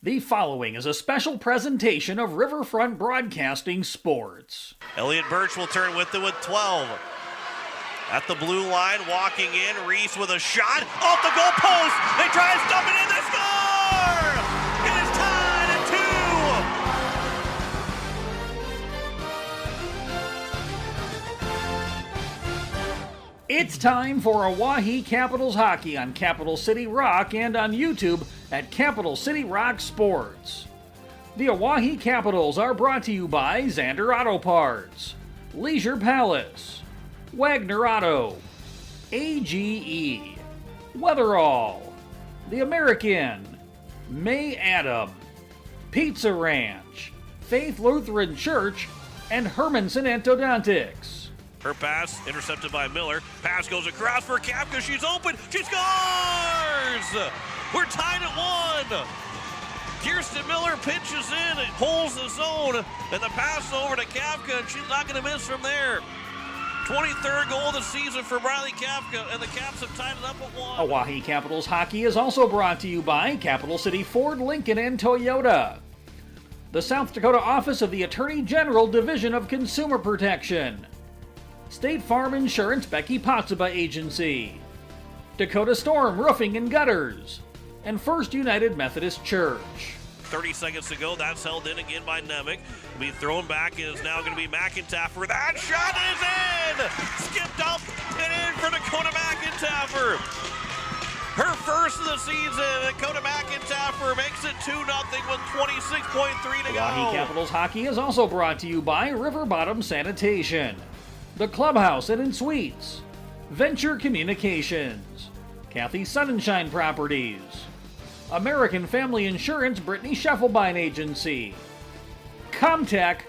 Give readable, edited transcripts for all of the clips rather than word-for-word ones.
The following is a special presentation of Riverfront Broadcasting Sports. Elliott Birch will turn with it with 12. At the blue line, walking in, Reese with a shot off the goal post. They try to stump it in, they score! It is tied at 2. It's time for Oahe Capitals hockey on Capital City Rock and on YouTube at Capital City Rock Sports. The Oahe Capitals are brought to you by Xander Auto Parts, Leisure Palace, Wagner Auto, AGE, Weatherall, The American, May Adam, Pizza Ranch, Faith Lutheran Church, and Hermanson Orthodontics. Her pass intercepted by Miller. Pass goes across for Kapka. She's open. She scores! We're tied at 1. Kirsten Miller pitches in and holds the zone. And the pass over to Kapka, and she's not going to miss from there. 23rd goal of the season for Briley Kapka, and the Caps have tied it up at 1. Oahe Capitals hockey is also brought to you by Capital City Ford, Lincoln, and Toyota. The South Dakota Office of the Attorney General Division of Consumer Protection. State Farm Insurance Becky Potsuba Agency. Dakota Storm Roofing and Gutters. And First United Methodist Church. 30 seconds to go. That's held in again by Nemec. Will be thrown back. It is now going to be McIntaffer. That shot is in! Skipped up and in for Dakota McIntaffer. Her first of the season. Dakota McIntaffer makes it 2-0 with 26.3 to go. Oahe Capitals hockey is also brought to you by River Bottom Sanitation, The Clubhouse Inn and Suites, Venture Communications, Kathy Sunshine Properties, American Family Insurance Brittany Scheffelbein Agency, Comtech,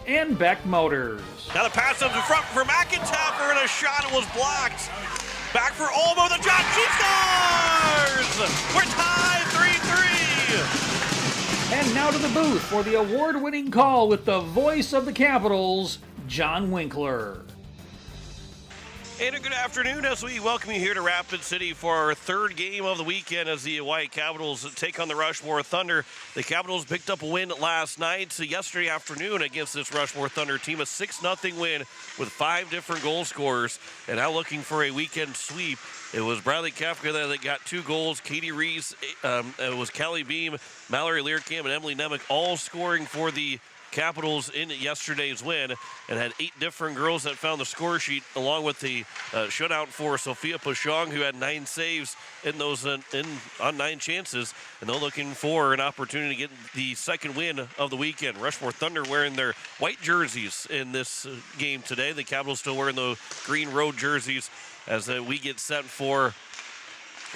and Beck Motors. Now the pass up in front for McIntaffer, and a shot was blocked. Back for Olmo, the shot, she scores! We're tied 3-3. And now to the booth for the award-winning call with the voice of the Capitals, John Winkler. And a good afternoon as we welcome you here to Rapid City for our third game of the weekend as the White Capitals take on the Rushmore Thunder. The Capitals picked up a win last night, yesterday afternoon against this Rushmore Thunder team, a 6-0 win with 5 different goal scorers, and now looking for a weekend sweep. It was Bradley Kafka that got 2 goals, Katie Reese, it was Callie Beam, Mallory Learcamp, and Emily Nemec all scoring for the Capitals in yesterday's win, and had 8 different girls that found the score sheet, along with the shutout for Sophia Pashong, who had 9 saves in those on 9 chances, and they're looking for an opportunity to get the second win of the weekend. Rushmore Thunder wearing their white jerseys in this game today. The Capitals still wearing the green road jerseys as we get set for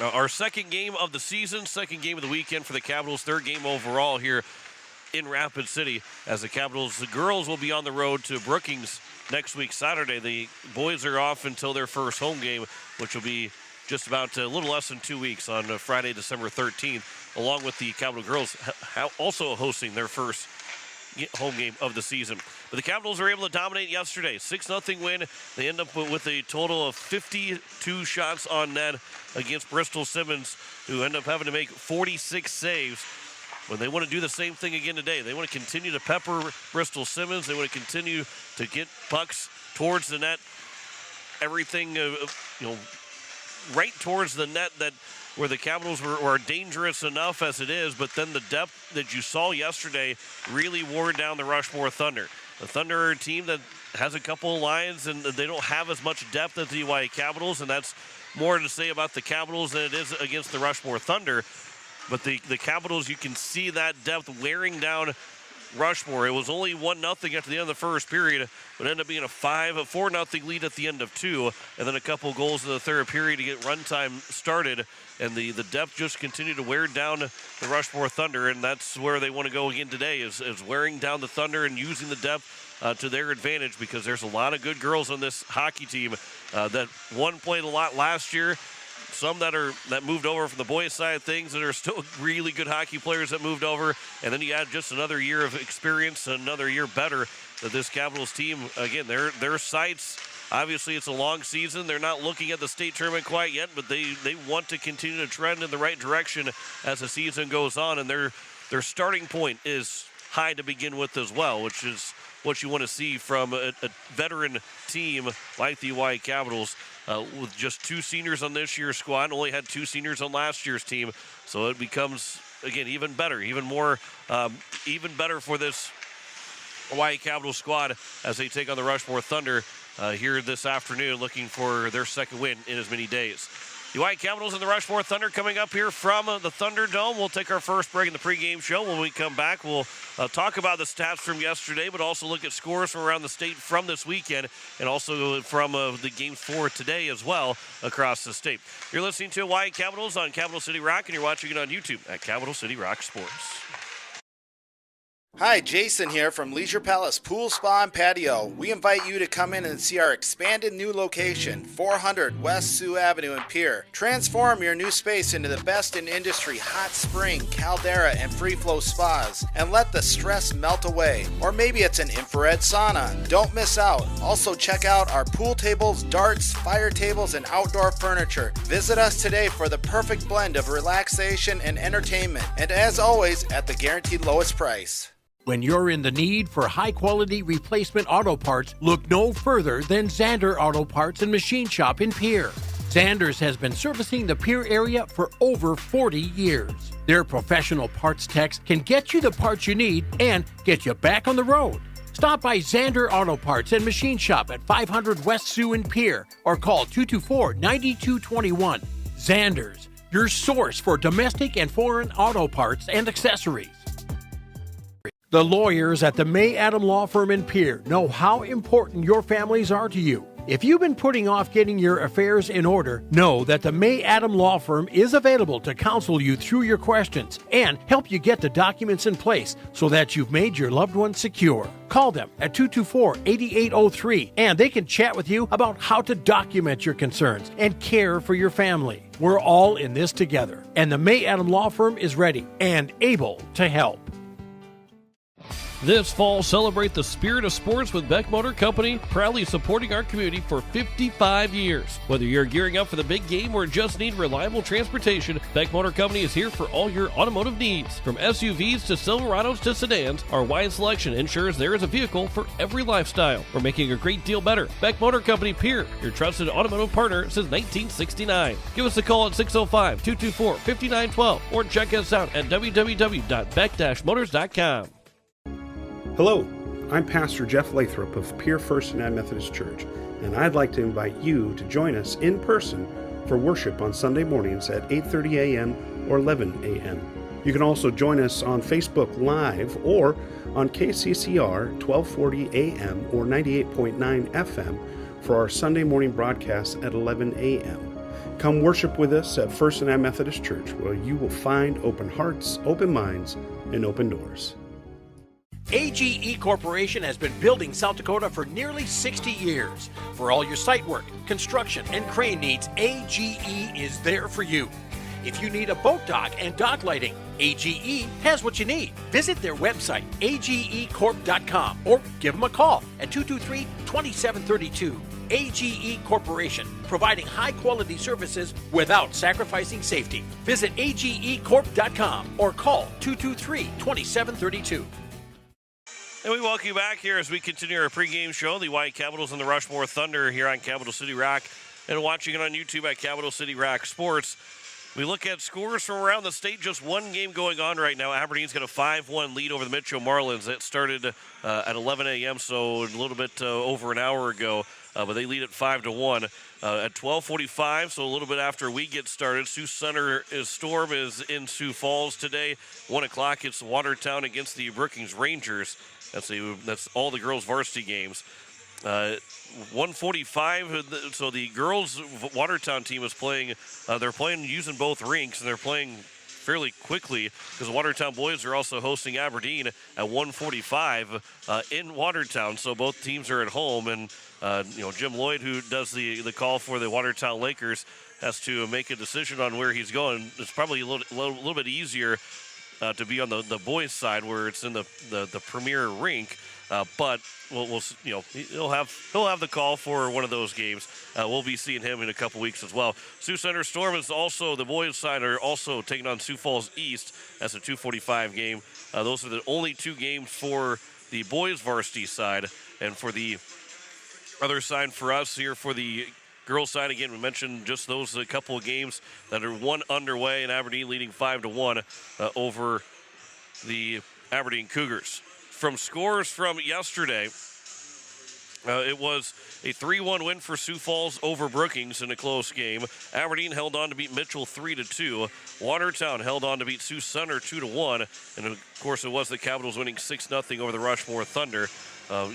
our second game of the season, second game of the weekend for the Capitals, third game overall here in Rapid City, as the Capitals, the girls will be on the road to Brookings next week, Saturday. The boys are off until their first home game, which will be just about a little less than 2 weeks on Friday, December 13th, along with the Capital girls also hosting their first home game of the season. But the Capitals were able to dominate yesterday. 6-0 win. They end up with a total of 52 shots on net against Bristol Simmons, who end up having to make 46 saves. When they want to do the same thing again today, they want to continue to pepper Bristol Simmons. They want to continue to get pucks towards the net. Everything, right towards the net, that where the Capitals were dangerous enough as it is, but then the depth that you saw yesterday really wore down the Rushmore Thunder. The Thunder are a team that has a couple of lines, and they don't have as much depth as the Oahe Capitals, and that's more to say about the Capitals than it is against the Rushmore Thunder. But the Capitals, you can see that depth wearing down Rushmore. It was only 1-0 after the end of the first period, but ended up being a 4-0 lead at the end of 2, and then a couple goals in the third period to get runtime started. And the depth just continued to wear down the Rushmore Thunder, and that's where they want to go again today, is wearing down the Thunder and using the depth to their advantage, because there's a lot of good girls on this hockey team that one played a lot last year. Some that moved over from the boys' side of things that are still really good hockey players that moved over. And then you add just another year of experience, another year better that this Capitals team, again, their sights, obviously it's a long season. They're not looking at the state tournament quite yet, but they want to continue to trend in the right direction as the season goes on. And they're their starting point is high to begin with as well, which is what you want to see from a veteran team like the Hawaii Capitals. With just 2 seniors on this year's squad, only had 2 seniors on last year's team, so it becomes, again, even better, even better for this Hawaii Capitals squad as they take on the Rushmore Thunder here this afternoon, looking for their second win in as many days. The Hawaii Capitals and the Rushmore Thunder coming up here from the Thunderdome. We'll take our first break in the pregame show. When we come back, we'll talk about the stats from yesterday, but also look at scores from around the state from this weekend, and also from the games for today as well across the state. You're listening to Hawaii Capitals on Capital City Rock, and you're watching it on YouTube at Capital City Rock Sports. Hi, Jason here from Leisure Palace Pool, Spa, and Patio. We invite you to come in and see our expanded new location, 400 West Sioux Avenue in Pierre. Transform your new space into the best in industry hot spring, caldera, and free flow spas, and let the stress melt away. Or maybe it's an infrared sauna. Don't miss out. Also check out our pool tables, darts, fire tables, and outdoor furniture. Visit us today for the perfect blend of relaxation and entertainment. And as always, at the guaranteed lowest price. When you're in the need for high-quality replacement auto parts, look no further than Zander Auto Parts and Machine Shop in Pierre. Zander's has been servicing the Pierre area for over 40 years. Their professional parts techs can get you the parts you need and get you back on the road. Stop by Zander Auto Parts and Machine Shop at 500 West Sioux in Pierre or call 224-9221. Zander's, your source for domestic and foreign auto parts and accessories. The lawyers at the May Adam Law Firm in Pierre know how important your families are to you. If you've been putting off getting your affairs in order, know that the May Adam Law Firm is available to counsel you through your questions and help you get the documents in place so that you've made your loved ones secure. Call them at 224-8803 and they can chat with you about how to document your concerns and care for your family. We're all in this together, and the May Adam Law Firm is ready and able to help. This fall, celebrate the spirit of sports with Beck Motor Company, proudly supporting our community for 55 years. Whether you're gearing up for the big game or just need reliable transportation, Beck Motor Company is here for all your automotive needs. From SUVs to Silverados to sedans, our wide selection ensures there is a vehicle for every lifestyle. We're making a great deal better. Beck Motor Company Pierre, your trusted automotive partner since 1969. Give us a call at 605-224-5912 or check us out at www.beck-motors.com. Hello, I'm Pastor Jeff Lathrop of Pierre First United Methodist Church, and I'd like to invite you to join us in person for worship on Sunday mornings at 8:30 a.m. or 11 a.m. You can also join us on Facebook Live or on KCCR 1240 a.m. or 98.9 FM for our Sunday morning broadcast at 11 a.m. Come worship with us at First United Methodist Church, where you will find open hearts, open minds, and open doors. AGE Corporation has been building South Dakota for nearly 60 years. For all your site work, construction, and crane needs, AGE is there for you. If you need a boat dock and dock lighting, AGE has what you need. Visit their website, agecorp.com, or give them a call at 223-2732. AGE Corporation, providing high-quality services without sacrificing safety. Visit agecorp.com or call 223-2732. And we welcome you back here as we continue our pregame show. The Hawaii Capitals and the Rushmore Thunder here on Capital City Rock, and watching it on YouTube at Capital City Rock Sports. We look at scores from around the state. Just one game going on right now. Aberdeen's got a 5-1 lead over the Mitchell Marlins. That started at 11 a.m., so a little bit over an hour ago. But they lead at 5-1. At 12:45, so a little bit after we get started, Sioux Center Storm is in Sioux Falls today. 1 o'clock, it's Watertown against the Brookings Rangers. That's all the girls' varsity games. 1:45, so the girls' Watertown team is playing. They're playing using both rinks, and they're playing fairly quickly because the Watertown boys are also hosting Aberdeen at 1:45 in Watertown. So both teams are at home, and Jim Lloyd, who does the call for the Watertown Lakers, has to make a decision on where he's going. It's probably a little bit easier to be on the boys' side where it's in the premier rink. But we'll he'll have the call for one of those games. We'll be seeing him in a couple weeks as well. Sioux Center Storm is also, the boys' side are also taking on Sioux Falls East. That's a 2:45 game. Those are the only 2 games for the boys' varsity side. And for the other side for us here for the girls' side, again, we mentioned just those a couple of games that are one underway, and Aberdeen leading 5-1 over the Aberdeen Cougars. From scores from yesterday, it was a 3-1 win for Sioux Falls over Brookings in a close game. Aberdeen held on to beat Mitchell 3-2. Watertown held on to beat Sioux Center 2-1. And of course, it was the Capitals winning 6-0 over the Rushmore Thunder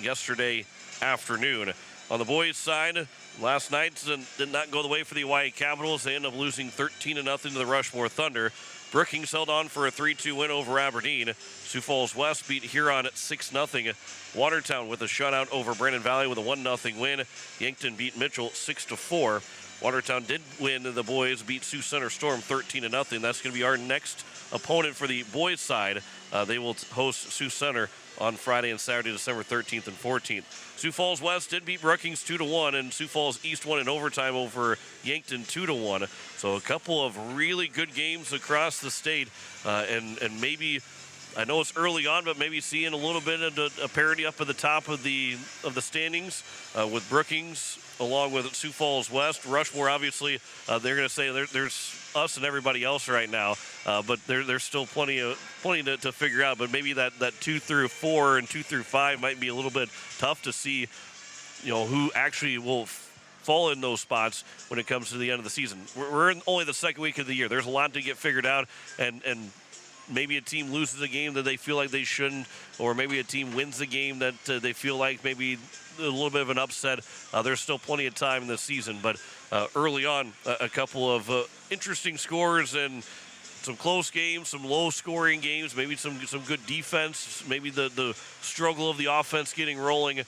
yesterday afternoon. On the boys' side, last night did not go the way for the Hawaii Capitals. They ended up losing 13-0 to the Rushmore Thunder. Brookings held on for a 3-2 win over Aberdeen. Sioux Falls West beat Huron at 6-0. Watertown with a shutout over Brandon Valley with a 1-0 win. Yankton beat Mitchell 6-4. Watertown did win. The boys beat Sioux Center Storm 13-0. That's going to be our next opponent for the boys' side. They will host Sioux Center on Friday and Saturday, December 13th and 14th. Sioux Falls West did beat Brookings 2-1, and Sioux Falls East won in overtime over Yankton 2-1. So a couple of really good games across the state, and maybe, I know it's early on, but maybe seeing a little bit of a parity up at the top of the standings with Brookings along with Sioux Falls West. Rushmore, obviously, they're going to say there's us and everybody else right now, but there's still plenty to figure out. But maybe that 2 through 4 and 2 through 5 might be a little bit tough to see, who actually will fall in those spots when it comes to the end of the season. We're in only the second week of the year. There's a lot to get figured out, and maybe a team loses a game that they feel like they shouldn't, or maybe a team wins a game that they feel like maybe a little bit of an upset. There's still plenty of time in the season, but early on, a couple of interesting scores and some close games, some low-scoring games, maybe some good defense, maybe the struggle of the offense getting rolling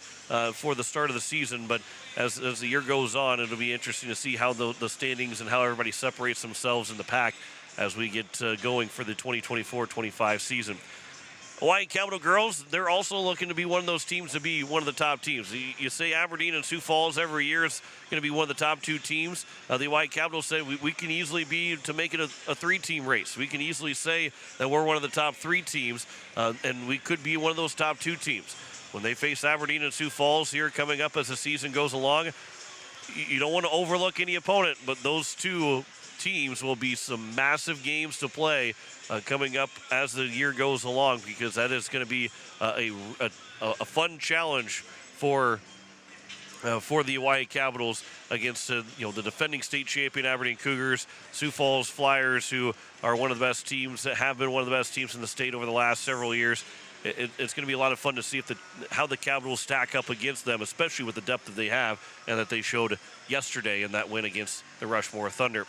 for the start of the season. But as the year goes on, it'll be interesting to see how the standings and how everybody separates themselves in the pack as we get going for the 2024-25 season. Hawaii Capital girls, they're also looking to be one of those teams to be one of the top teams. You say Aberdeen and Sioux Falls every year is going to be one of the top 2 teams. The Hawaii Capital said we can easily be to make it a 3-team race. We can easily say that we're one of the top 3 teams, and we could be one of those top 2 teams. When they face Aberdeen and Sioux Falls here coming up as the season goes along, you don't want to overlook any opponent, but those 2 teams will be some massive games to play coming up as the year goes along, because that is going to be a fun challenge for the Hawaii Capitals against the defending state champion Aberdeen Cougars, Sioux Falls Flyers, who are one of the best teams, that have been one of the best teams in the state over the last several years. It's going to be a lot of fun to see how the Capitals stack up against them, especially with the depth that they have and that they showed yesterday in that win against the Rushmore Thunder.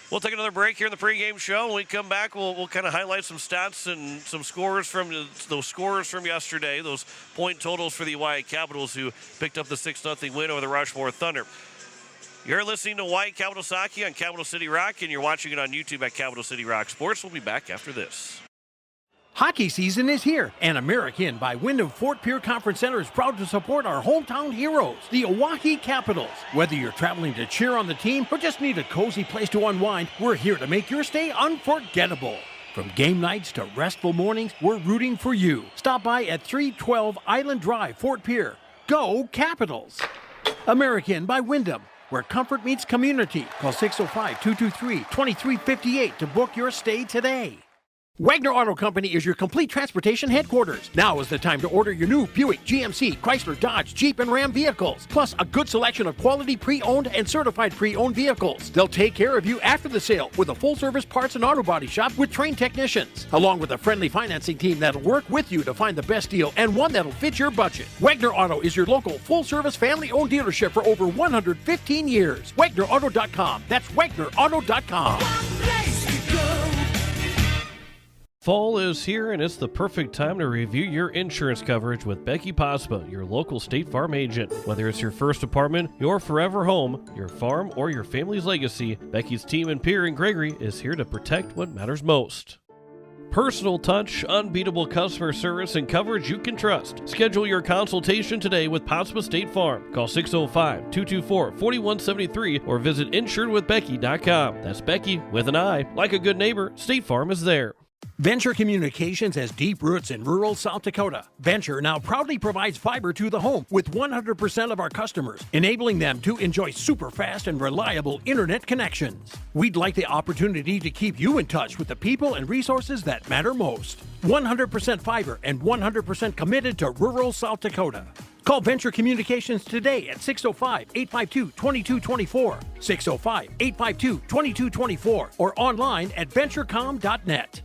We'll take another break here in the pregame show. When we come back, we'll kind of highlight some stats and some scores from those scores from yesterday, those point totals for the Hawaii Capitals, who picked up the 6-0 win over the Rushmore Thunder. You're listening to Hawaii Capitals Hockey on Capital City Rock, and you're watching it on YouTube at Capital City Rock Sports. We'll be back after this. Hockey season is here, and American by Wyndham Fort Pierre Conference Center is proud to support our hometown heroes, the Oahe Capitals. Whether you're traveling to cheer on the team or just need a cozy place to unwind, we're here to make your stay unforgettable. From game nights to restful mornings, we're rooting for you. Stop by at 312 Island Drive, Fort Pierre. Go Capitals! American by Wyndham, where comfort meets community. Call 605-223-2358 to book your stay today. Wagner Auto Company is your complete transportation headquarters. Now is the time to order your new Buick, GMC, Chrysler, Dodge, Jeep, and Ram vehicles, plus a good selection of quality pre-owned and certified pre-owned vehicles. They'll take care of you after the sale with a full-service parts and auto body shop with trained technicians, along with a friendly financing team that'll work with you to find the best deal and one that'll fit your budget. Wagner Auto is your local full-service family-owned dealership for over 115 years. WagnerAuto.com. That's WagnerAuto.com. Fall is here, and it's the perfect time to review your insurance coverage with Becky Pospa, your local State Farm agent. Whether it's your first apartment, your forever home, your farm, or your family's legacy, Becky's team in Pierre and Gregory is here to protect what matters most. Personal touch, unbeatable customer service, and coverage you can trust. Schedule your consultation today with Pottsville State Farm. Call 605-224-4173 or visit insuredwithbecky.com. That's Becky with an I. Like a good neighbor, State Farm is there. Venture Communications has deep roots in rural South Dakota. Venture now proudly provides fiber to the home with 100% of our customers, enabling them to enjoy super fast and reliable internet connections. We'd like the opportunity to keep you in touch with the people and resources that matter most. 100% fiber and 100% committed to rural South Dakota. Call Venture Communications today at 605-852-2224, 605-852-2224, or online at venturecom.net.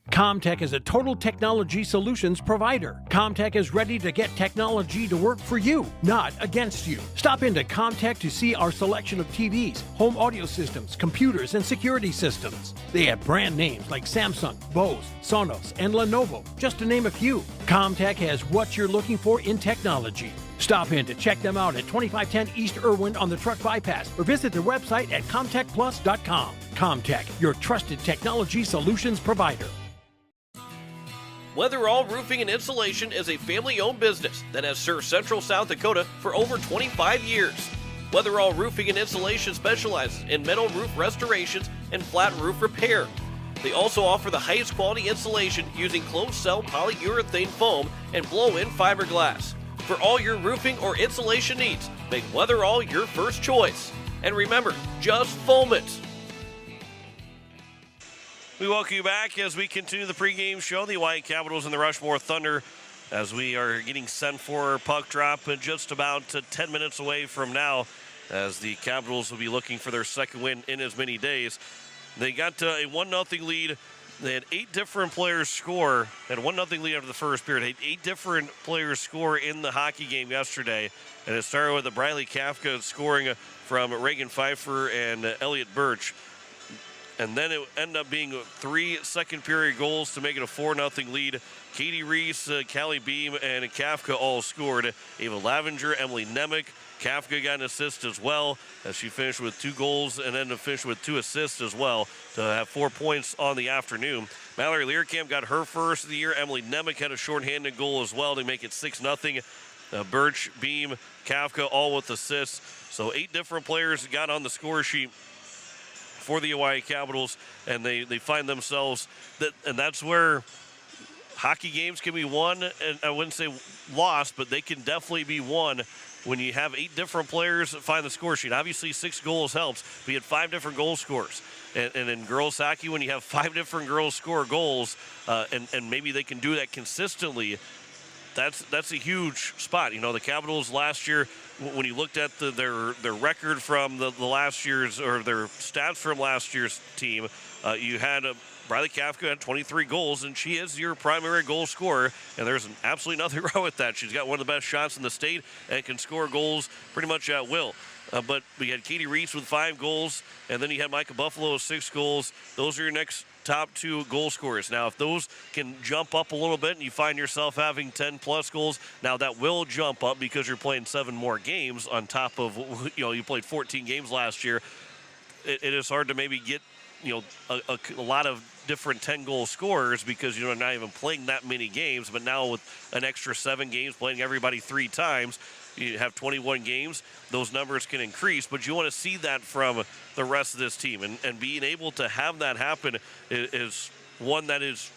Comtech is a total technology solutions provider. Comtech is ready to get technology to work for you, not against you. Stop into Comtech to see our selection of TVs, home audio systems, computers, and security systems. They have brand names like Samsung, Bose, Sonos, and Lenovo, just to name a few. Comtech has what you're looking for in technology. Stop in to check them out at 2510 East Irwin on the Truck Bypass or visit their website at comtechplus.com. Comtech, your trusted technology solutions provider. Weatherall Roofing and Insulation is a family-owned business that has served Central South Dakota for over 25 years. Weatherall Roofing and Insulation specializes in metal roof restorations and flat roof repair. They also offer the highest quality insulation using closed-cell polyurethane foam and blow-in fiberglass. For all your roofing or insulation needs, make Weatherall your first choice. And remember, just foam it. We welcome you back as we continue the pregame show. The Oahe Capitals and the Rushmore Thunder, as we are getting sent for puck drop in just about 10 minutes away from now, as the Capitals will be looking for their second win in as many days. They got a 1-0 lead. They had 8 different players score. They had a 1-0 lead after the first period. They had 8 different players score in the hockey game yesterday. And it started with Briley Kafka scoring from Reagan Pfeiffer and Elliot Birch. And then it ended up being 3 second-period goals to make it a 4-0 lead. Katie Reese, Callie Beam, and Kafka all scored. Ava Lavenger, Emily Nemec. Kafka got an assist as well, as she finished with 2 goals and then finished with 2 assists as well to have 4 points on the afternoon. Mallory Learcamp got her first of the year. Emily Nemec had a shorthanded goal as well to make it 6-0. Birch, Beam, Kafka all with assists. So 8 different players got on the score sheet for the Oahe Capitals, and they find themselves and that's where hockey games can be won, and I wouldn't say lost, but they can definitely be won when you have 8 different players that find the score sheet. Obviously 6 goals helps, but you had 5 different goal scorers. And in girls hockey, when you have 5 different girls score goals, and maybe they can do that consistently, that's a huge spot. You know, the Capitals last year, when you looked at their record from the last year's, or their stats from last year's team, you had Briley Kafka had 23 goals, and she is your primary goal scorer, and there's absolutely nothing wrong with that. She's got one of the best shots in the state and can score goals pretty much at will. But we had Katie Reese with 5 goals, and then you had Micah Buffalo with 6 goals. Those are your next top 2 goal scorers. Now, if those can jump up a little bit and you find yourself having 10-plus goals, now that will jump up because you're playing 7 more games on top of, you played 14 games last year. It is hard to maybe get, a lot of different 10-goal scorers because you're not even playing that many games. But now with an extra 7 games, playing everybody 3 times, you have 21 games, those numbers can increase, but you want to see that from the rest of this team. And being able to have that happen is one that is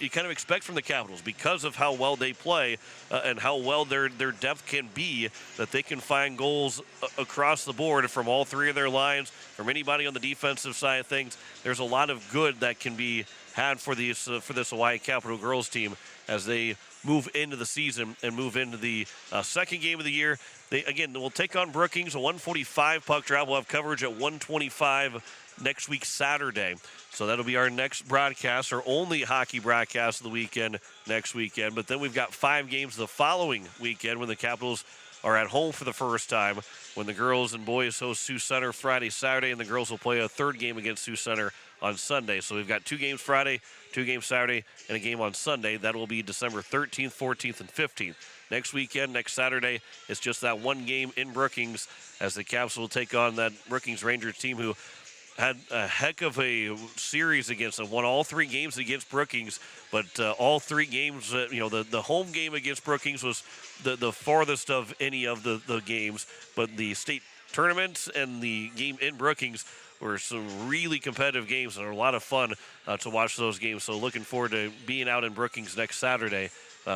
you kind of expect from the Capitals because of how well they play and how well their depth can be, that they can find goals across the board from all 3 of their lines, from anybody on the defensive side of things. There's a lot of good that can be had for this Oahe Capital girls team as they move into the season and move into the second game of the year. We'll take on Brookings, a 1:45 puck drop. We'll have coverage at 1:25 next week, Saturday. So that'll be our next broadcast, our only hockey broadcast of the weekend next weekend. But then we've got 5 games the following weekend when the Capitals are at home for the first time, when the girls and boys host Sioux Center Friday, Saturday, and the girls will play a 3rd game against Sioux Center on Sunday. So we've got 2 games Friday, 2 games Saturday, and a game on Sunday. That will be December 13th, 14th, and 15th. Next weekend, next Saturday, it's just that 1 game in Brookings as the Caps will take on that Brookings Rangers team who had a heck of a series against them. Won all 3 games against Brookings, but all 3 games, the home game against Brookings was the farthest of any of the games. But the state tournaments and the game in Brookings were some really competitive games and a lot of fun to watch those games. So looking forward to being out in Brookings next Saturday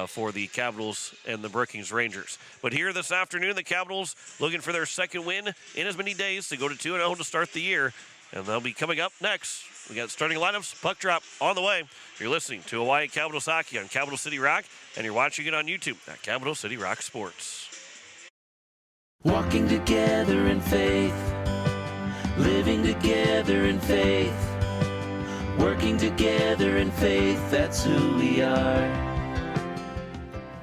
for the Capitals and the Brookings Rangers. But here this afternoon, the Capitals looking for their second win in as many days to go to 2-0 to start the year. And they'll be coming up next. We got starting lineups, puck drop on the way. You're listening to Hawaii Capitals Hockey on Capital City Rock, and you're watching it on YouTube at Capital City Rock Sports. Walking together in faith, living together in faith, working together in faith, that's who we are.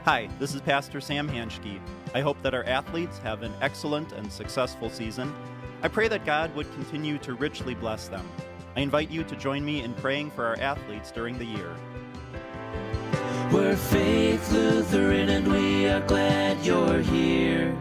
Hi, this is Pastor Sam Hanschke. I hope that our athletes have an excellent and successful season. I pray that God would continue to richly bless them. I invite you to join me in praying for our athletes during the year. We're Faith Lutheran and we are glad you're here.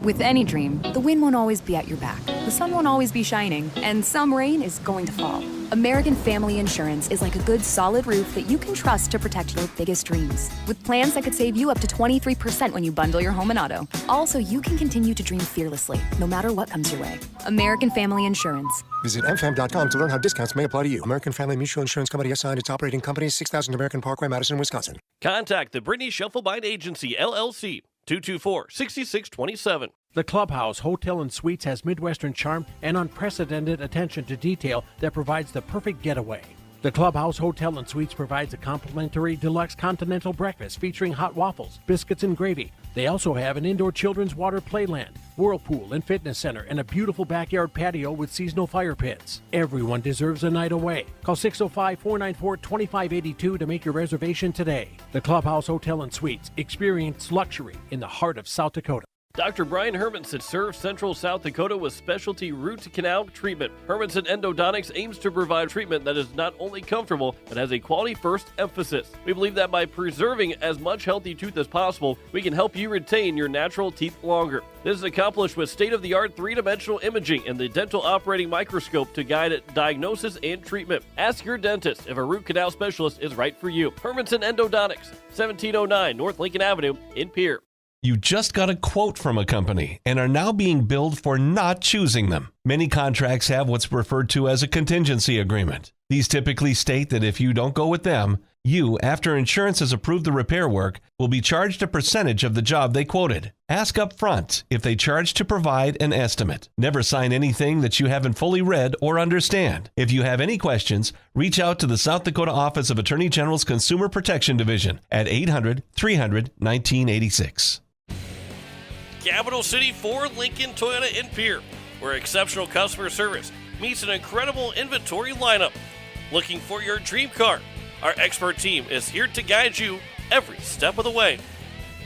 With any dream, the wind won't always be at your back, the sun won't always be shining, and some rain is going to fall. American Family Insurance is like a good solid roof that you can trust to protect your biggest dreams. With plans that could save you up to 23% when you bundle your home and auto. Also, you can continue to dream fearlessly, no matter what comes your way. American Family Insurance. Visit mfam.com to learn how discounts may apply to you. American Family Mutual Insurance Company assigned its operating company, 6000 American Parkway, Madison, Wisconsin. Contact the Brittany Shufflebine Agency, LLC, 224-6627. The Clubhouse Hotel and Suites has Midwestern charm and unprecedented attention to detail that provides the perfect getaway. The Clubhouse Hotel and Suites provides a complimentary deluxe continental breakfast featuring hot waffles, biscuits, and gravy. They also have an indoor children's water playland, whirlpool and fitness center, and a beautiful backyard patio with seasonal fire pits. Everyone deserves a night away. Call 605-494-2582 to make your reservation today. The Clubhouse Hotel and Suites. Experience luxury in the heart of South Dakota. Dr. Brian Hermanson serves Central South Dakota with specialty root canal treatment. Hermanson Endodontics aims to provide treatment that is not only comfortable, but has a quality-first emphasis. We believe that by preserving as much healthy tooth as possible, we can help you retain your natural teeth longer. This is accomplished with state-of-the-art three-dimensional imaging and the dental operating microscope to guide diagnosis and treatment. Ask your dentist if a root canal specialist is right for you. Hermanson Endodontics, 1709 North Lincoln Avenue in Pierre. You just got a quote from a company and are now being billed for not choosing them. Many contracts have what's referred to as a contingency agreement. These typically state that if you don't go with them, you, after insurance has approved the repair work, will be charged a percentage of the job they quoted. Ask up front if they charge to provide an estimate. Never sign anything that you haven't fully read or understand. If you have any questions, reach out to the South Dakota Office of Attorney General's Consumer Protection Division at 800-300-1986. Capital City Ford, Lincoln, Toyota, and Pierre, where exceptional customer service meets an incredible inventory lineup. Looking for your dream car? Our expert team is here to guide you every step of the way.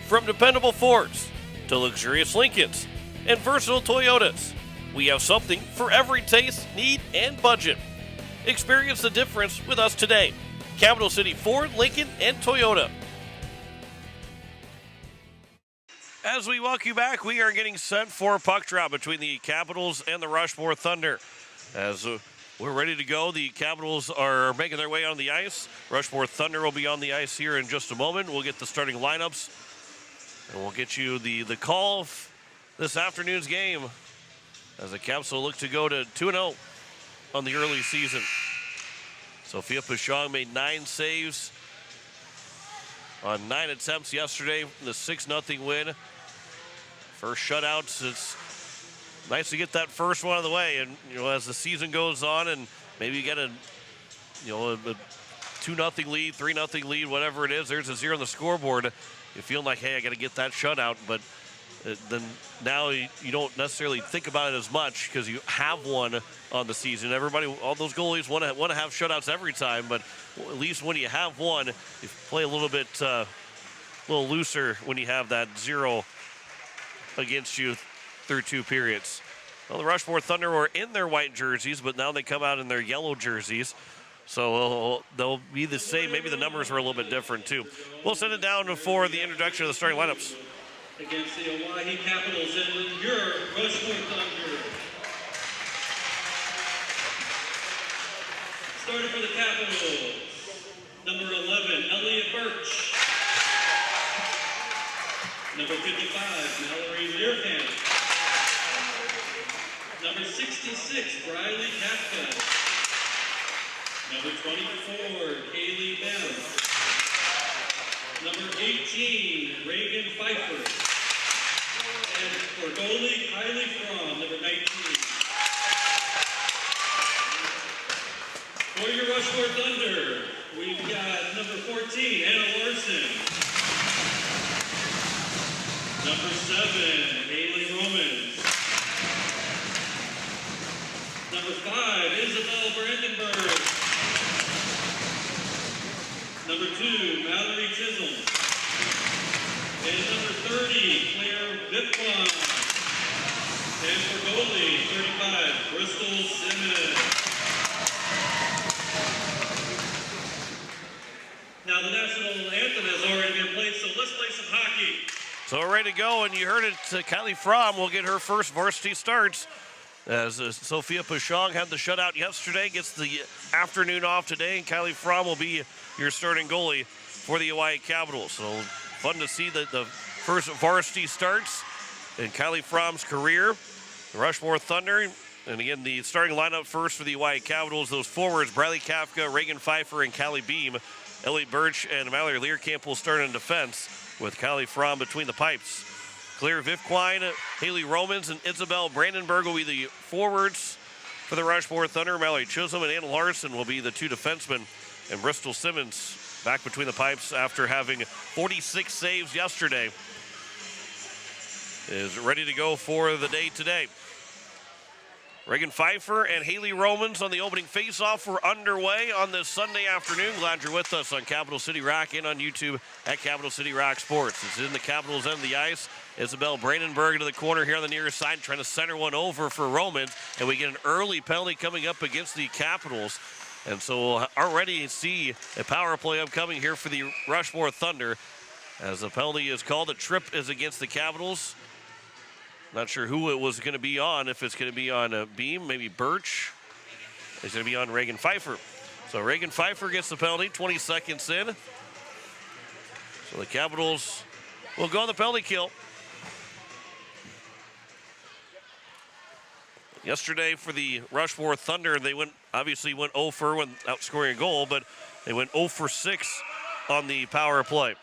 From dependable Fords to luxurious Lincolns and versatile Toyotas, we have something for every taste, need, and budget. Experience the difference with us today. Capital City Ford, Lincoln, and Toyota. As we welcome you back, we are getting set for a puck drop between the Capitals and the Rushmore Thunder. As we're ready to go, the Capitals are making their way on the ice. Rushmore Thunder will be on the ice here in just a moment. We'll get the starting lineups, and we'll get you the call of this afternoon's game as the Caps will look to go to 2-0 on the early season. Sophia Pichon made 9 saves on 9 attempts yesterday in the 6-0 win. First shutouts. It's nice to get that first one out of the way, and as the season goes on, and maybe you get a 2-0 lead, 3-0 lead, whatever it is. There's a 0 on the scoreboard. You feel like, hey, I got to get that shutout, but then now you don't necessarily think about it as much because you have one on the season. Everybody, all those goalies want to have shutouts every time, but at least when you have one, you play a little bit little looser when you have that 0 against you through 2 periods. Well, the Rushmore Thunder were in their white jerseys, but now they come out in their yellow jerseys. So they'll be the same. Maybe the numbers were a little bit different, too. We'll send it down for the introduction of the starting lineups. Against the Oahe Capitals and your Rushmore Thunder. starter for the Capitals, number 11, Elliot Birch. Number 55, Mallory Learkamp. Number 66, Briley Kafka. Number 24, Kaylee Bell. Number 18, Reagan Pfeiffer. And for goalie, Kylie Fromm, number 19. For your Rushmore Thunder, we've got number 14, Anna Larson. Number 7, Haley Romans. Number 5, Isabel Brandenburg. Number 2, Mallory Chisholm. And number 30, Claire Vipwan. And for goalie, 35, Bristol Simmons. Now the national anthem has already been played, so let's play some hockey. So we're ready to go, and you heard it, Kylie Fromm will get her first varsity starts. As Sophia Pashong had the shutout yesterday, gets the afternoon off today, and Kylie Fromm will be your starting goalie for the Oahe Capitals. So fun to see the first varsity starts in Kylie Fromm's career. The Rushmore Thunder, and again, the starting lineup first for the Oahe Capitals, those forwards, Briley Kafka, Reagan Pfeiffer, and Callie Beam. Elliot Birch and Mallory Learkamp will start in defense with Kylie Fromm between the pipes. Claire Vifquine, Haley Romans, and Isabel Brandenburg will be the forwards for the Rushmore Thunder. Mallory Chisholm and Anna Larson will be the two defensemen. And Bristol Simmons back between the pipes after having 46 saves yesterday is ready to go for the day today. Reagan Pfeiffer and Haley Romans on the opening faceoff were underway on this Sunday afternoon. Glad you're with us on Capital City Rock and on YouTube at Capital City Rock Sports. It's in the Capitals end of the ice. Isabel Brandenburg to the corner here on the near side, trying to center one over for Romans, and we get an early penalty coming up against the Capitals. And so we'll already see a power play upcoming here for the Rushmore Thunder. As the penalty is called, the trip is against the Capitals. Not sure who it was going to be on, if it's going to be on Beam, maybe Birch. It's going to be on Reagan Pfeiffer. So Reagan Pfeiffer gets the penalty, 20 seconds in. So the Capitals will go on the penalty kill. Yesterday for the Rushmore Thunder, they obviously went 0 for without scoring a goal, but they went 0 for 6 on the power play.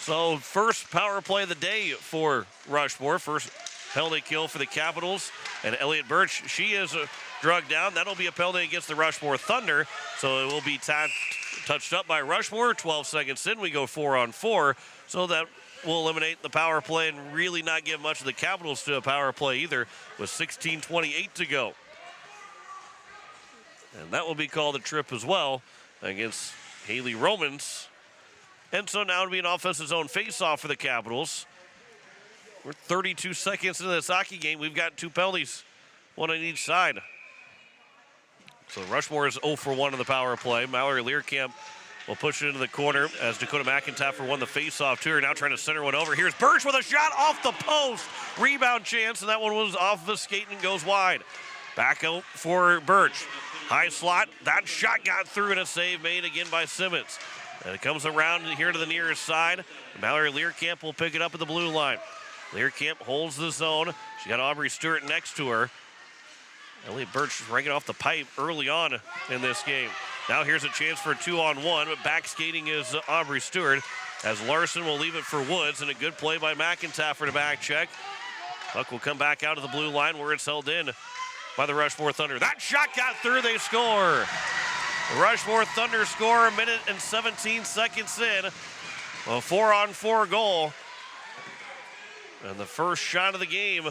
So first power play of the day for Rushmore. First penalty kill for the Capitals. And Elliot Birch, she is drugged down. That'll be a penalty against the Rushmore Thunder. So it will be touched up by Rushmore. 12 seconds in, we go 4-on-4. So that will eliminate the power play and really not give much of the Capitals to a power play either, with 16:28 to go. And that will be called a trip as well against Haley Romans. And so now it'll be an offensive zone face-off for the Capitals. We're 32 seconds into this hockey game. We've got 2 penalties, 1 on each side. So Rushmore is 0 for 1 on the power play. Mallory Learkamp will push it into the corner as Dakota McIntyre won the face-off to her. Now trying to center one over. Here's Birch with a shot off the post. Rebound chance, and that one was off the skate and goes wide. Back out for Birch. High slot. That shot got through, and a save made again by Simmons. And it comes around here to the nearest side. Mallory Learkamp will pick it up at the blue line. Learkamp holds the zone. She got Aubrey Stewart next to her. Elliot Birch breaking off the pipe early on in this game. Now here's a chance for a 2-on-1, but back skating is Aubrey Stewart as Larson will leave it for Woods, and a good play by McIntyre to back check. Puck will come back out of the blue line where it's held in by the Rushmore Thunder. That shot got through, they score. The Rushmore Thunder score a minute and 17 seconds in. A 4-on-4 goal. And the first shot of the game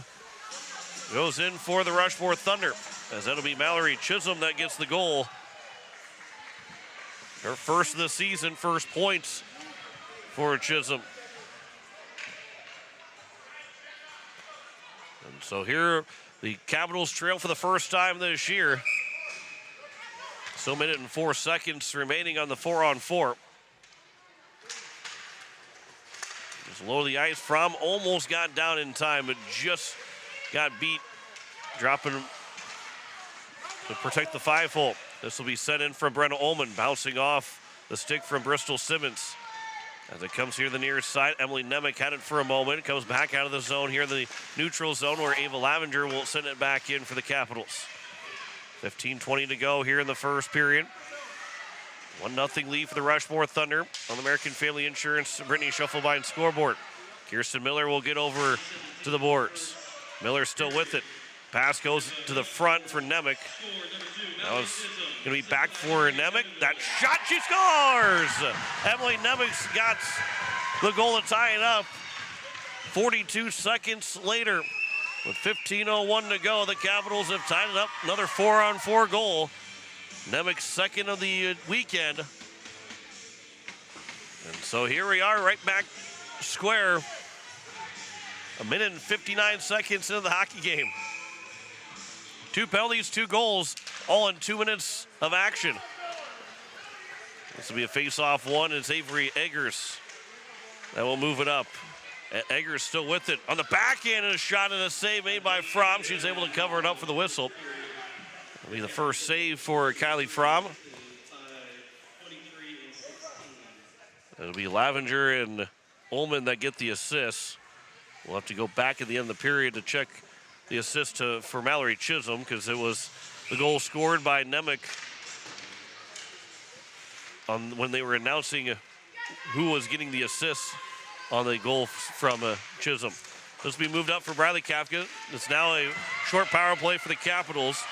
goes in for the Rushmore Thunder, as that'll be Mallory Chisholm that gets the goal. Her first of the season, first points for Chisholm. And so here the Capitals trail for the first time this year. So a minute and 4 seconds remaining on the 4-on-4. Just low the ice. Fromm almost got down in time, but just got beat, dropping to protect the 5-hole. This will be sent in from Brenna Ullman, bouncing off the stick from Bristol Simmons. As it comes here to the near side, Emily Nemec had it for a moment. It comes back out of the zone here in the neutral zone where Ava Lavenger will send it back in for the Capitals. 15-20 to go here in the first period. 1-0 lead for the Rushmore Thunder on the American Family Insurance Brittany Schuffelbein scoreboard. Kirsten Miller will get over to the boards. Miller still with it. Pass goes to the front for Nemec. Now it's going to be back for Nemec. That shot, she scores! Emily Nemec's got the goal to tie it up. 42 seconds later, with 15:01 to go, the Capitals have tied it up. Another 4-on-4 goal. Nemec's second of the weekend. And so here we are, right back square. A minute and 59 seconds into the hockey game. 2 penalties, 2 goals, all in 2 minutes of action. This will be a face-off one. It's Avery Eggers that will move it up. Eggers still with it. On the backhand, and a shot and a save made by Fromm. She's able to cover it up for the whistle. It'll be the first save for Kylie Fromm. It'll be Lavenger and Ullman that get the assists. We'll have to go back at the end of the period to check the assist for Mallory Chisholm, because it was the goal scored by Nemec when they were announcing who was getting the assist on the goal from Chisholm. This will be moved up for Bradley Kafka. It's now a short power play for the Capitals.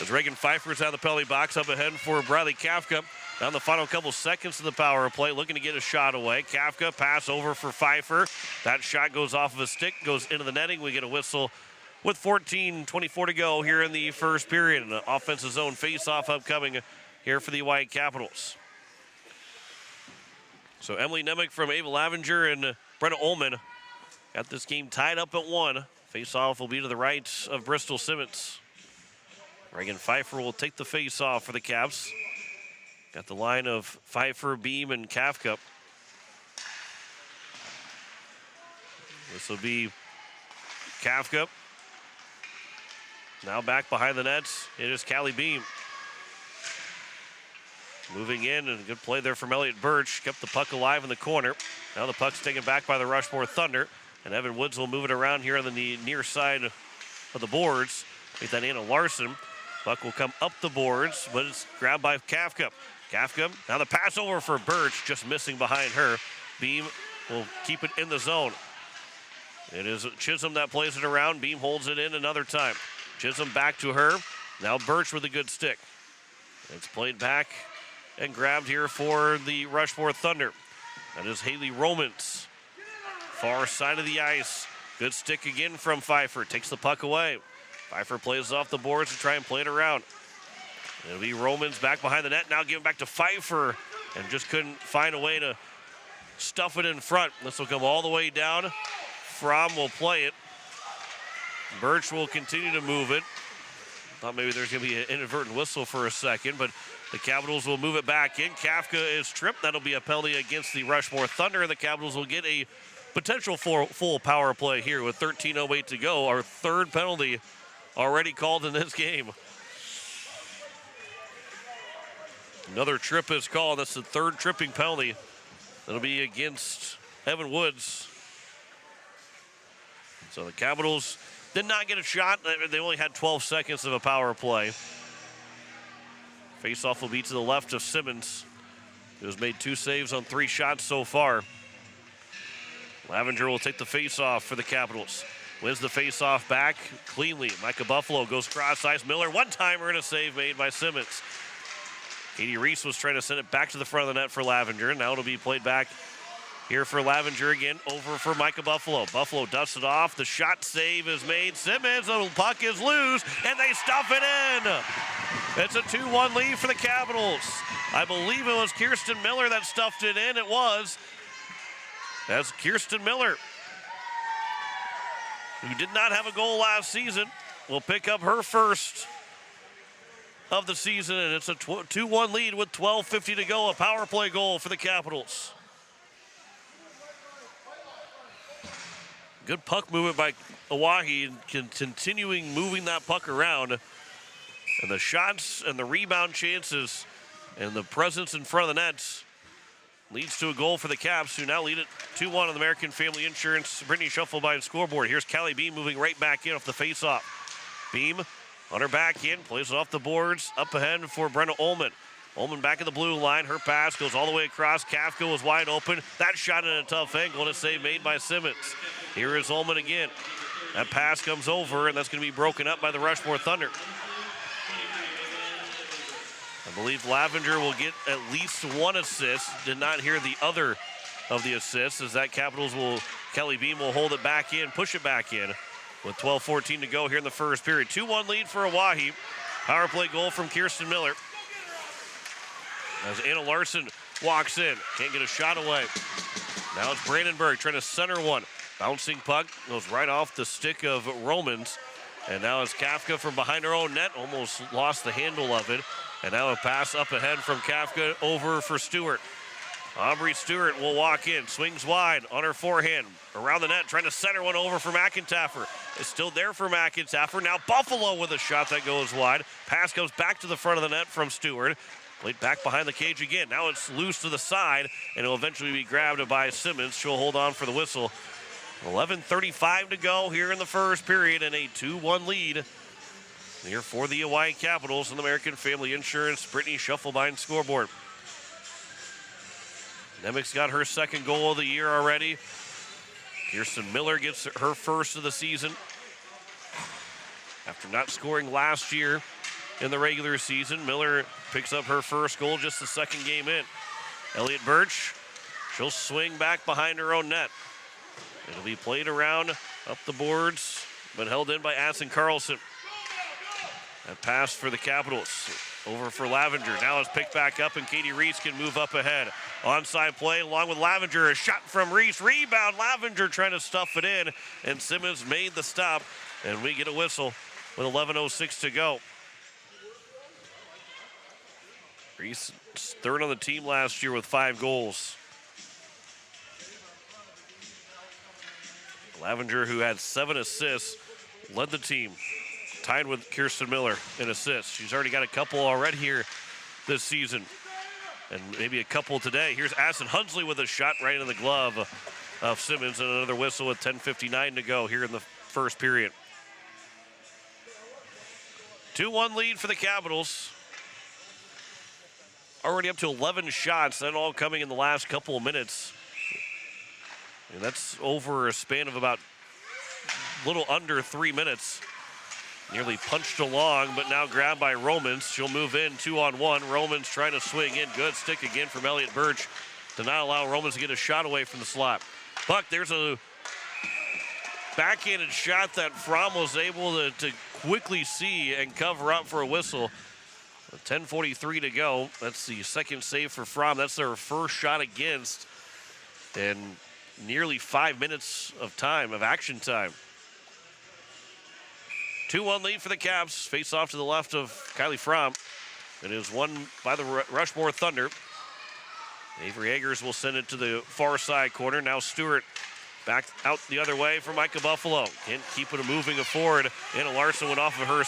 As Reagan Pfeiffer's out of the penalty box, up ahead for Bradley Kafka. Now the final couple seconds of the power play, looking to get a shot away. Kafka, pass over for Pfeiffer. That shot goes off of a stick, goes into the netting. We get a whistle with 14:24 to go here in the first period. An offensive zone face-off upcoming here for the White Capitals. So Emily Nemec from Ava Lavenger and Brenna Ullman got this game tied up at 1. Face-off will be to the right of Bristol Simmons. Reagan Pfeiffer will take the face-off for the Caps. Got the line of Pfeiffer, Beam, and Kafka. This will be Kafka. Now back behind the nets, it is Callie Beam. Moving in, and a good play there from Elliott Birch. Kept the puck alive in the corner. Now the puck's taken back by the Rushmore Thunder. And Evan Woods will move it around here on the near side of the boards. Make that Anna Larson. Puck will come up the boards, but it's grabbed by Kafka. Kafka, now the pass over for Birch, just missing behind her. Beam will keep it in the zone. It is Chisholm that plays it around. Beam holds it in another time. Chisholm back to her. Now Birch with a good stick. It's played back and grabbed here for the Rushmore Thunder. That is Haley Romans. Far side of the ice. Good stick again from Pfeiffer. Takes the puck away. Pfeiffer plays off the boards to try and play it around. It'll be Romans back behind the net. Now giving back to Pfeiffer, and just couldn't find a way to stuff it in front. This will come all the way down. Fromm will play it. Birch will continue to move it. Thought maybe there's going to be an inadvertent whistle for a second, but the Capitals will move it back in. Kafka is tripped. That'll be a penalty against the Rushmore Thunder, and the Capitals will get a potential full power play here with 13:08 to go. Our third penalty already called in this game. Another trip is called. That's the third tripping penalty. That'll be against Evan Woods. So the Capitals did not get a shot. They only had 12 seconds of a power play. Face-off will be to the left of Simmons, who has made 2 saves on 3 shots so far. Lavenger will take the face-off for the Capitals. Wins the face-off back cleanly. Micah Buffalo goes cross-ice. Miller, one-timer and a save made by Simmons. Katie Reese was trying to send it back to the front of the net for Lavenger. Now it'll be played back here for Lavenger again, over for Micah Buffalo. Buffalo dusts it off. The shot save is made. Simmons, the puck is loose, and they stuff it in. It's a 2-1 lead for the Capitals. I believe it was Kirsten Miller that stuffed it in. It was. That's Kirsten Miller, who did not have a goal last season, will pick up her first of the season, and it's a 2-1 lead with 12:50 to go. A power play goal for the Capitals. Good puck movement by Oahe, continuing moving that puck around. And the shots and the rebound chances and the presence in front of the nets leads to a goal for the Caps, who now lead it 2-1 on the American Family Insurance Brittany Shufflebine scoreboard. Here's Callie Beam moving right back in off the faceoff. Beam on her back in, plays it off the boards, up ahead for Brenna Ullman. Ullman back at the blue line. Her pass goes all the way across. Kafka was wide open. That shot in a tough angle, and a save made by Simmons. Here is Ullman again. That pass comes over, and that's going to be broken up by the Rushmore Thunder. I believe Lavender will get at least one assist. Did not hear the other of the assists, as that Kelly Beam will hold it back in, push it back in with 12:14 to go here in the first period. 2-1 lead for Oahe. Power play goal from Kirsten Miller. As Anna Larson walks in, can't get a shot away. Now it's Brandenburg trying to center one. Bouncing puck goes right off the stick of Romans. And now it's Kafka from behind her own net, almost lost the handle of it. And now a pass up ahead from Kafka over for Stewart. Aubrey Stewart will walk in, swings wide on her forehand. Around the net, trying to center one over for McIntaffer. It's still there for McIntaffer. Now Buffalo with a shot that goes wide. Pass goes back to the front of the net from Stewart. Played back behind the cage again. Now it's loose to the side, and it'll eventually be grabbed by Simmons. She'll hold on for the whistle. 11:35 to go here in the first period, and a 2-1 lead here for the Hawaii Capitals and the American Family Insurance Brittany Shufflebine scoreboard. Nemec's got her second goal of the year already. Kirsten Miller gets her first of the season after not scoring last year in the regular season. Miller picks up her first goal just the second game in. Elliott Birch, she'll swing back behind her own net. It'll be played around up the boards, but held in by Assen Carlson. That pass for the Capitals. Over for Lavender. Now it's picked back up, and Katie Reese can move up ahead. Onside play along with Lavender. A shot from Reese. Rebound. Lavender trying to stuff it in, and Simmons made the stop, and we get a whistle with 11:06 to go. Reese, third on the team last year with 5 goals. Lavender, who had 7 assists, led the team, tied with Kirsten Miller in assists. She's already got a couple already here this season, and maybe a couple today. Here's Assen Hunsley with a shot right in the glove of Simmons, and another whistle with 10:59 to go here in the first period. 2-1 lead for the Capitals. Already up to 11 shots, that all coming in the last couple of minutes. And that's over a span of about a little under 3 minutes. Nearly punched along, but now grabbed by Romans. She'll move in 2-on-1. Romans trying to swing in. Good stick again from Elliott Birch to not allow Romans to get a shot away from the slot. Buck, there's a backhanded shot that Fromm was able to quickly see and cover up for a whistle. 10:43 to go. That's the second save for Fromm. That's their first shot against, and nearly 5 minutes of time, of action time. 2-1 lead for the Caps. Face off to the left of Kylie Fromm. It is won by the Rushmore Thunder. Avery Eggers will send it to the far side corner. Now Stewart back out the other way for Micah Buffalo. Can't keep it moving forward. Anna Larson went off of her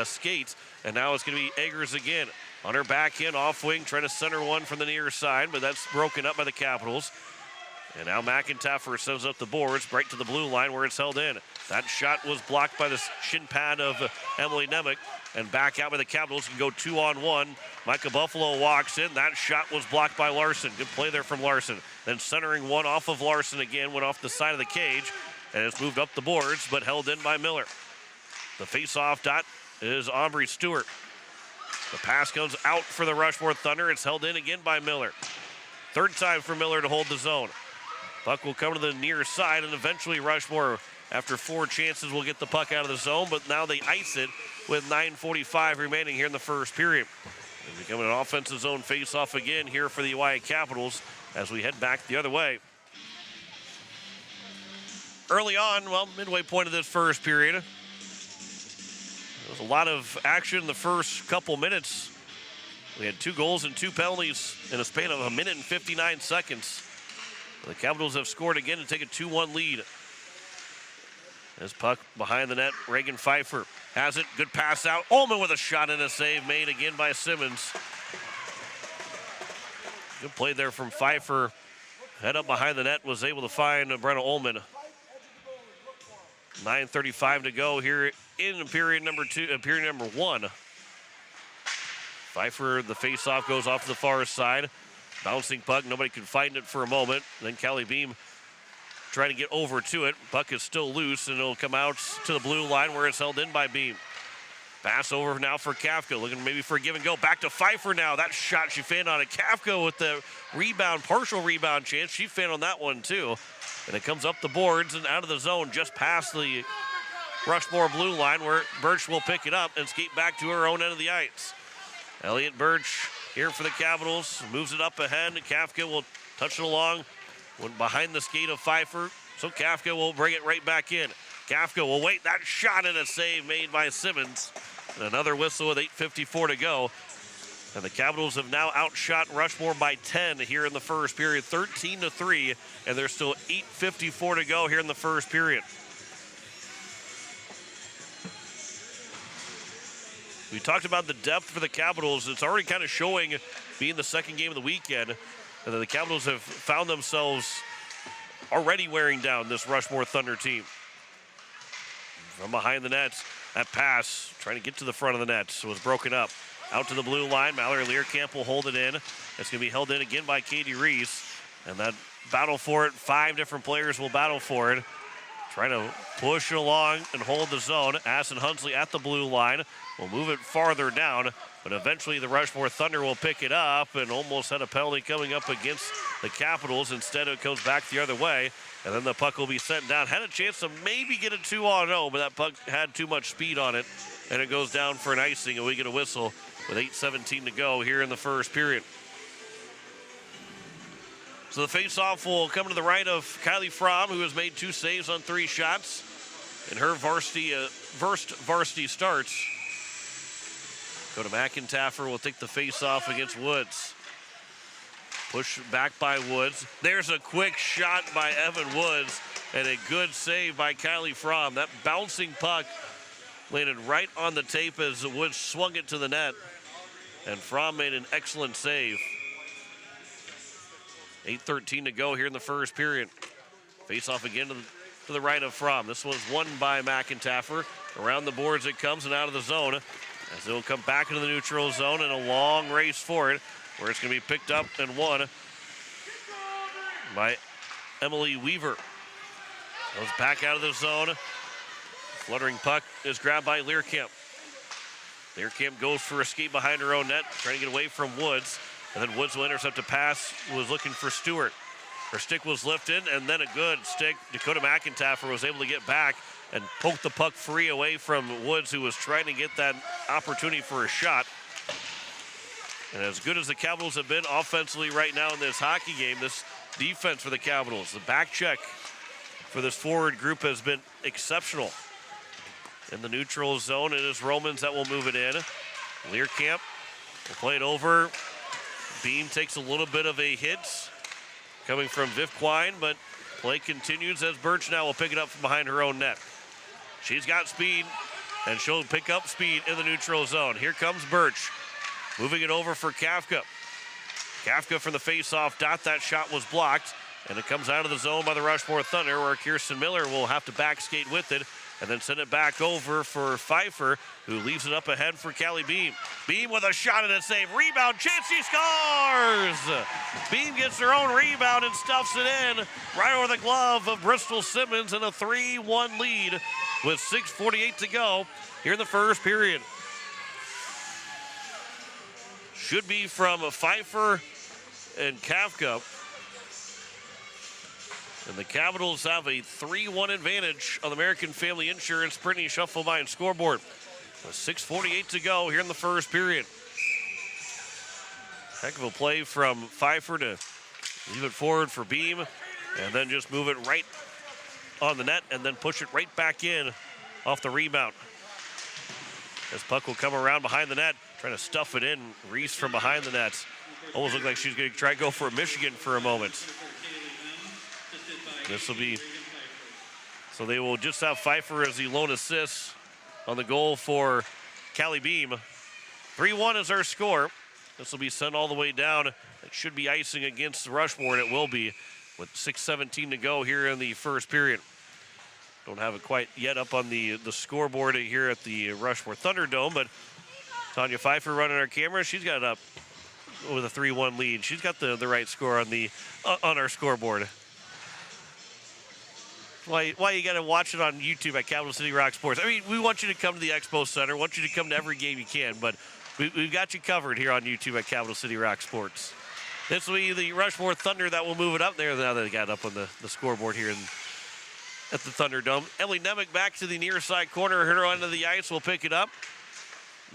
skates, and now it's going to be Eggers again. On her back end, off wing, trying to center one from the near side, but that's broken up by the Capitals. And now McIntaffer sends up the boards right to the blue line where it's held in. That shot was blocked by the shin pad of Emily Nemec, and back out by the Capitals can go 2-on-1. Micah Buffalo walks in. That shot was blocked by Larson. Good play there from Larson. Then centering one off of Larson again, went off the side of the cage, and it's moved up the boards, but held in by Miller. The face-off dot is Aubrey Stewart. The pass goes out for the Rushmore Thunder. It's held in again by Miller. Third time for Miller to hold the zone. Puck will come to the near side, and eventually Rushmore, after 4 chances, will get the puck out of the zone, but now they ice it with 9:45 remaining here in the first period. It's becoming an offensive zone face-off again here for the Hawaii Capitals as we head back the other way. Early on, well, midway point of this first period, there was a lot of action in the first couple minutes. We had 2 goals and 2 penalties in a span of 1 minute and 59 seconds. The Capitals have scored again to take a 2-1 lead. This puck behind the net, Reagan Pfeiffer has it, good pass out. Ullman with a shot and a save made again by Simmons. Good play there from Pfeiffer. Head up behind the net, was able to find Brenna Ullman. 9:35 to go here in period number one. Pfeiffer, the faceoff goes off to the far side. Bouncing puck, nobody could find it for a moment. Then Callie Beam trying to get over to it. Puck is still loose, and it'll come out to the blue line where it's held in by Beam. Pass over now for Kafka, looking maybe for a give and go. Back to Pfeiffer now. That shot she fanned on it. Kafka with the rebound, partial rebound chance. She fanned on that one too. And it comes up the boards and out of the zone just past the Rushmore blue line where Birch will pick it up and skate back to her own end of the ice. Elliott Birch here for the Capitals. Moves it up ahead. Kafka will touch it along. Went behind the skate of Pfeiffer. So Kafka will bring it right back in. Kafka will wait. That shot and a save made by Simmons. And another whistle with 8:54 to go. And the Capitals have now outshot Rushmore by 10 here in the first period, 13-3, and there's still 8:54 to go here in the first period. We talked about the depth for the Capitals. It's already kind of showing, being the second game of the weekend, and the Capitals have found themselves already wearing down this Rushmore Thunder team. From behind the nets, that pass, trying to get to the front of the net, was broken up. Out to the blue line, Mallory Learcamp will hold it in. It's going to be held in again by Katie Reese. And that battle for it, 5 different players will battle for it. Trying to push it along and hold the zone. Assen Hunsley at the blue line. Will move it farther down, but eventually the Rushmore Thunder will pick it up and almost had a penalty coming up against the Capitals. Instead, it goes back the other way, and then the puck will be sent down. Had a chance to maybe get a 2-on-0, but that puck had too much speed on it, and it goes down for an icing, and we get a whistle with 8:17 to go here in the first period. So the face-off will come to the right of Kylie Fromm, who has made 2 saves on 3 shots in her first varsity starts. Go to McIntaffer, will take the face-off against Woods. Push back by Woods. There's a quick shot by Evan Woods and a good save by Kylie Fromm. That bouncing puck landed right on the tape as Woods swung it to the net, and Fromm made an excellent save. 8:13 to go here in the first period. Face-off again to the right of Fromm. This was won by McIntaffer. Around the boards it comes and out of the zone, as it will come back into the neutral zone in a long race for it, where it's going to be picked up and won by Emily Weaver. Goes back out of the zone. Fluttering puck is grabbed by Learcamp. Learcamp goes for a skate behind her own net, trying to get away from Woods. And then Woods will intercept a pass, was looking for Stewart. Her stick was lifted, and then a good stick. Dakota McIntaffer was able to get back and poke the puck free away from Woods, who was trying to get that opportunity for a shot. And as good as the Capitals have been offensively right now in this hockey game, this defense for the Capitals, the back check for this forward group has been exceptional. In the neutral zone, it is Romans that will move it in. Learcamp will play it over. Beam takes a little bit of a hit coming from Viv Quine, but play continues as Birch now will pick it up from behind her own net. She's got speed, and she'll pick up speed in the neutral zone. Here comes Birch, moving it over for Kafka. Kafka from the face-off dot. That shot was blocked, and it comes out of the zone by the Rushmore Thunder, where Kirsten Miller will have to back skate with it and then send it back over for Pfeiffer, who leaves it up ahead for Callie Beam. Beam with a shot and a save. Rebound chance, she scores! Beam gets her own rebound and stuffs it in right over the glove of Bristol Simmons in a 3-1 lead with 6:48 to go here in the first period. Should be from Pfeiffer and Kafka. And the Capitals have a 3-1 advantage on the American Family Insurance Brittany Shufflebein scoreboard. With 6:48 to go here in the first period. Heck of a play from Pfeiffer to leave it forward for Beam, and then just move it right on the net and then push it right back in off the rebound. This puck will come around behind the net, trying to stuff it in. Reese from behind the net. Almost looked like she's going to try to go for Michigan for a moment. This will be So they will just have Pfeiffer as the lone assist on the goal for Callie Beam. 3-1 is our score. This will be sent all the way down. It should be icing against Rushmore, and it will be with 6:17 to go here in the first period. Don't have it quite yet up on the scoreboard here at the Rushmore Thunderdome, but Tanya Pfeiffer running our camera. She's got it up with a 3-1 lead. She's got the right score on our scoreboard. Why you got to watch it on YouTube at Capital City Rock Sports? I mean, we want you to come to the Expo Center. Want you to come to every game you can, but we've got you covered here on YouTube at Capital City Rock Sports. This will be the Rushmore Thunder that will move it up there. Now that they got it up on the scoreboard here at the Thunderdome. Emily Nemec back to the near side corner. Her end of the ice will pick it up.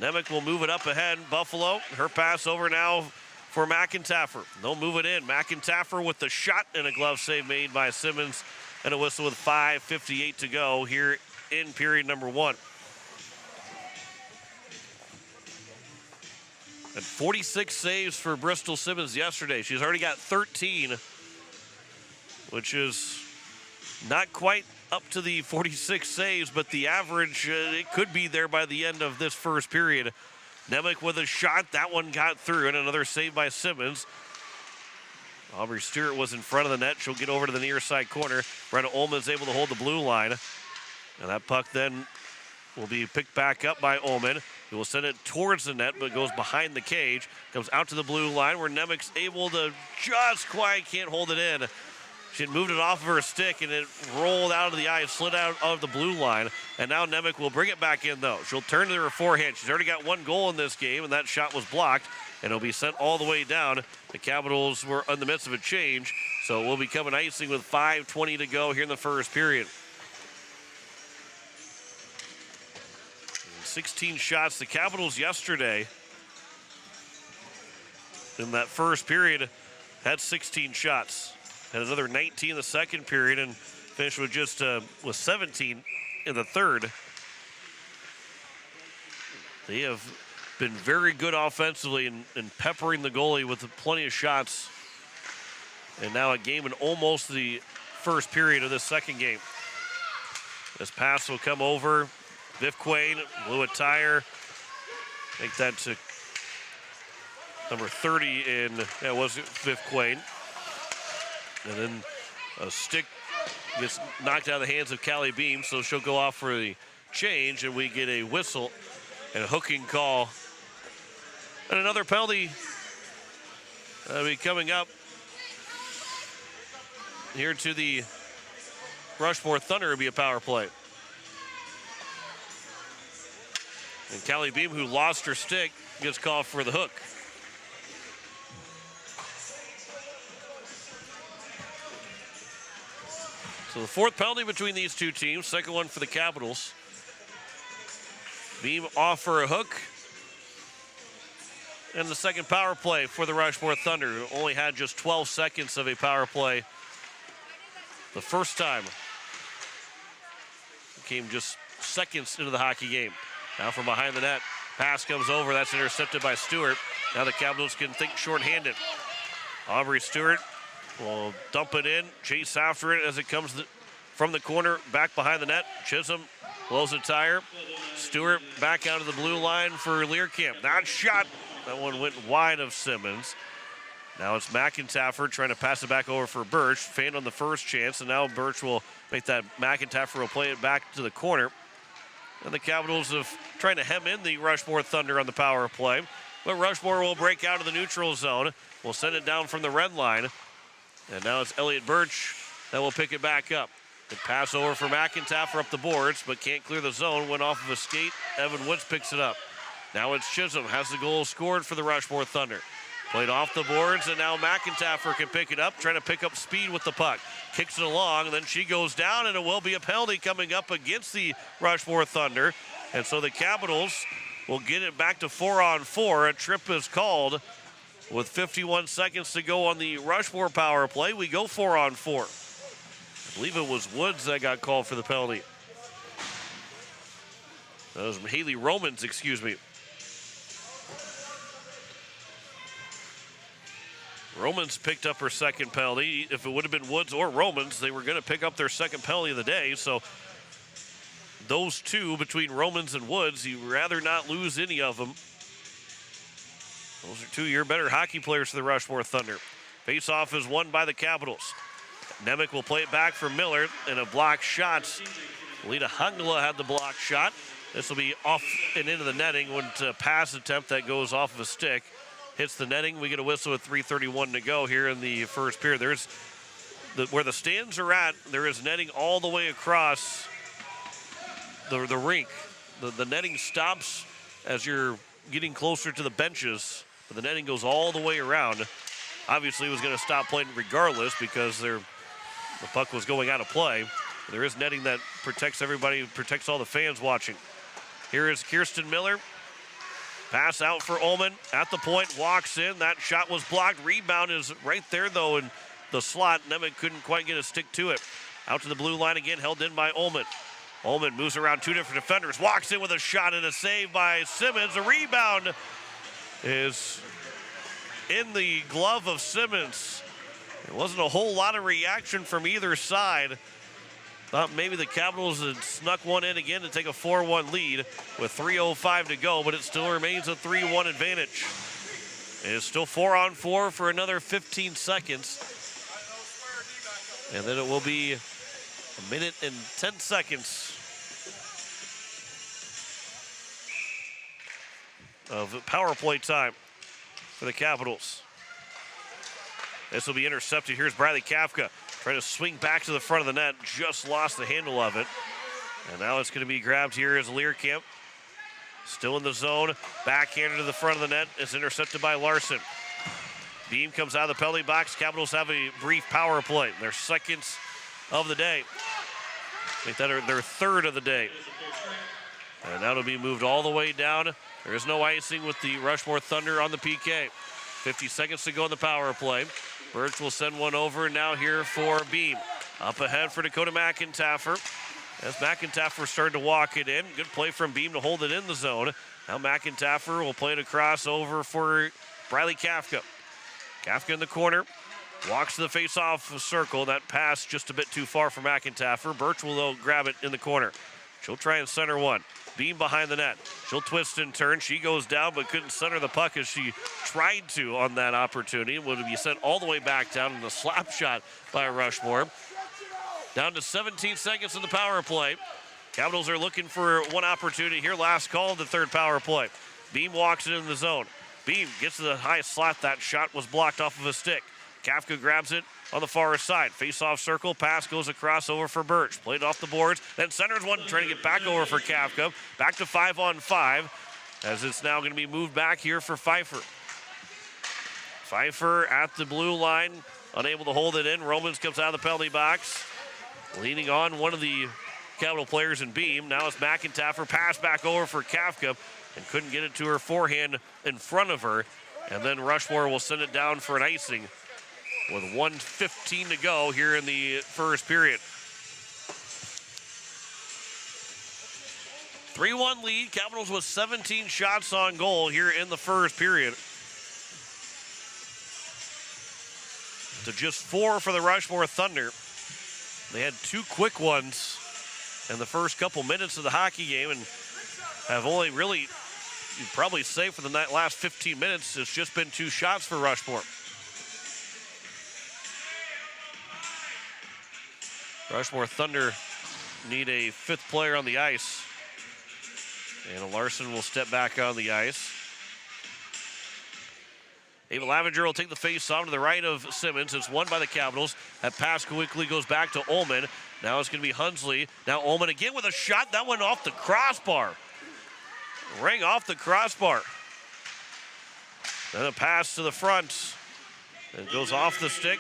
Nemec will move it up ahead. Buffalo, her pass over now for McIntaffer. They'll move it in. McIntaffer with the shot and a glove save made by Simmons. And a whistle with 5:58 to go here in period number 1. And 46 saves for Bristol Simmons yesterday. She's already got 13, which is not quite up to the 46 saves, but the average, it could be there by the end of this first period. Nemec with a shot. That one got through, and another save by Simmons. Aubrey Stewart was in front of the net. She'll get over to the near side corner. Brenna Ullman's able to hold the blue line. And that puck then will be picked back up by Ullman. He will send it towards the net, but goes behind the cage. Comes out to the blue line where Nemec's able to just quite can't hold it in. She had moved it off of her stick, and it rolled out of the ice, slid out of the blue line. And now Nemec will bring it back in, though. She'll turn to her forehand. She's already got one goal in this game, and that shot was blocked. And it'll be sent all the way down. The Capitals were in the midst of a change, so it will become an icing with 5:20 to go here in the first period. 16 shots. The Capitals yesterday in that first period had 16 shots. Had another 19 in the second period and finished with just with 17 in the third. They have been very good offensively and peppering the goalie with plenty of shots. And now a game in almost the first period of this second game. This pass will come over. Viv Quain, blew a tire. Make that to number 30 in, that was Viv Quain. And then a stick gets knocked out of the hands of Callie Beam, so she'll go off for the change, and we get a whistle and a hooking call. And another penalty will be coming up here to the Rushmore Thunder. Will be a power play. And Callie Beam, who lost her stick, gets called for the hook. So the fourth penalty between these two teams, second one for the Capitals. Beam off for a hook. And the second power play for the Rushmore Thunder, who only had just 12 seconds of a power play the first time. It came just seconds into the hockey game. Now from behind the net, pass comes over. That's intercepted by Stewart. Now the Capitals can think shorthanded. Aubrey Stewart will dump it in, chase after it as it comes from the corner, back behind the net. Chisholm blows a tire. Stewart back out of the blue line for Learcamp. That shot. That one went wide of Simmons. Now it's McIntaffer trying to pass it back over for Birch. Fanned on the first chance, and now Birch will make that. McIntaffer will play it back to the corner. And the Capitals have trying to hem in the Rushmore Thunder on the power play. But Rushmore will break out of the neutral zone. We'll send it down from the red line. And now it's Elliott Birch that will pick it back up. The pass over for McIntaffer up the boards, but can't clear the zone. Went off of a skate. Evan Woods picks it up. Now it's Chisholm, has the goal scored for the Rushmore Thunder. Played off the boards, and now McIntaffer can pick it up, trying to pick up speed with the puck. Kicks it along, and then she goes down, and it will be a penalty coming up against the Rushmore Thunder. And so the Capitals will get it back to 4-on-4. A trip is called with 51 seconds to go on the Rushmore power play. We go 4-on-4. I believe it was Woods that got called for the penalty. That was Haley Romans, excuse me. Romans picked up her second penalty. If it would have been Woods or Romans, they were going to pick up their second penalty of the day. So those two, between Romans and Woods, you'd rather not lose any of them. Those are 2 of your better hockey players for the Rushmore Thunder. Face-off is won by the Capitals. Nemec will play it back for Miller in a block shot. Lita Hungla had the block shot. This will be off and into the netting when a pass attempt that goes off of a stick hits the netting. We get a whistle with 3:31 to go here in the first period. There's where the stands are at, there is netting all the way across the rink. The netting stops as you're getting closer to the benches, but the netting goes all the way around. Obviously, it was going to stop playing regardless because the puck was going out of play. There is netting that protects everybody, protects all the fans watching. Here is Kirsten Miller. Pass out for Ullman at the point, walks in. That shot was blocked. Rebound is right there, though, in the slot. Nemec couldn't quite get a stick to it. Out to the blue line again, held in by Ullman. Ullman moves around 2 different defenders, walks in with a shot and a save by Simmons. A rebound is in the glove of Simmons. There wasn't a whole lot of reaction from either side. Thought maybe the Capitals had snuck one in again to take a 4-1 lead with 3:05 to go, but it still remains a 3-1 advantage. It is still 4-on-4 for another 15 seconds. And then it will be 1 minute and 10 seconds of power play time for the Capitals. This will be intercepted. Here's Bradley Kafka trying to swing back to the front of the net. Just lost the handle of it. And now it's going to be grabbed here as Learkamp. Still in the zone. Backhanded to the front of the net. It's intercepted by Larson. Beam comes out of the penalty box. Capitals have a brief power play. Their seconds of the day. I think that are their third of the day. And that'll be moved all the way down. There is no icing with the Rushmore Thunder on the PK. 50 seconds to go in the power play. Birch will send one over now here for Beam. Up ahead for Dakota McIntaffer. As McIntaffer started to walk it in. Good play from Beam to hold it in the zone. Now McIntaffer will play it across over for Bradley Kafka. Kafka in the corner. Walks to the face-off circle. That pass just a bit too far for McIntaffer. Birch will, though, grab it in the corner. She'll try and center one. Beam behind the net. She'll twist and turn. She goes down but couldn't center the puck as she tried to on that opportunity. It would be sent all the way back down in a slap shot by Rushmore. Down to 17 seconds in the power play. Capitals are looking for one opportunity here. Last call of the third power play. Beam walks it in the zone. Beam gets to the high slot. That shot was blocked off of a stick. Kafka grabs it on the far side. Face-off circle. Pass goes across over for Birch. Played off the boards. Then centers one, trying to get back over for Kafka. Back to 5-on-5 as it's now going to be moved back here for Pfeiffer. Pfeiffer at the blue line. Unable to hold it in. Romans comes out of the penalty box. Leaning on one of the Capital players in Beam. Now it's McIntaffer. Pass back over for Kafka and couldn't get it to her forehand in front of her. And then Rushmore will send it down for an icing with 1:15 to go here in the first period. 3-1 lead. Capitals with 17 shots on goal here in the first period. To just 4 for the Rushmore Thunder. They had 2 quick ones in the first couple minutes of the hockey game and have only really, you'd probably say for the last 15 minutes, it's just been 2 shots for Rushmore. Rushmore Thunder need a 5th player on the ice. And Larson will step back on the ice. Ava Lavenger will take the face off to the right of Simmons. It's won by the Capitals. That pass quickly goes back to Ullman. Now it's going to be Hunsley. Now Ullman again with a shot. That went off the crossbar. Rang off the crossbar. Then a pass to the front. It goes off the stick.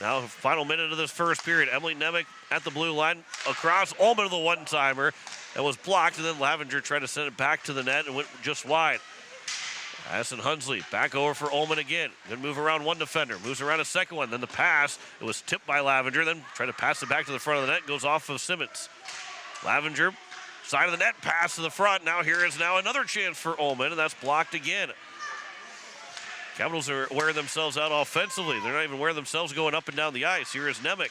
Now, final minute of this first period. Emily Nemec at the blue line. Across Ullman with a one-timer. That was blocked, and then Lavenger tried to send it back to the net and went just wide. Addison Hunsley back over for Ullman again. Good move around one defender. Moves around a second one. Then the pass. It was tipped by Lavenger. Then tried to pass it back to the front of the net. Goes off of Simmons. Lavenger, side of the net, pass to the front. Now here is now another chance for Ullman, and that's blocked again. Capitals are wearing themselves out offensively. They're not even wearing themselves going up and down the ice. Here is Nemec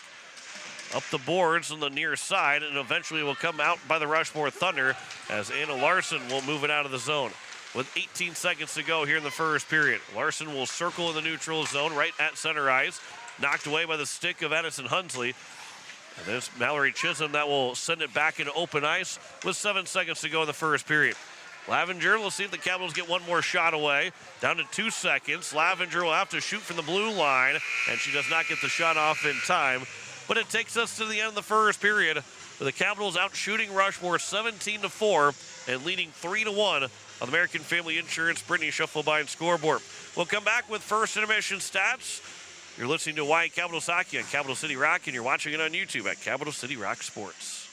up the boards on the near side, and eventually will come out by the Rushmore Thunder as Anna Larson will move it out of the zone. With 18 seconds to go here in the first period, Larson will circle in the neutral zone right at center ice, knocked away by the stick of Addison Hunsley. And there's Mallory Chisholm that will send it back into open ice with 7 seconds to go in the first period. Lavenger, we'll see if the Capitals get one more shot away. Down to 2 seconds. Lavenger will have to shoot from the blue line, and she does not get the shot off in time. But it takes us to the end of the first period, with the Capitals out shooting Rushmore 17-4 and leading 3-1 on the American Family Insurance Brittany Schuffelbein scoreboard. We'll come back with first intermission stats. You're listening to Hawaii Capitals Hockey on Capital City Rock, and you're watching it on YouTube at Capital City Rock Sports.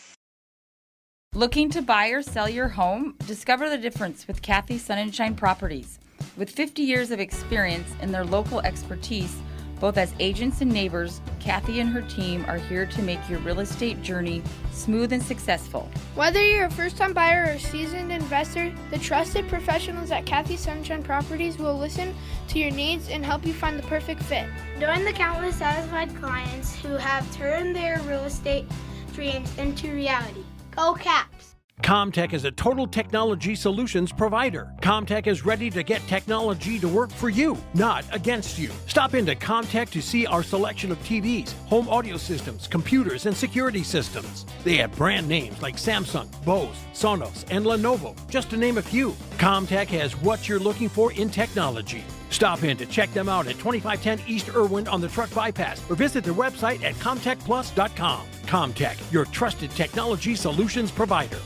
Looking to buy or sell your home? Discover the difference with Kathy Sunshine Properties. With 50 years of experience and their local expertise, both as agents and neighbors, Kathy and her team are here to make your real estate journey smooth and successful. Whether you're a first-time buyer or a seasoned investor, the trusted professionals at Kathy Sunshine Properties will listen to your needs and help you find the perfect fit. Join the countless satisfied clients who have turned their real estate dreams into reality. Go Caps! Comtech is a total technology solutions provider. Comtech is ready to get technology to work for you, not against you. Stop into Comtech to see our selection of TVs, home audio systems, computers, and security systems. They have brand names like Samsung, Bose, Sonos, and Lenovo, just to name a few. Comtech has what you're looking for in technology. Stop in to check them out at 2510 East Irwin on the Truck Bypass, or visit their website at comtechplus.com. Comtech, your trusted technology solutions provider.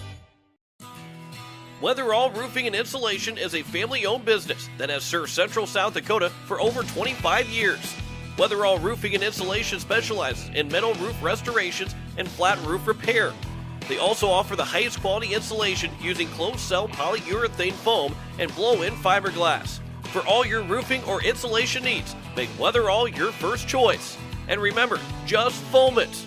Weatherall Roofing and Insulation is a family-owned business that has served Central South Dakota for over 25 years. Weatherall Roofing and Insulation specializes in metal roof restorations and flat roof repair. They also offer the highest quality insulation using closed-cell polyurethane foam and blow-in fiberglass. For all your roofing or insulation needs, make Weatherall your first choice. And remember, just foam it.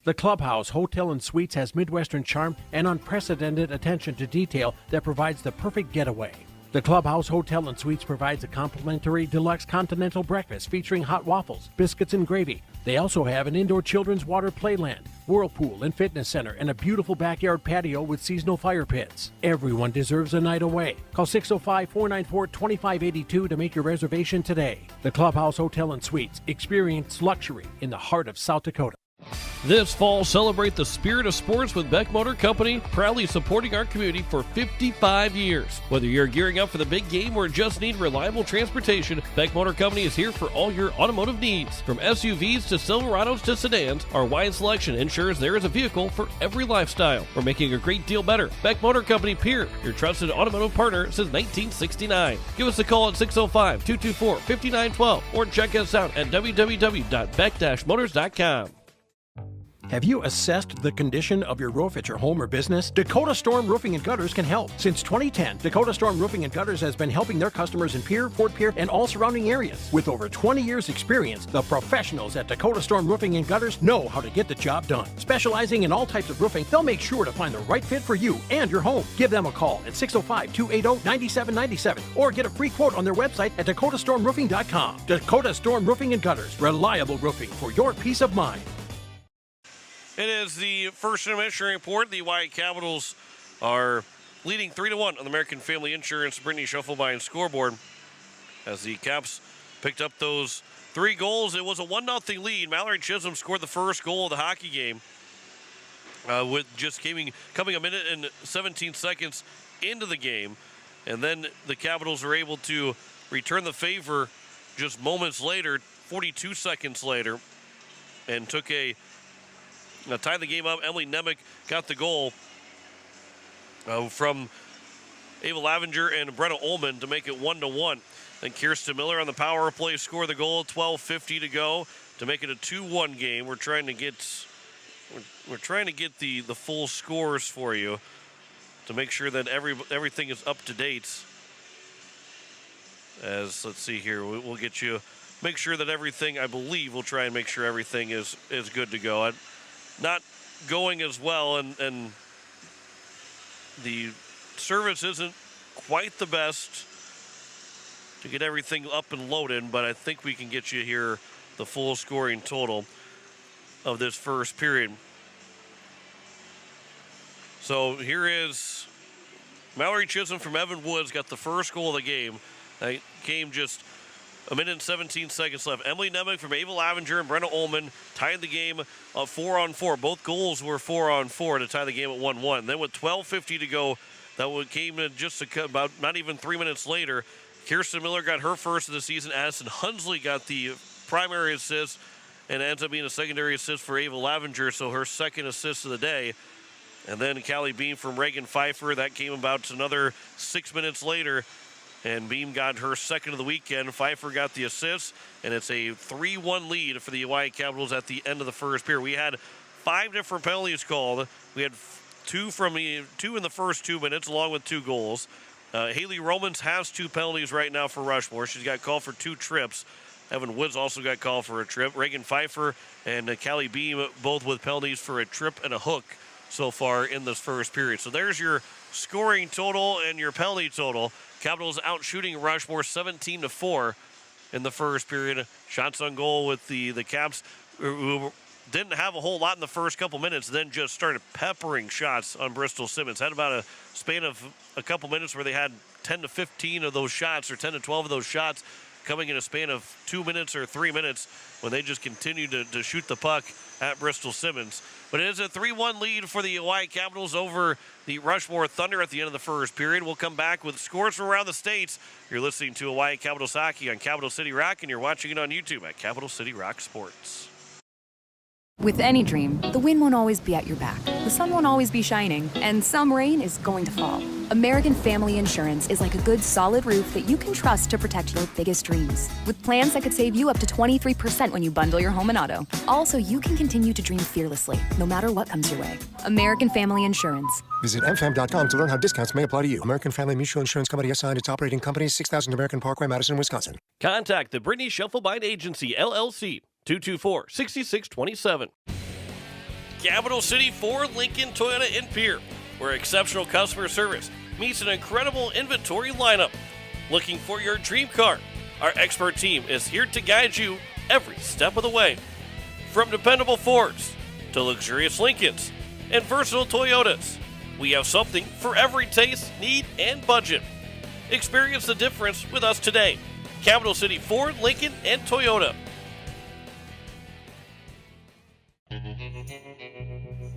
The Clubhouse Hotel and Suites has Midwestern charm and unprecedented attention to detail that provides the perfect getaway. The Clubhouse Hotel and Suites provides a complimentary deluxe continental breakfast featuring hot waffles, biscuits, and gravy. They also have an indoor children's water playland, whirlpool and fitness center, and a beautiful backyard patio with seasonal fire pits. Everyone deserves a night away. Call 605-494-2582 to make your reservation today. The Clubhouse Hotel and Suites. Experience luxury in the heart of South Dakota. This fall, celebrate the spirit of sports with Beck Motor Company, proudly supporting our community for 55 years. Whether you're gearing up for the big game or just need reliable transportation, Beck Motor Company is here for all your automotive needs. From SUVs to Silverados to sedans, our wide selection ensures there is a vehicle for every lifestyle. We're making a great deal better. Beck Motor Company Pier, your trusted automotive partner since 1969. Give us a call at 605-224-5912 or check us out at www.beck-motors.com. Have you assessed the condition of your roof at your home or business? Dakota Storm Roofing and Gutters can help. Since 2010, Dakota Storm Roofing and Gutters has been helping their customers in Pierre, Fort Pierre, and all surrounding areas. With over 20 years experience, the professionals at Dakota Storm Roofing and Gutters know how to get the job done. Specializing in all types of roofing, they'll make sure to find the right fit for you and your home. Give them a call at 605-280-9797 or get a free quote on their website at dakotastormroofing.com. Dakota Storm Roofing and Gutters, reliable roofing for your peace of mind. It is the first intermission report. The Hawaii Capitals are leading 3-1 on the American Family Insurance Brittany Schuffelbein scoreboard. As the Caps picked up those 3 goals, it was a 1-0 lead. Mallory Chisholm scored the first goal of the hockey game with just coming a minute and 17 seconds into the game. And then the Capitals were able to return the favor just moments later, 42 seconds later, and took tied the game up. Emily Nemec got the goal from Ava Lavenger and Brenna Ullman to make it 1-1. Then Kirsten Miller on the power play scored the goal. 12:50 to go to make it a 2-1 game. We're trying to get the full scores for you to make sure that everything is up to date. As let's see here, we'll get you make sure that everything. I believe we'll try and make sure everything is good to go. Not going as well, and the service isn't quite the best to get everything up and loaded, but I think we can get you here the full scoring total of this first period. So here is Mallory Chisholm from Evan Woods got the first goal of the game. That came just a minute and 17 seconds left. Emily Nemec from Ava Lavenger and Brenna Ullman tied the game 4-on-4. Both goals were 4-on-4 to tie the game at 1-1. Then with 12:50 to go, that came in just about not even 3 minutes later. Kirsten Miller got her first of the season. Addison Hunsley got the primary assist and ends up being a secondary assist for Ava Lavenger, so her second assist of the day. And then Callie Beam from Reagan Pfeiffer. That came about another 6 minutes later. And Beam got her second of the weekend. Pfeiffer got the assist, and it's a 3-1 lead for the Hawaii Capitals at the end of the first period. We had 5 different penalties called. We had two in the first 2 minutes, along with 2 goals. Haley Romans has 2 penalties right now for Rushmore. She's got called for 2 trips. Evan Woods also got called for a trip. Reagan Pfeiffer and Callie Beam both with penalties for a trip and a hook so far in this first period. So there's your scoring total and your penalty total. Capitals out shooting Rushmore 17-4 in the first period. Shots on goal with the Caps, who didn't have a whole lot in the first couple minutes, then just started peppering shots on Bristol Simmons. Had about a span of a couple minutes where they had 10 to 15 of those shots, or 10 to 12 of those shots coming in a span of 2 minutes or 3 minutes when they just continued to shoot the puck at Bristol Simmons. But it is a 3-1 lead for the Hawaii Capitals over the Rushmore Thunder at the end of the first period. We'll come back with scores from around the states. You're listening to Hawaii Capitals Hockey on Capital City Rock, and you're watching it on YouTube at Capital City Rock Sports. With any dream, the wind won't always be at your back, the sun won't always be shining, and some rain is going to fall. American Family Insurance is like a good solid roof that you can trust to protect your biggest dreams. With plans that could save you up to 23% when you bundle your home and auto. Also, you can continue to dream fearlessly, no matter what comes your way. American Family Insurance. Visit mfam.com to learn how discounts may apply to you. American Family Mutual Insurance Company assigned its operating company, 6000 American Parkway, Madison, Wisconsin. Contact the Brittany Shufflebind Agency, LLC, 224-6627. Capital City Ford, Lincoln, Toyota, and Pierre, where exceptional customer service meets an incredible inventory lineup. Looking for your dream car? Our expert team is here to guide you every step of the way. From dependable Fords to luxurious Lincolns and versatile Toyotas, we have something for every taste, need, and budget. Experience the difference with us today. Capital City Ford, Lincoln, and Toyota.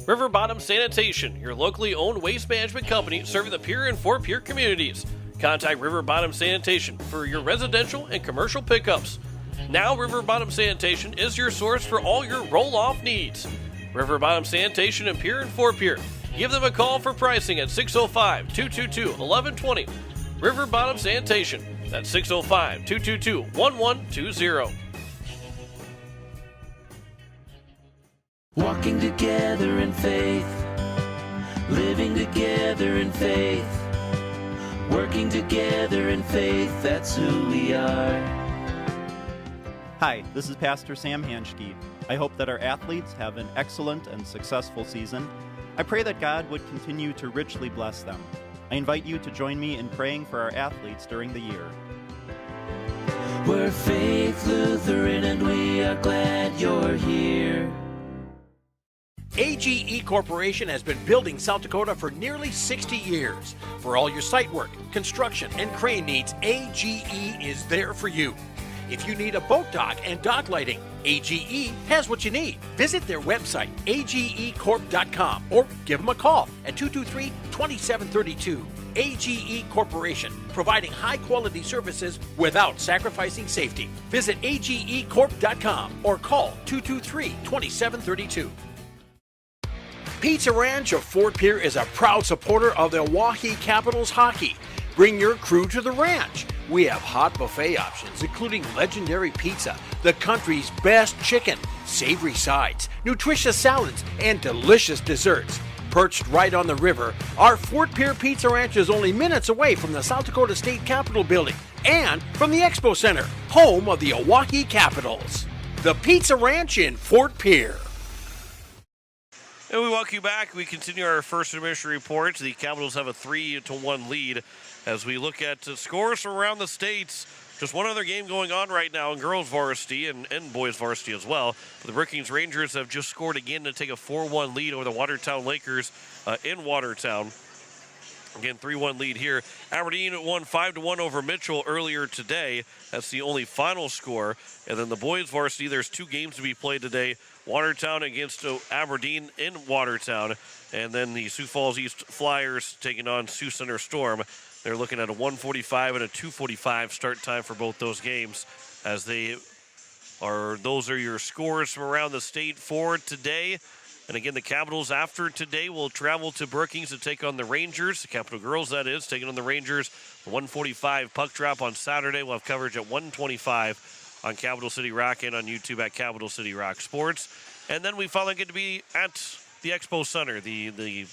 River Bottom Sanitation, your locally owned waste management company serving the Pierre and Fort Pierre communities. Contact River Bottom Sanitation for your residential and commercial pickups. Now River Bottom Sanitation is your source for all your roll-off needs. River Bottom Sanitation in Pierre and Fort Pierre. Give them a call for pricing at 605-222-1120. River Bottom Sanitation. That's 605-222-1120. Walking together in faith, living together in faith, working together in faith, that's who we are. Hi, this is Pastor Sam Hanschke. I hope that our athletes have an excellent and successful season. I pray that God would continue to richly bless them. I invite you to join me in praying for our athletes during the year. We're Faith Lutheran and we are glad you're here. AGE Corporation has been building South Dakota for nearly 60 years. For all your site work, construction, and crane needs, AGE is there for you. If you need a boat dock and dock lighting, AGE has what you need. Visit their website, agecorp.com, or give them a call at 223-2732. AGE Corporation, providing high-quality services without sacrificing safety. Visit agecorp.com or call 223-2732. Pizza Ranch of Fort Pierre is a proud supporter of the Oahe Capitals hockey. Bring your crew to the ranch. We have hot buffet options, including legendary pizza, the country's best chicken, savory sides, nutritious salads, and delicious desserts. Perched right on the river, our Fort Pierre Pizza Ranch is only minutes away from the South Dakota State Capitol building and from the Expo Center, home of the Oahe Capitals. The Pizza Ranch in Fort Pierre. And we welcome you back. We continue our first intermission report. The Capitals have a 3-1 lead as we look at scores from around the states. Just one other game going on right now in girls varsity and boys varsity as well. The Brookings Rangers have just scored again to take a 4-1 lead over the Watertown Lakers in Watertown. Again, 3-1 lead here. Aberdeen won 5-1 over Mitchell earlier today. That's the only final score. And then the boys varsity, there's 2 games to be played today. Watertown against Aberdeen in Watertown. And then the Sioux Falls East Flyers taking on Sioux Center Storm. They're looking at a 1:45 and a 2:45 start time for both those games, as those are your scores from around the state for today. And again, the Capitals after today will travel to Brookings to take on the Rangers. The Capital Girls, that is, taking on the Rangers. The 1:45 puck drop on Saturday. We'll have coverage at 1:25 on Capital City Rock and on YouTube at Capital City Rock Sports. And then we finally get to be at the Expo Center. The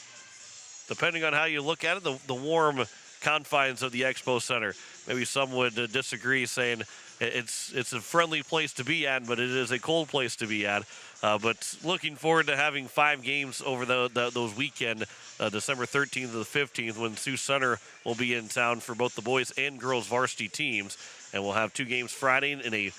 depending on how you look at it, the warm confines of the Expo Center. Maybe some would disagree, saying it's a friendly place to be at, but it is a cold place to be at. But looking forward to having 5 games over those weekend, December 13th to the 15th, when Sioux Center will be in town for both the boys and girls varsity teams. And we'll have 2 games Friday in a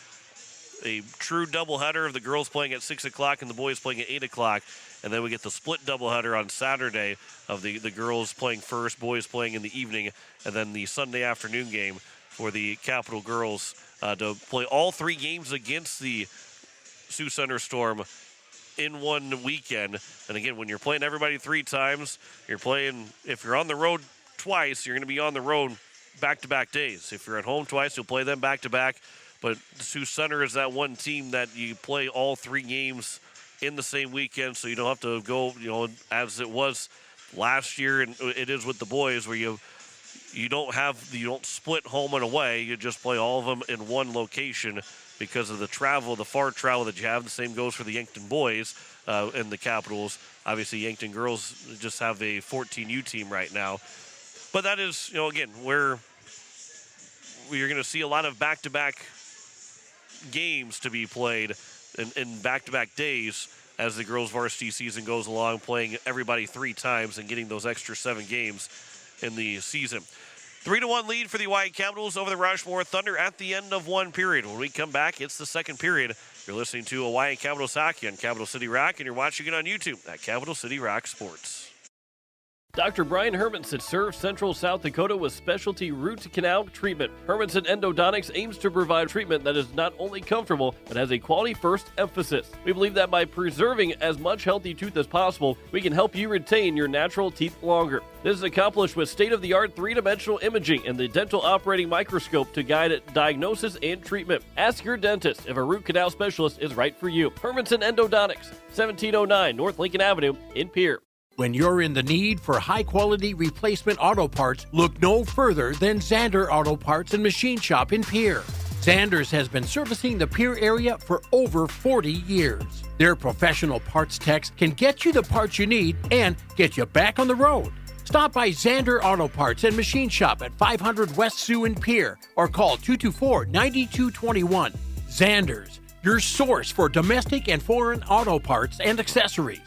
true doubleheader of the girls playing at 6 o'clock and the boys playing at 8 o'clock. And then we get the split doubleheader on Saturday of the girls playing first, boys playing in the evening, and then the Sunday afternoon game for the Capital Girls to play all 3 games against the Sioux Center Storm in one weekend. And again, when you're playing everybody 3 times, if you're on the road twice, you're going to be on the road back-to-back days. If you're at home twice, you'll play them back-to-back. But Sioux Center is that one team that you play all 3 games in the same weekend, so you don't have to go, as it was last year, and it is with the boys, where you don't split home and away. You just play all of them in one location because of the far travel that you have. The same goes for the Yankton boys and the Capitals. Obviously, Yankton girls just have a 14U team right now. But that is, again, where you're going to see a lot of back-to-back games to be played in back-to-back days as the girls varsity season goes along, playing everybody 3 times and getting those extra 7 games in the season. 3-1 lead for the Hawaii Capitals over the Rushmore Thunder at the end of one period. When we come back, it's the second period. You're listening to Hawaii Capitals Hockey on Capital City Rock, and you're watching it on YouTube at Capital City Rock Sports. Dr. Brian Hermanson serves Central South Dakota with specialty root canal treatment. Hermanson Endodontics aims to provide treatment that is not only comfortable, but has a quality-first emphasis. We believe that by preserving as much healthy tooth as possible, we can help you retain your natural teeth longer. This is accomplished with state-of-the-art 3-dimensional imaging and the dental operating microscope to guide diagnosis and treatment. Ask your dentist if a root canal specialist is right for you. Hermanson Endodontics, 1709 North Lincoln Avenue in Pierre. When you're in the need for high-quality replacement auto parts, look no further than Zander Auto Parts and Machine Shop in Pierre. Zander's has been servicing the Pierre area for over 40 years. Their professional parts techs can get you the parts you need and get you back on the road. Stop by Zander Auto Parts and Machine Shop at 500 West Sioux in Pierre or call 224-9221. Zander's, your source for domestic and foreign auto parts and accessories.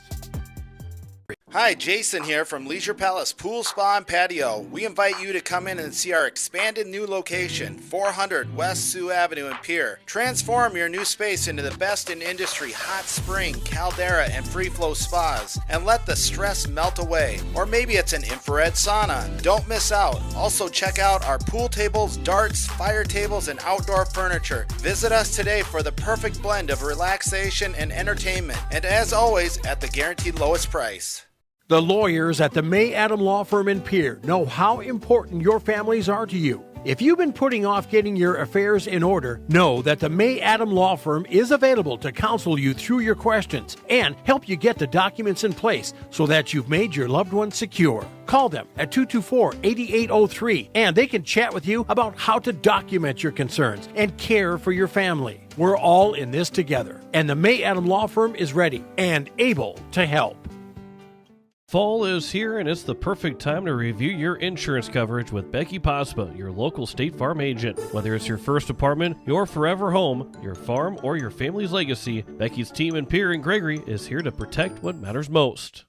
Hi, Jason here from Leisure Palace Pool, Spa, and Patio. We invite you to come in and see our expanded new location, 400 West Sioux Avenue in Pierre. Transform your new space into the best in industry hot spring, caldera, and free flow spas, and let the stress melt away. Or maybe it's an infrared sauna. Don't miss out. Also check out our pool tables, darts, fire tables, and outdoor furniture. Visit us today for the perfect blend of relaxation and entertainment. And as always, at the guaranteed lowest price. The lawyers at the May Adam Law Firm in Pierre know how important your families are to you. If you've been putting off getting your affairs in order, know that the May Adam Law Firm is available to counsel you through your questions and help you get the documents in place so that you've made your loved ones secure. Call them at 224-8803 and they can chat with you about how to document your concerns and care for your family. We're all in this together, and the May Adam Law Firm is ready and able to help. Fall is here, and it's the perfect time to review your insurance coverage with Becky Pospa, your local State Farm agent. Whether it's your first apartment, your forever home, your farm, or your family's legacy, Becky's team in Pierre and Gregory is here to protect what matters most.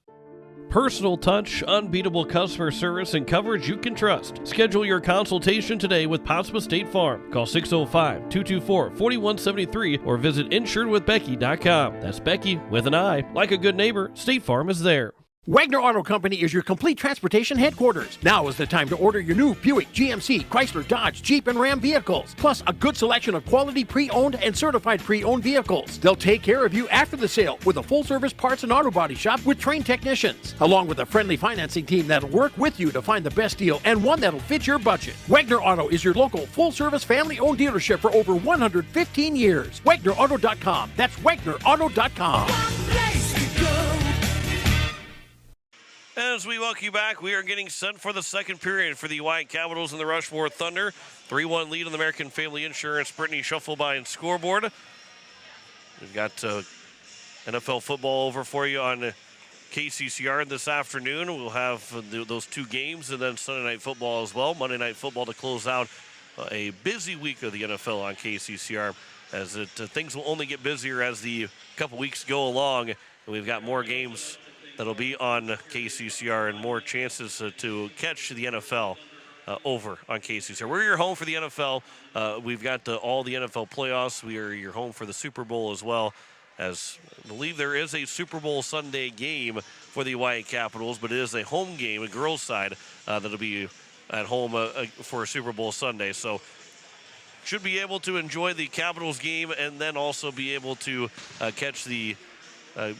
Personal touch, unbeatable customer service, and coverage you can trust. Schedule your consultation today with Pottsville State Farm. Call 605-224-4173 or visit insuredwithbecky.com. That's Becky with an I. Like a good neighbor, State Farm is there. Wagner Auto Company is your complete transportation headquarters. Now is the time to order your new Buick, GMC, Chrysler, Dodge, Jeep, and Ram vehicles, plus a good selection of quality pre-owned and certified pre-owned vehicles. They'll take care of you after the sale with a full-service parts and auto body shop with trained technicians, along with a friendly financing team that'll work with you to find the best deal and one that'll fit your budget. Wagner Auto is your local full-service family-owned dealership for over 115 years. WagnerAuto.com. That's WagnerAuto.com. As we welcome you back, we are getting set for the second period for the Oahe Capitals and the Rushmore Thunder. 3-1 lead on the American Family Insurance Brittany Shuffleby scoreboard. We've got NFL football over for you on KCCR this afternoon. We'll have those two games and then Sunday Night Football as well. Monday Night Football to close out a busy week of the NFL on KCCR, as things will only get busier as the couple weeks go along. And we've got more games that'll be on KCCR and more chances to catch the NFL over on KCCR. We're your home for the NFL. We've got all the NFL playoffs. We are your home for the Super Bowl as well, as I believe there is a Super Bowl Sunday game for the Oahe Capitals, but it is a home game, a girls' side, that'll be at home for a Super Bowl Sunday. So should be able to enjoy the Capitals game and then also be able to catch the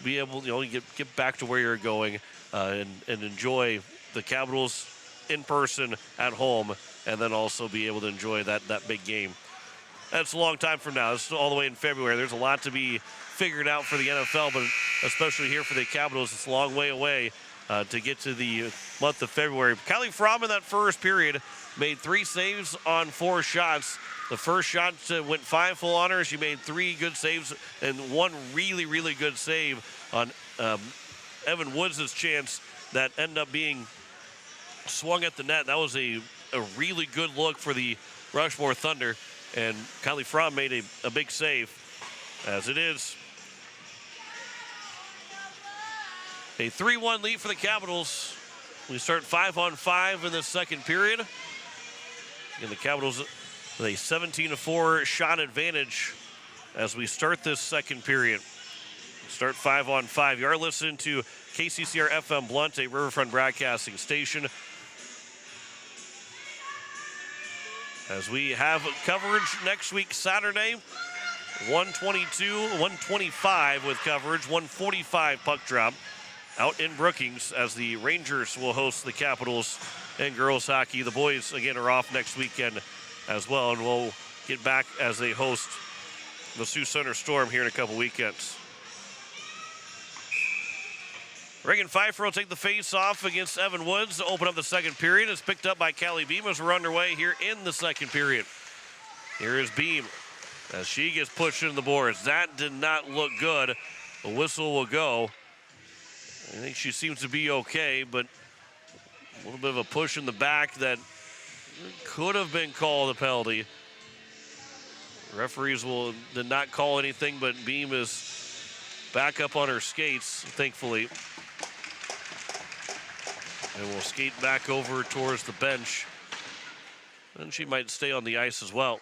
be able to get back to where you're going and enjoy the Capitals in person at home, and then also be able to enjoy that big game. That's a long time from now. It's all the way in February. There's a lot to be figured out for the NFL, but especially here for the Capitals, it's a long way away to get to the month of February. Kylie Fromm in that first period made 3 saves on 4 shots. The first shot went 5 full on her. She made 3 good saves and 1 really, really good save on Evan Woods' chance that ended up being swung at the net. That was a really good look for the Rushmore Thunder, and Kylie Fromm made a big save. As it is a 3-1 lead for the Capitals. We start 5-on-5 in the second period. And the Capitals with a 17-4 shot advantage as we start this second period. Start 5-on-5. You are listening to KCCR FM Blunt, a Riverfront broadcasting station. As we have coverage next week, Saturday, 1:22-1:25 with coverage, 1:45 puck drop out in Brookings, as the Rangers will host the Capitals in girls hockey. The boys, again, are off next weekend as well, and we'll get back as they host the Sioux Center Storm here in a couple weekends. Reagan Pfeiffer will take the face-off against Evan Woods to open up the second period. It's picked up by Callie Beam as we're underway here in the second period. Here is Beam as she gets pushed into the boards. That did not look good. A whistle will go. I think she seems to be okay, but a little bit of a push in the back that could have been called a penalty. Referees did not call anything, but Beam is back up on her skates, thankfully. And will skate back over towards the bench. And she might stay on the ice as well.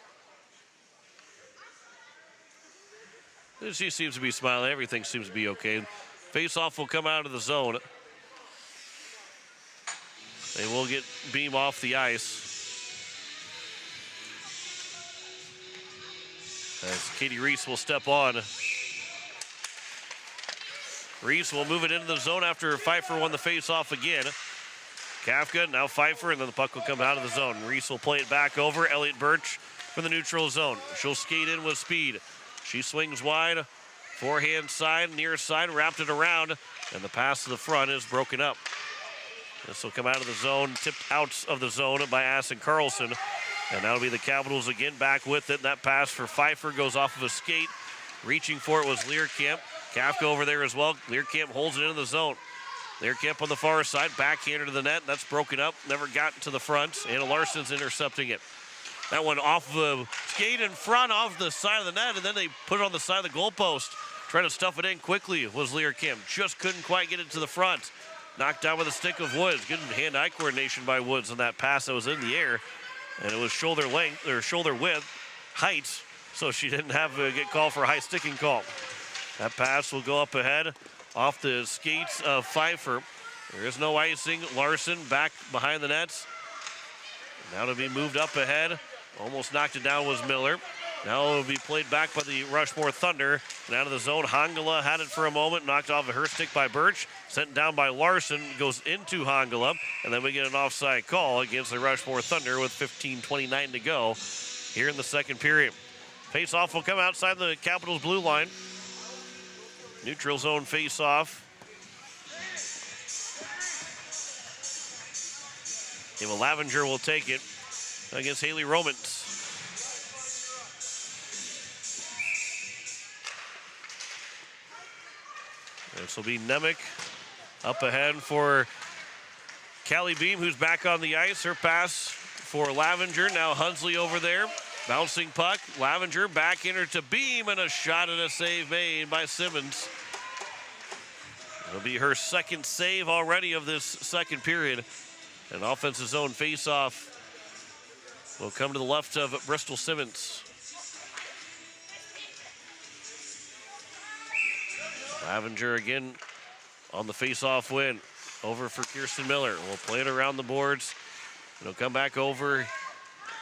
And she seems to be smiling. Everything seems to be okay. Face-off will come out of the zone. They will get Beam off the ice. As Katie Reese will step on. Reese will move it into the zone after Pfeiffer won the face-off again. Kafka, now Pfeiffer, and then the puck will come out of the zone. Reese will play it back over. Elliott Birch from the neutral zone. She'll skate in with speed. She swings wide. Forehand side, near side, wrapped it around, and the pass to the front is broken up. This will come out of the zone, tipped out of the zone by Assen Carlson. And that'll be the Capitals again back with it. That pass for Pfeiffer goes off of a skate. Reaching for it was Learkamp. Kafka over there as well. Learkamp holds it into the zone. Learkamp on the far side, backhander to the net. That's broken up, never got to the front. Anna Larson's intercepting it. That one off the skate in front off the side of the net, and then they put it on the side of the goalpost. Trying to stuff it in quickly was Learkamp. Just couldn't quite get it to the front. knocked down with a stick of Woods. Good hand-eye coordination by Woods on that pass that was in the air. And it was shoulder length, or shoulder width, height, so she didn't have to get called for a high sticking call. That pass will go up ahead off the skates of Pfeiffer. There is no icing. Larson back behind the nets. Now to be moved up ahead. Almost knocked it down was Miller. Now it will be played back by the Rushmore Thunder. And out of the zone, Hongala had it for a moment, knocked off of her stick by Birch. Sent down by Larson, goes into Hongala. And then we get an offside call against the Rushmore Thunder with 15:29 to go here in the second period. Face-off will come outside the Capitals blue line. Neutral zone face-off. Ava Lavenger will take it against Haley Romans. This will be Nemec up ahead for Callie Beam, who's back on the ice. Her pass for Lavenger. Now Hunsley over there. Bouncing puck. Lavenger back in her to Beam, and a shot and a save made by Simmons. It'll be her second save already of this second period. An offensive zone face-off will come to the left of Bristol Simmons. Lavenger again on the face-off win. Over for Kirsten Miller. We'll play it around the boards. It'll come back over.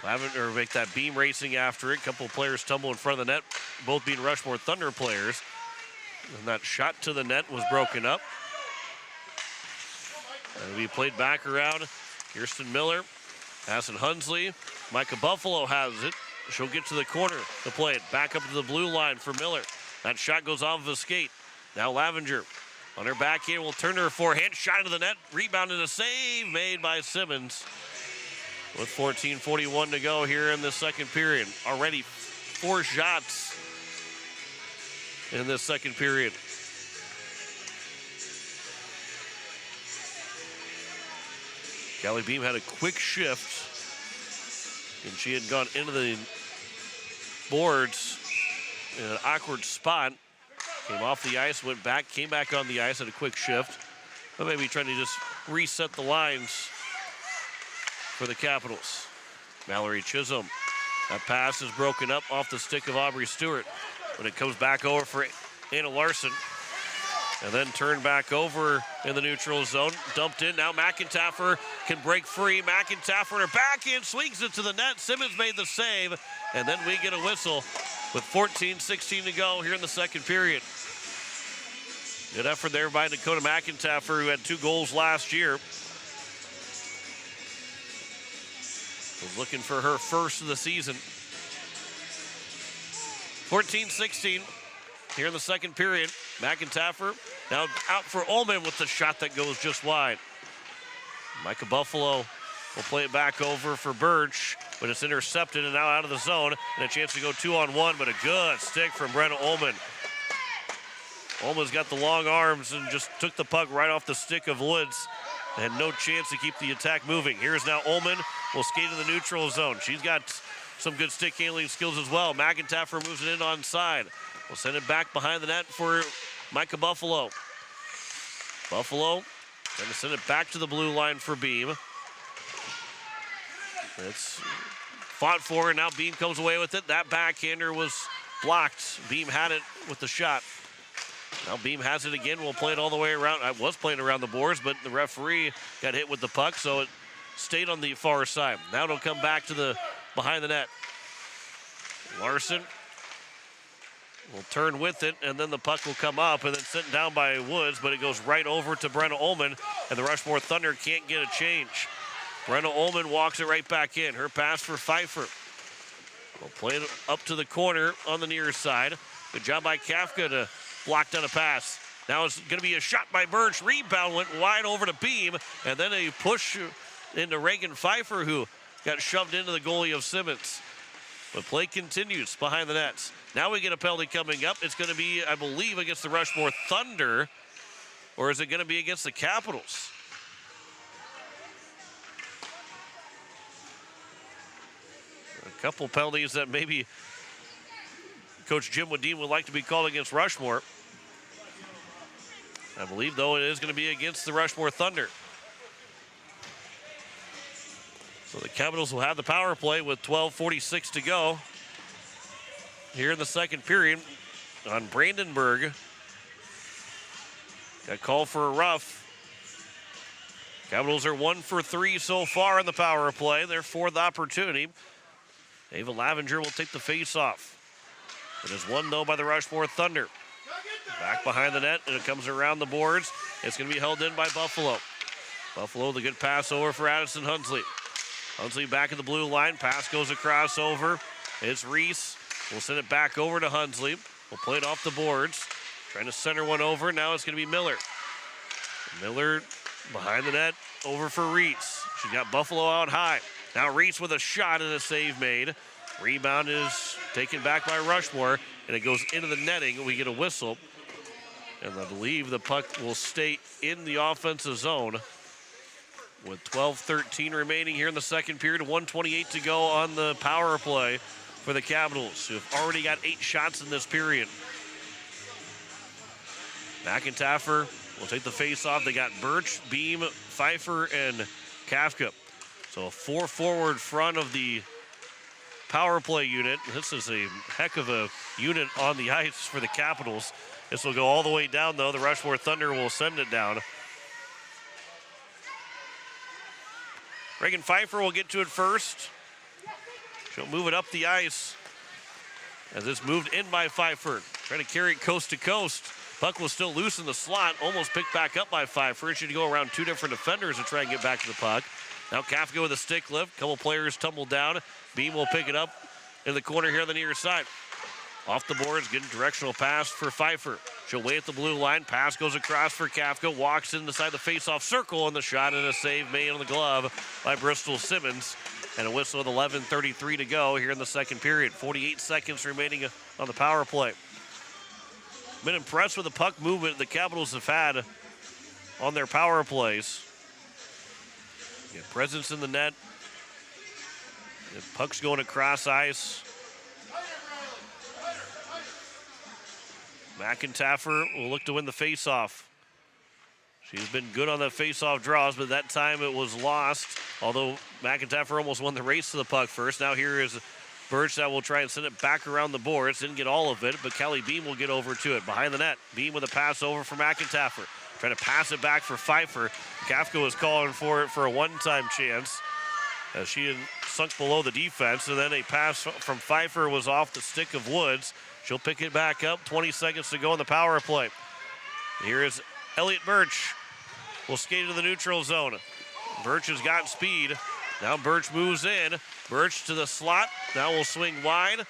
Lavenger make that Beam racing after it. Couple of players tumble in front of the net, both being Rushmore Thunder players. And that shot to the net was broken up. It'll be played back around. Kirsten Miller, passing Hunsley. Micah Buffalo has it. She'll get to the corner to play it. Back up to the blue line for Miller. That shot goes off of a skate. Now Lavenger on her backhand will turn her forehand. Shot into the net. Rebound and a save made by Simmons. With 14:41 to go here in the second period. Already 4 shots in this second period. Callie Beam had a quick shift, and she had gone into the boards in an awkward spot. Came off the ice, went back, came back on the ice at a quick shift. But maybe trying to just reset the lines for the Capitals. Mallory Chisholm. That pass is broken up off the stick of Aubrey Stewart. When it comes back over for Anna Larson. And then turned back over in the neutral zone. Dumped in. Now McIntyre can break free. McIntyre in her backhand swings it to the net. Simmons made the save. And then we get a whistle with 14:16 to go here in the second period. Good effort there by Dakota McIntyre, who had 2 goals last year. Was looking for her first of the season. 14-16 here in the second period. McIntyre now out for Ullman with the shot that goes just wide. Micah Buffalo will play it back over for Birch, but it's intercepted and now out of the zone. And a chance to go 2-on-1, but a good stick from Brenna Ullman. Ullman's got the long arms and just took the puck right off the stick of Woods. And no chance to keep the attack moving. Here's now Ullman will skate in the neutral zone. She's got some good stick handling skills as well. McIntyre moves it in onside. We'll send it back behind the net for Micah Buffalo. Buffalo going to send it back to the blue line for Beam. It's fought for, and now Beam comes away with it. That backhander was blocked. Beam had it with the shot. Now Beam has it again. We'll play it all the way around. I was playing around the boards, but the referee got hit with the puck, so it stayed on the far side. Now it'll come back to the behind the net. Larson will turn with it, and then the puck will come up and then sent down by Woods, but it goes right over to Brenna Ullman, and the Rushmore Thunder can't get a change. Brenna Ullman walks it right back in. Her pass for Pfeiffer. We'll play it up to the corner on the near side. Good job by Kafka to block down a pass. Now it's going to be a shot by Birch. Rebound went wide over to Beam, and then a push into Reagan Pfeiffer, who got shoved into the goalie of Simmons. But play continues behind the nets. Now we get a penalty coming up. It's going to be, I believe, against the Rushmore Thunder, or is it going to be against the Capitals? A couple penalties that maybe Coach Jim Wadeen would like to be called against Rushmore. I believe, though, it is going to be against the Rushmore Thunder. So the Capitals will have the power play with 12:46 to go here in the second period on Brandenburg. Got called for a rough. Capitals are 1 for 3 so far in the power play. Their fourth opportunity. Ava Lavenger will take the face-off. It is won, though, by the Rushmore Thunder. Back behind the net, and it comes around the boards. It's going to be held in by Buffalo. Buffalo, the good pass over for Addison Hunsley. Hunsley back at the blue line. Pass goes across over. It's Reese. We'll send it back over to Hunsley. We'll play it off the boards. Trying to center one over. Now it's going to be Miller. Miller behind the net, over for Reese. She's got Buffalo out high. Now Reese with a shot and a save made. Rebound is taken back by Rushmore, and it goes into the netting. We get a whistle, and I believe the puck will stay in the offensive zone with 12:13 remaining here in the second period. 1:28 to go on the power play for the Capitals, who have already got 8 shots in this period. McIntyre will take the face-off. They got Birch, Beam, Pfeiffer, and Kafka. So a 4-forward front of the power play unit. This is a heck of a unit on the ice for the Capitals. This will go all the way down, though. The Rushmore Thunder will send it down. Reagan Pfeiffer will get to it first. She'll move it up the ice as it's moved in by Pfeiffer. Trying to carry it coast to coast. Puck was still loose in the slot, almost picked back up by Pfeiffer. She had to go around 2 different defenders to try and get back to the puck. Now Kafka with a stick lift. Couple players tumble down. Beam will pick it up in the corner here on the near side. Off the boards, getting directional pass for Pfeiffer. She'll wait at the blue line. Pass goes across for Kafka. Walks inside the face-off circle, and the shot and a save made on the glove by Bristol Simmons. And a whistle with 11:33 to go here in the second period. 48 seconds remaining on the power play. Been impressed with the puck movement the Capitals have had on their power plays. Get presence in the net. The puck's going across ice. McIntyre will look to win the faceoff. She's been good on the faceoff draws, but that time it was lost. Although McIntyre almost won the race to the puck first. Now here is Birch that will try and send it back around the boards. Didn't get all of it, but Kelly Beam will get over to it. Behind the net, Beam with a pass over for McIntyre. Trying to pass it back for Pfeiffer. Kafka was calling for it for a one-time chance as she had sunk below the defense. And then a pass from Pfeiffer was off the stick of Woods. She'll pick it back up. 20 seconds to go in the power play. Here is Elliot Birch. Will skate into the neutral zone. Birch has got speed. Now Birch moves in. Birch to the slot. Now will swing wide.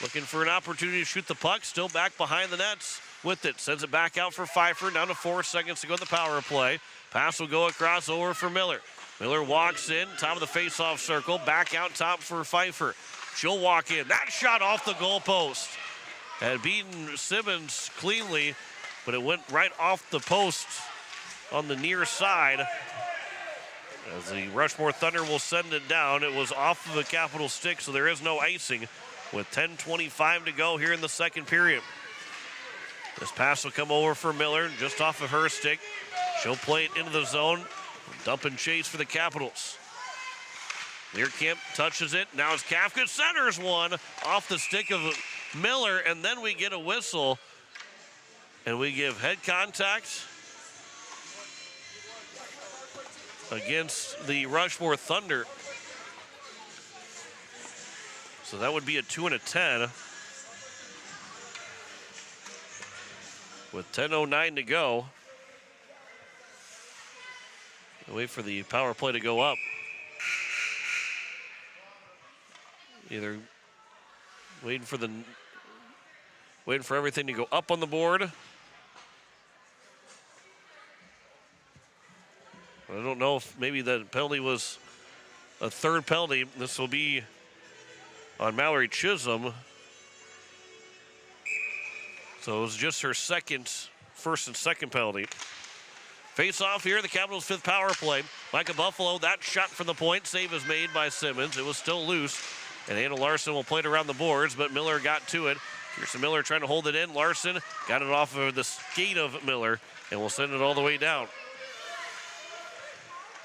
Looking for an opportunity to shoot the puck. Still back behind the nets with it. Sends it back out for Pfeiffer. Down to 4 seconds to go in the power play. Pass will go across over for Miller. Miller walks in. Top of the face-off circle. Back out top for Pfeiffer. She'll walk in. That shot off the goalpost. Had beaten Simmons cleanly, but it went right off the post on the near side. As the Rushmore Thunder will send it down. It was off of the Capital stick, so there is no icing with 10:25 to go here in the second period. This pass will come over for Miller, just off of her stick. She'll play it into the zone. Dump and chase for the Capitals. Learkamp touches it. Now it's Kafka. Centers one off the stick of Miller, and then we get a whistle, and we give head contact against the Rushmore Thunder. So that would be a 2 and a 10. With 10:09 to go. Wait for the power play to go up. Either waiting for everything to go up on the board. I don't know if maybe the penalty was a third penalty. This will be on Mallory Chisholm. So it was just her first and second penalty. Face off here, the Capitals' 5th power play. Micah Buffalo, that shot from the point. Save is made by Simmons. It was still loose. And Anna Larson will play it around the boards, but Miller got to it. Kirsten Miller trying to hold it in. Larson got it off of the skate of Miller. and will send it all the way down.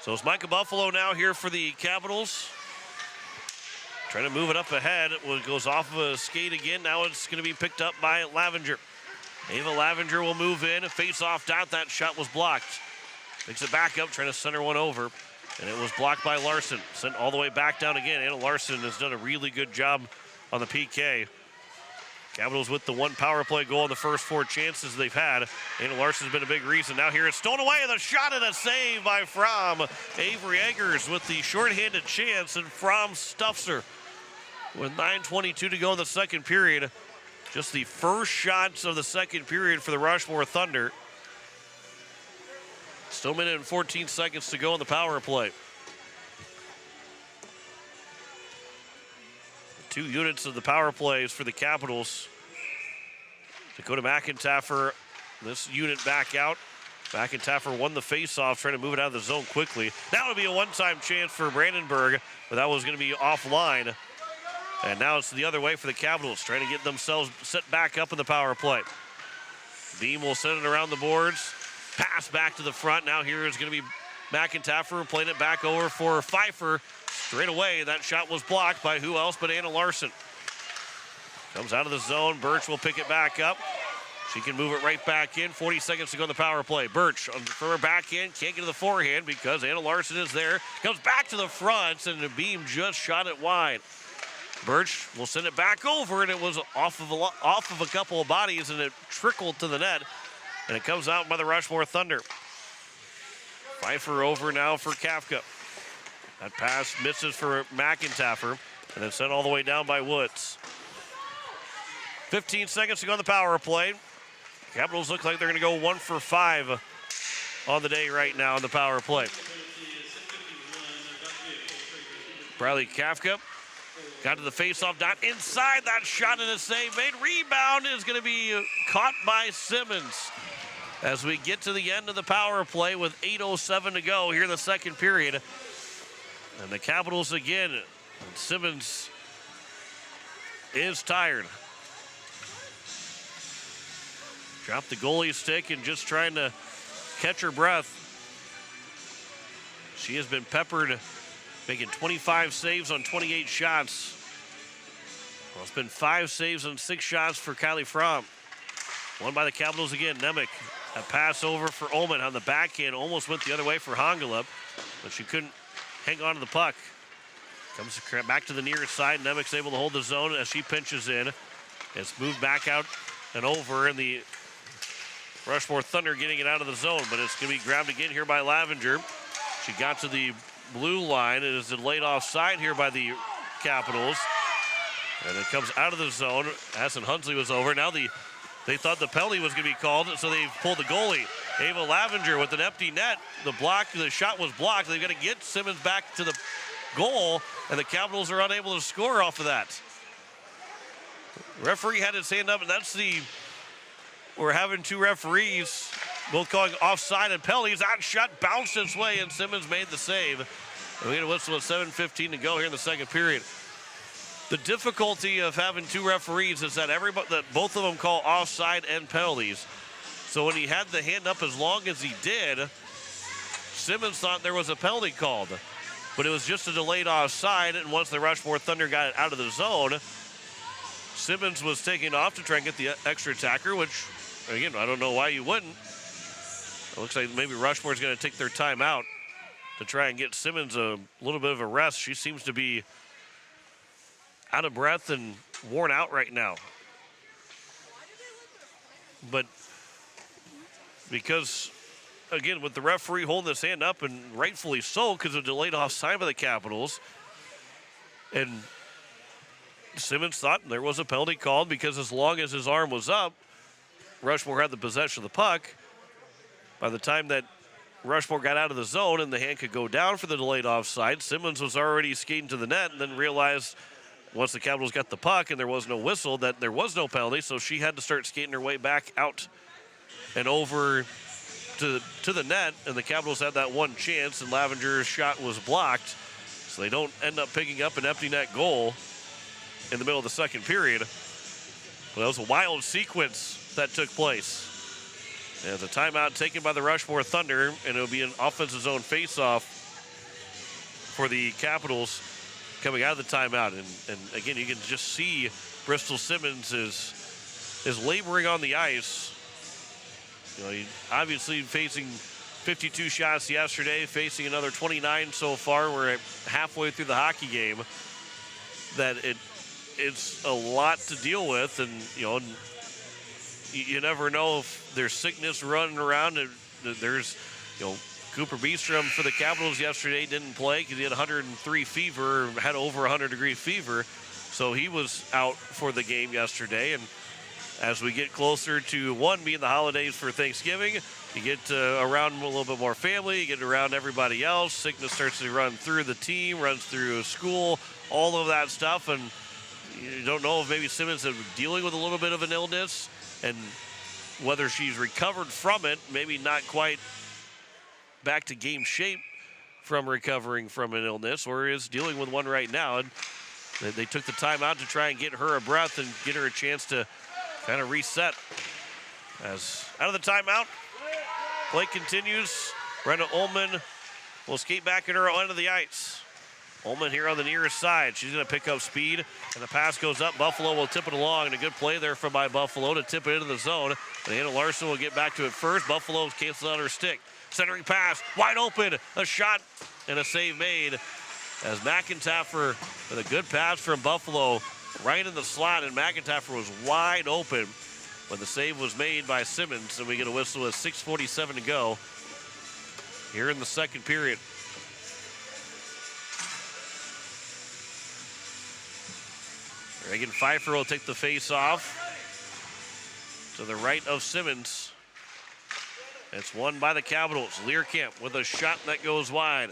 So it's Micah Buffalo now here for the Capitals. Trying to move it up ahead. It goes off of a skate again. Now it's going to be picked up by Lavenger. Ava Lavenger will move in. A face-off dot. That shot was blocked. Picks it back up, trying to center one over. And it was blocked by Larson. Sent all the way back down again. Anna Larson has done a really good job on the PK. Capitals with the one power play goal in the first 4 chances they've had. Anna Larson's been a big reason. Now here it's stolen away. The shot and a save by Fromm. Avery Eggers with the shorthanded chance, and Fromm stuffs her. With 9:22 to go in the second period. Just the first shots of the second period for the Rushmore Thunder. Still a minute and 14 seconds to go in the power play. 2 units of the power plays for the Capitals. Dakota McIntyre, this unit back out. McIntyre won the faceoff, trying to move it out of the zone quickly. Now it'll be a one-time chance for Brandenburg, but that was going to be offline. And now it's the other way for the Capitals, trying to get themselves set back up in the power play. Beam will send it around the boards. Pass back to the front. Now here is going to be McIntyre playing it back over for Pfeiffer. Straight away, that shot was blocked by who else but Anna Larson. Comes out of the zone. Birch will pick it back up. She can move it right back in. 40 seconds to go in the power play. Birch for her back in. Can't get to the forehand because Anna Larson is there. Comes back to the front, and the Beam just shot it wide. Birch will send it back over, and it was off of a couple of bodies, and it trickled to the net. And it comes out by the Rushmore Thunder. Pfeiffer over now for Kafka. That pass misses for McIntyre, and then sent all the way down by Woods. 15 seconds to go on the power play. Capitals look like they're going to go 1 for 5 on the day right now in the power play. Bradley Kafka got to the faceoff dot inside. That shot and a save made. Rebound is going to be caught by Simmons. As we get to the end of the power play with 8:07 to go here in the second period. And the Capitals again, Simmons is tired. Dropped the goalie stick and just trying to catch her breath. She has been peppered, making 25 saves on 28 shots. Well, it's been 5 saves on 6 shots for Kylie Fromm. Won by the Capitals again. Nemec, a pass over for Ullman on the backhand. Almost went the other way for Hongalip, but she couldn't hang on to the puck. Comes back to the near side. Nemec's able to hold the zone as she pinches in. It's moved back out and over, and the Rushmore Thunder getting it out of the zone, but it's going to be grabbed again here by Lavenger. She got to the blue line. It is delayed offside here by the Capitals. And it comes out of the zone. Assen Hunsley was over. Now they thought the penalty was going to be called, so they pulled the goalie. Ava Lavenger with an empty net. The shot was blocked. They've got to get Simmons back to the goal, and the Capitals are unable to score off of that. Referee had his hand up, and we're having 2 referees both calling offside and penalties. That shot bounced its way, and Simmons made the save. And we get a whistle with 7:15 to go here in the second period. The difficulty of having 2 referees is that both of them call offside and penalties. So when he had the hand up as long as he did, Simmons thought there was a penalty called. But it was just a delayed offside, and once the Rushmore Thunder got it out of the zone, Simmons was taking off to try and get the extra attacker, which, again, I don't know why you wouldn't. It looks like maybe Rushmore's going to take their time out to try and get Simmons a little bit of a rest. She seems to be out of breath and worn out right now. But because, again, with the referee holding his hand up, and rightfully so because of delayed offside by the Capitals, and Simmons thought there was a penalty called because as long as his arm was up, Rushmore had the possession of the puck. By the time that Rushmore got out of the zone and the hand could go down for the delayed offside, Simmons was already skating to the net and then realized once the Capitals got the puck and there was no whistle that there was no penalty, so she had to start skating her way back out and over to the net, and the Capitals had that one chance, and Lavenger's shot was blocked, so they don't end up picking up an empty net goal in the middle of the second period. But that was a wild sequence that took place. And the timeout taken by the Rushmore Thunder, and it'll be an offensive zone face-off for the Capitals coming out of the timeout. And again, you can just see Bristol Simmons is laboring on the ice. You know, he obviously facing 52 shots yesterday, facing another 29 so far. We're at halfway through the hockey game. That it's a lot to deal with, and you never know if there's sickness running around. There's, Cooper Beestrom for the Capitals yesterday didn't play because he had 103 fever, had over 100-degree fever, so he was out for the game yesterday. And as we get closer to being the holidays for Thanksgiving, you get around a little bit more family, you get around everybody else. Sickness starts to run through the team, runs through school, all of that stuff, and you don't know if maybe Simmons is dealing with a little bit of an illness and whether she's recovered from it, maybe not quite back to game shape from recovering from an illness, or is dealing with one right now. And they took the time out to try and get her a breath and get her a chance to kind of reset. As out of the timeout, play continues. Brenda Ullman will skate back in her end of the ice. Ullman here on the near side. She's going to pick up speed, and the pass goes up. Buffalo will tip it along, and a good play there from by Buffalo to tip it into the zone. And Hannah Larson will get back to it first. Buffalo cancels out her stick. Centering pass, wide open. A shot and a save made as McIntyre with a good pass from Buffalo right in the slot, and McIntyre was wide open when the save was made by Simmons. And we get a whistle with 6:47 to go here in the second period. Reagan Pfeiffer will take the face off to the right of Simmons. It's won by the Capitals. Learkamp with a shot that goes wide.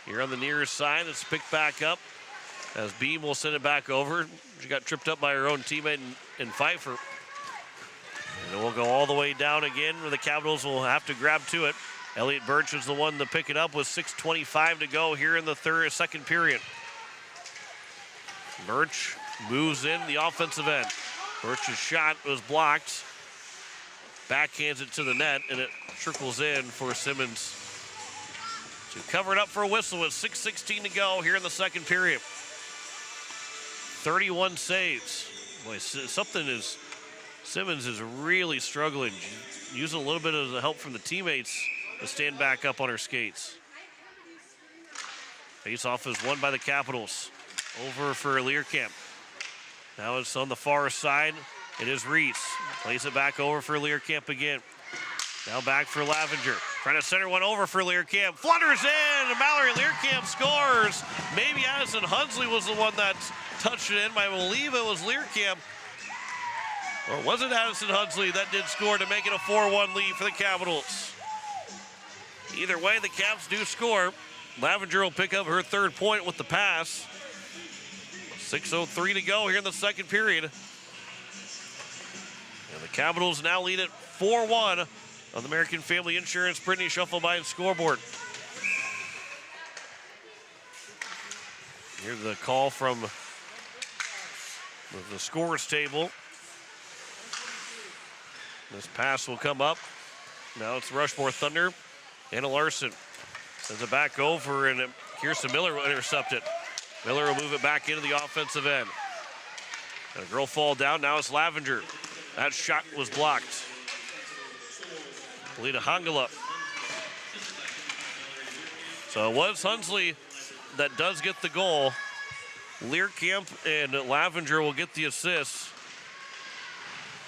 Here on the near side, it's picked back up as Beam will send it back over. She got tripped up by her own teammate in Pfeiffer. And it will go all the way down again, where the Capitals will have to grab to it. Elliot Birch is the one to pick it up with 6:25 to go here in the second period. Birch moves in the offensive end. Birch's shot was blocked. Backhands it to the net, and it trickles in for Simmons to cover it up for a whistle with 6:16 to go here in the second period. 31 saves. Boy, Simmons is really struggling. Using a little bit of the help from the teammates to stand back up on her skates. Face-off is won by the Capitals. Over for Learkamp. Now it's on the far side. It is Reese. Plays it back over for Learkamp again. Now back for Lavenger. Trying to center one over for Learkamp. Flutters in, and Mallory Learkamp scores. Maybe Addison Hunsley was the one that touched it in. I believe it was Learkamp. Or was it Addison Hunsley that did score to make it a 4-1 lead for the Capitals? Either way, the Caps do score. Lavenger will pick up her third point with the pass. 6:03 to go here in the second period. And the Capitals now lead at 4-1 on the American Family Insurance Brittany Shufflebein scoreboard. Here's the call from the scorers table. This pass will come up. Now it's Rushmore Thunder. Anna Larson sends it back over, and Kirsten Miller will intercept it. Miller will move it back into the offensive end. And a girl fall down. Now it's Lavenger. That shot was blocked. Lita Hangala. So it was Hunsley that does get the goal. Learkamp and Lavenger will get the assist.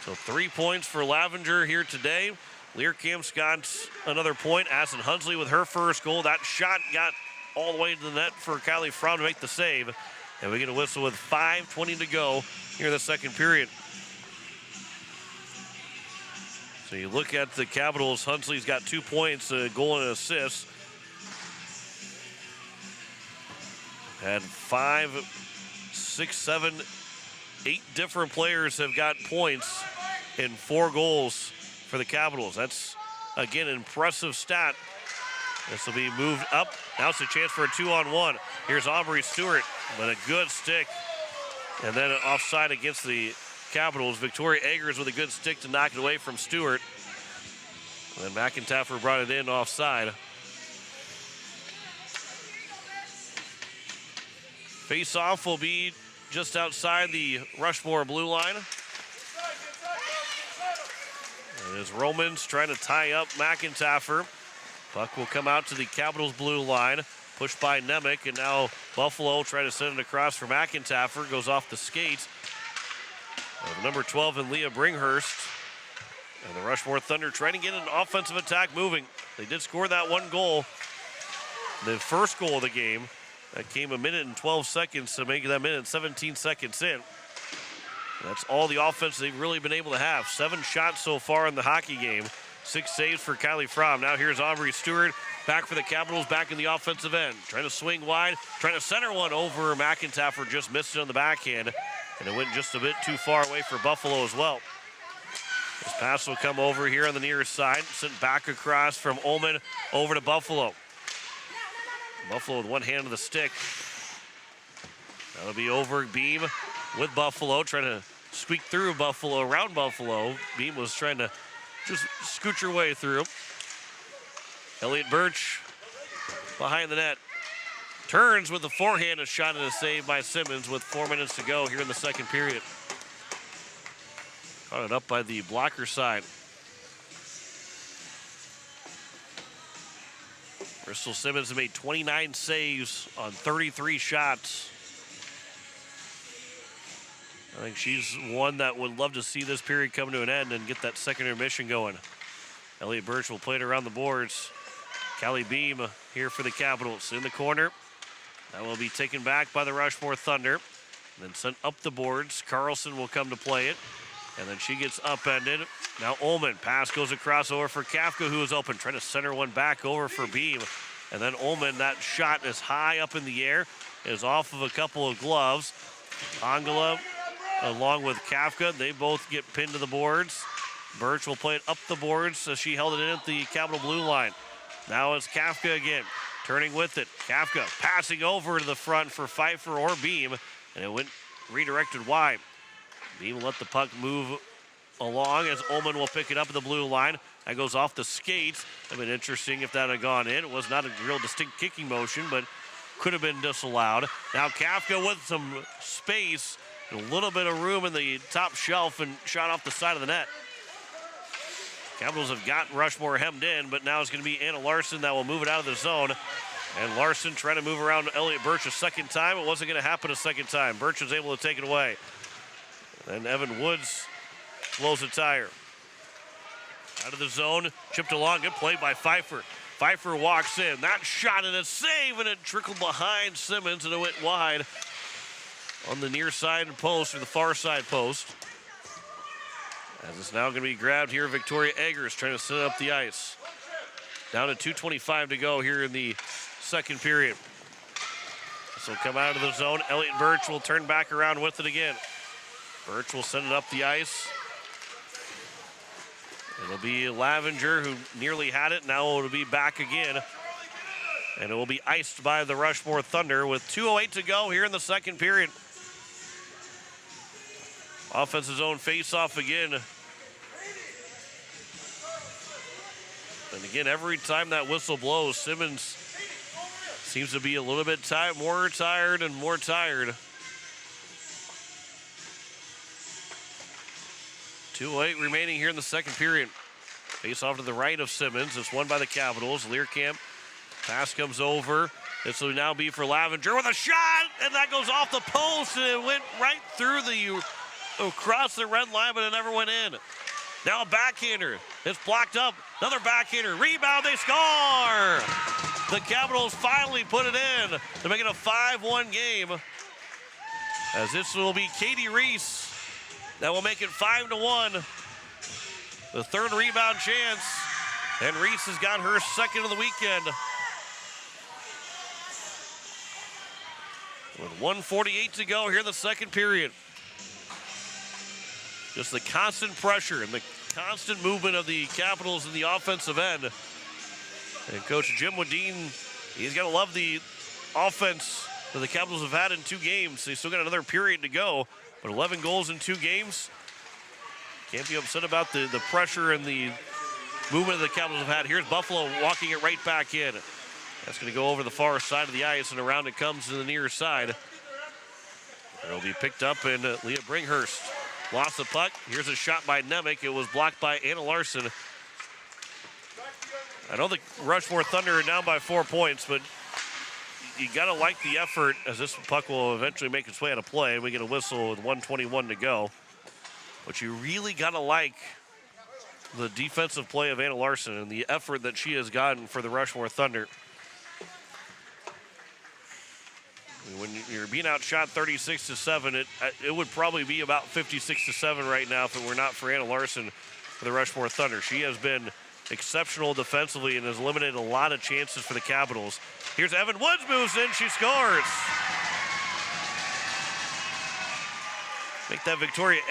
So 3 points for Lavenger here today. Learkamp's got another point. Addison Hunsley with her first goal. That shot got all the way to the net for Kylie Fromm to make the save. And we get a whistle with 5:20 to go here in the second period. So you look at the Capitals. Hunsley's got 2 points, a goal and an assist. Had 5, 6, 7, 8 different players have got points in 4 goals for the Capitals. That's, again, an impressive stat. This will be moved up. Now it's a chance for a 2-on-1. Here's Aubrey Stewart, but a good stick. And then an offside against the Capitals. Victoria Eggers with a good stick to knock it away from Stewart. And then McIntyre brought it in offside. Face-off will be just outside the Rushmore blue line. And as Romans trying to tie up McIntyre. Puck will come out to the Capitals blue line. Pushed by Nemec, and now Buffalo trying to send it across for McIntyre. Goes off the skates of number 12 and Leah Bringhurst. And the Rushmore Thunder trying to get an offensive attack moving. They did score that one goal. The first goal of the game. That came a minute and 12 seconds to make that minute and 17 seconds in. That's all the offense they've really been able to have. 7 shots so far in the hockey game. 6 saves for Kylie Fromm. Now here's Aubrey Stewart back for the Capitals, back in the offensive end. Trying to swing wide, trying to center one over McIntyre, just missed it on the backhand. And it went just a bit too far away for Buffalo as well. This pass will come over here on the near side, sent back across from Ullman over to Buffalo. Buffalo with one hand on the stick. That'll be over Beam with Buffalo, trying to squeak through Buffalo, around Buffalo. Beam was trying to just scooch her way through. Elliot Birch behind the net. Turns with the forehand, a shot and a save by Simmons with 4 minutes to go here in the second period. Caught it up by the blocker side. Bristol Simmons has made 29 saves on 33 shots. I think she's one that would love to see this period come to an end and get that second intermission going. Elliot Birch will play it around the boards. Callie Beam here for the Capitals in the corner. That will be taken back by the Rushmore Thunder. Then sent up the boards. Carlson will come to play it. And then she gets upended. Now Ullman, pass goes across over for Kafka, who is open. Trying to center one back over for Beam. And then Ullman, that shot is high up in the air. Is off of a couple of gloves. Angela along with Kafka, they both get pinned to the boards. Birch will play it up the boards as she held it in at the Capital blue line. Now it's Kafka again, turning with it. Kafka passing over to the front for Pfeiffer or Beam, and it went redirected wide. Beam will let the puck move along as Ullman will pick it up at the blue line. That goes off the skates. It would have been interesting if that had gone in. It was not a real distinct kicking motion, but could have been disallowed. Now Kafka with some space, and a little bit of room in the top shelf, and shot off the side of the net. Capitals have got Rushmore hemmed in, but now it's going to be Anna Larson that will move it out of the zone. And Larson trying to move around Elliot Birch a second time. It wasn't going to happen a second time. Birch was able to take it away. And Evan Woods blows a tire. Out of the zone, chipped along, good play by Pfeiffer. Pfeiffer walks in, that shot and a save, and it trickled behind Simmons, and it went wide on the near side post, or the far side post. As it's now going to be grabbed here, Victoria Eggers trying to set up the ice. Down to 2:25 to go here in the second period. This will come out of the zone. Elliot Birch will turn back around with it again. Birch will send it up the ice. It'll be Lavenger who nearly had it. Now it'll be back again. And it will be iced by the Rushmore Thunder with 2:08 to go here in the second period. Offensive zone face-off again. And again, every time that whistle blows, Simmons seems to be a little bit more tired and more tired. 2:08 remaining here in the second period. Face off to the right of Simmons. It's won by the Capitals. Learkamp. Pass comes over. This will now be for Lavenger with a shot, and that goes off the post, and it went right through across the red line, but it never went in. Now a backhander. It's blocked up. Another backhander. Rebound, they score! The Capitals finally put it in to make it a 5-1 game. As this will be Katie Reese. That will make it 5-1. The third rebound chance. And Reese has got her second of the weekend. With 1:48 to go here in the second period. Just the constant pressure and the constant movement of the Capitals in the offensive end. And Coach Jim Wadeen, he's got to love the offense that the Capitals have had in 2 games. They still got another period to go, but 11 goals in 2 games. Can't be upset about the pressure and the movement the Capitals have had. Here's Buffalo walking it right back in. That's going to go over the far side of the ice, and around it comes to the near side. It'll be picked up, and Leah Bringhurst lost the puck. Here's a shot by Nemec. It was blocked by Anna Larson. I know the Rushmore Thunder are down by 4 points, but you got to like the effort as this puck will eventually make its way out of play. We get a whistle with 1:21 to go. But you really got to like the defensive play of Anna Larson and the effort that she has gotten for the Rushmore Thunder. When you're being outshot 36-7, it would probably be about 56-7 right now if it were not for Anna Larson for the Rushmore Thunder. She has been exceptional defensively and has eliminated a lot of chances for the Capitals. Here's Evan Woods, moves in, she scores. Make that Victoria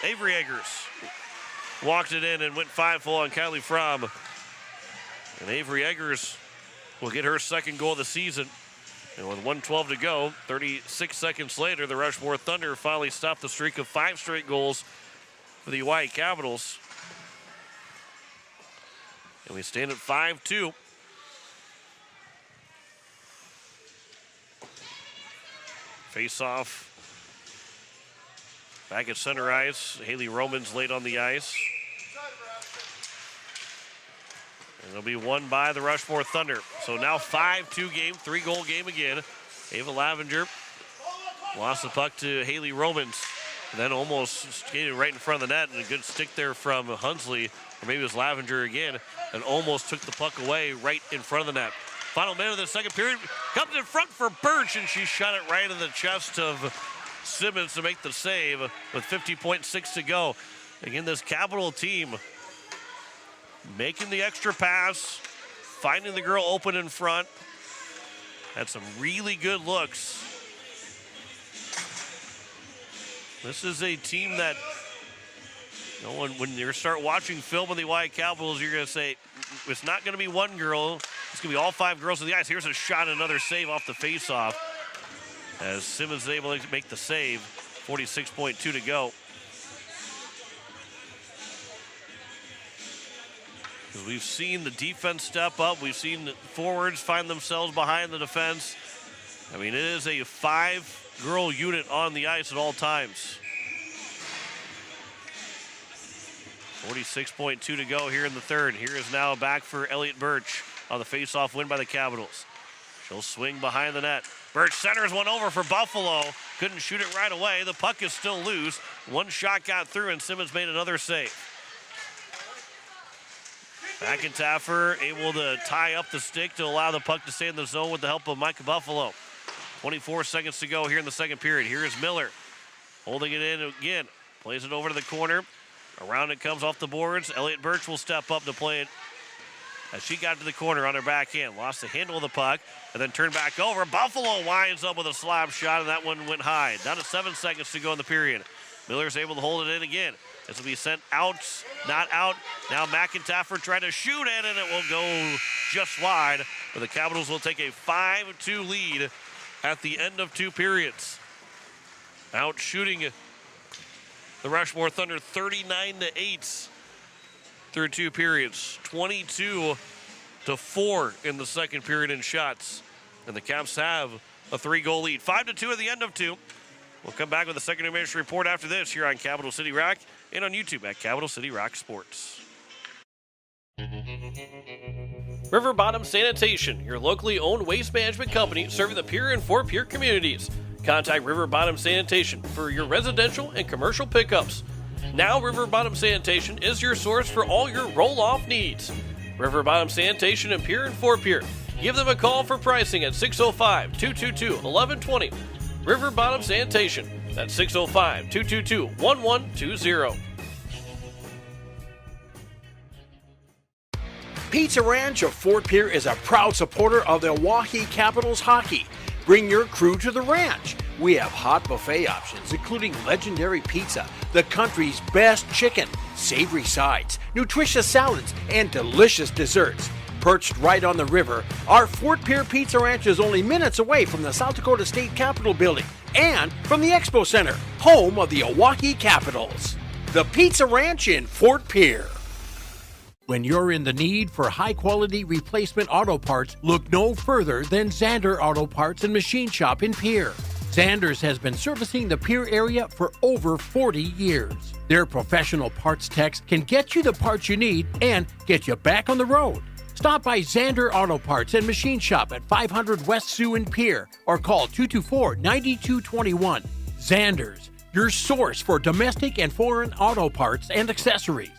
Avery Eggers walked it in and went 5-full on Kylie Fromm. And Avery Eggers will get her second goal of the season. And with 1:12 to go, 36 seconds later, the Rushmore Thunder finally stopped the streak of 5 straight goals for the Hawaii Capitals. And we stand at 5-2. Face-off. Back at center ice. Haley Romans late on the ice. And it'll be won by the Rushmore Thunder. So now 5-2 game, 3-goal game again. Ava Lavenger lost the puck to Haley Romans. And then almost skated right in front of the net. And a good stick there from Hunsley, or maybe it was Lavenger again, and almost took the puck away right in front of the net. Final minute of the second period. Comes in front for Birch, and she shot it right in the chest of Simmons to make the save with 50.6 to go. Again, this Capital team making the extra pass, finding the girl open in front. Had some really good looks. This is a team that, you know, when you start watching film of the Hawaii Capitals, you're going to say, it's not going to be one girl. It's going to be all 5 girls on the ice. Here's a shot, another save off the faceoff, as Simmons is able to make the save. 46.2 to go. We've seen the defense step up. We've seen the forwards find themselves behind the defense. I mean, it is a 5-girl unit on the ice at all times. 46.2 to go here in the third. Here is now back for Elliott Birch on the faceoff win by the Capitals. She'll swing behind the net. Birch centers one over for Buffalo. Couldn't shoot it right away. The puck is still loose. One shot got through, and Simmons made another save. McIntaffer able to tie up the stick to allow the puck to stay in the zone with the help of Micah Buffalo. 24 seconds to go here in the second period. Here is Miller holding it in again. Plays it over to the corner. Around it comes off the boards. Elliott Birch will step up to play it as she got to the corner on her backhand. Lost the handle of the puck and then turned back over. Buffalo winds up with a slap shot, and that one went high. Down to 7 seconds to go in the period. Miller's able to hold it in again. This will be sent out, not out. Now McIntaffer trying to shoot it, and it will go just wide. But the Capitals will take a 5-2 lead at the end of 2 periods. Out shooting the Rushmore Thunder 39-8 through 2 periods. 22-4 in the second period in shots. And the Caps have a 3-goal lead. 5-2 at the end of 2. We'll come back with a second intermission report after this here on Capital City Rock and on YouTube at Capital City Rock Sports. River Bottom Sanitation, your locally owned waste management company serving the Pierre and Fort Pierre communities. Contact River Bottom Sanitation for your residential and commercial pickups. Now River Bottom Sanitation is your source for all your roll-off needs. River Bottom Sanitation in Pierre and Fort Pierre. Give them a call for pricing at 605-222-1120. River Bottom Sanitation. That's 605-222-1120. Pizza Ranch of Fort Pierre is a proud supporter of the Oahe Capitals hockey. Bring your crew to the ranch. We have hot buffet options, including legendary pizza, the country's best chicken, savory sides, nutritious salads, and delicious desserts. Perched right on the river, our Fort Pierre Pizza Ranch is only minutes away from the South Dakota State Capitol building and from the Expo Center, home of the Oahe Capitals. The Pizza Ranch in Fort Pierre. When you're in the need for high-quality replacement auto parts, look no further than Zander Auto Parts and Machine Shop in Pierre. Zanders has been servicing the Pierre area for over 40 years. Their professional parts techs can get you the parts you need and get you back on the road. Stop by Zander Auto Parts and Machine Shop at 500 West Sioux in Pierre or call 224-9221. Zanders, your source for domestic and foreign auto parts and accessories.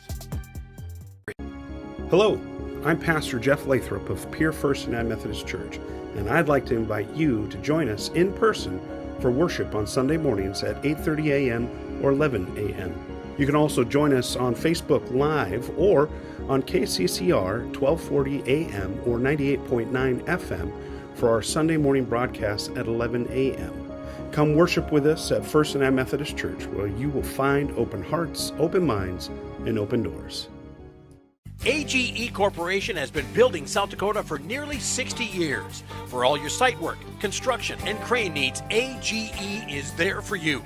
Hello, I'm Pastor Jeff Lathrop of Pierre First United Methodist Church, and I'd like to invite you to join us in person for worship on Sunday mornings at 8:30 a.m. or 11 a.m. You can also join us on Facebook Live or on KCCR 1240 a.m. or 98.9 FM for our Sunday morning broadcast at 11 a.m. Come worship with us at First United Methodist Church, where you will find open hearts, open minds, and open doors. AGE Corporation has been building South Dakota for nearly 60 years. For all your site work, construction, and crane needs, AGE is there for you.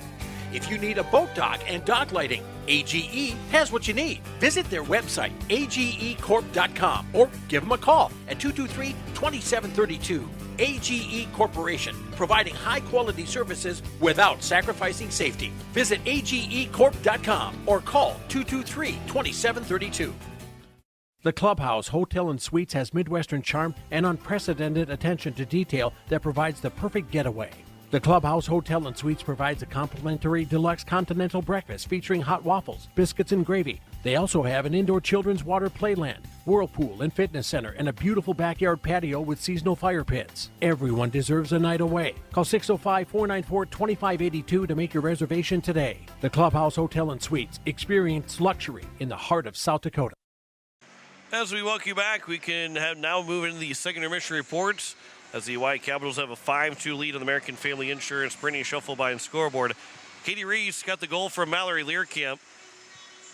If you need a boat dock and dock lighting, AGE has what you need. Visit their website, agecorp.com, or give them a call at 223-2732. AGE Corporation, providing high-quality services without sacrificing safety. Visit agecorp.com or call 223-2732. The Clubhouse Hotel and Suites has Midwestern charm and unprecedented attention to detail that provides the perfect getaway. The Clubhouse Hotel and Suites provides a complimentary deluxe continental breakfast featuring hot waffles, biscuits, and gravy. They also have an indoor children's water playland, whirlpool and fitness center, and a beautiful backyard patio with seasonal fire pits. Everyone deserves a night away. Call 605-494-2582 to make your reservation today. The Clubhouse Hotel and Suites. Experience luxury in the heart of South Dakota. As we welcome you back, we can now move into the second intermission reports as the Hawaii Capitals have a 5-2 lead on the American Family Insurance Printing Shuffle by and scoreboard. Katie Reese got the goal from Mallory Learcamp.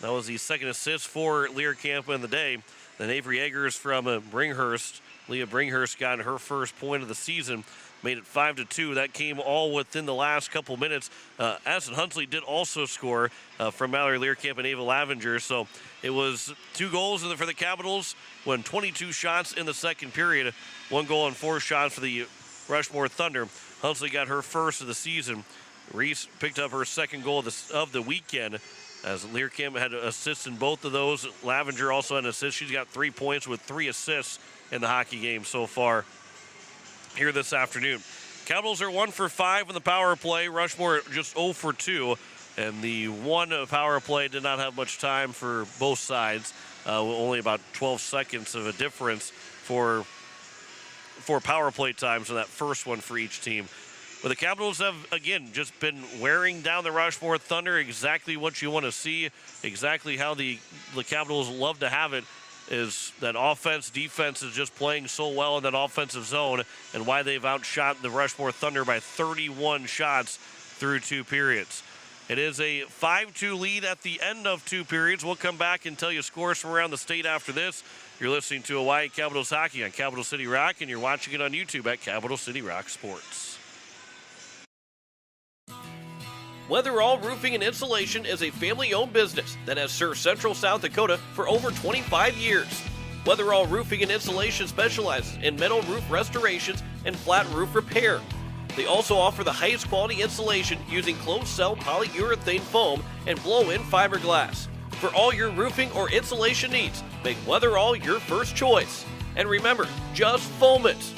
That was the second assist for Learcamp in the day. Then Avery Eggers from Bringhurst. Leah Bringhurst got her first point of the season, made it 5-2. That came all within the last couple minutes. Addison Huntley did also score from Mallory Learcamp and Ava Lavenger. So it was 2 goals for the Capitals, won 22 shots in the second period, 1 goal and 4 shots for the Rushmore Thunder. Huntley got her first of the season. Reese picked up her second goal of the weekend, as Learcamp had assists in both of those. Lavenger also had an assist. She's got 3 points with 3 assists in the hockey game so far here this afternoon. Capitals are 1 for 5 in the power play. Rushmore just 0 for 2. And the one power play did not have much time for both sides. Only about 12 seconds of a difference for power play times in that first one for each team. But the Capitals have, again, just been wearing down the Rushmore Thunder, exactly what you want to see, exactly how the Capitals love to have it, is that defense is just playing so well in that offensive zone, and why they've outshot the Rushmore Thunder by 31 shots through 2 periods. It is a 5-2 lead at the end of 2 periods. We'll come back and tell you scores from around the state after this. You're listening to Hawaii Capitals Hockey on Capital City Rock, and you're watching it on YouTube at Capital City Rock Sports. Weatherall Roofing and Insulation is a family-owned business that has served Central South Dakota for over 25 years. Weatherall Roofing and Insulation specializes in metal roof restorations and flat roof repair. They also offer the highest quality insulation using closed-cell polyurethane foam and blow-in fiberglass. For all your roofing or insulation needs, make Weatherall your first choice. And remember, just foam it.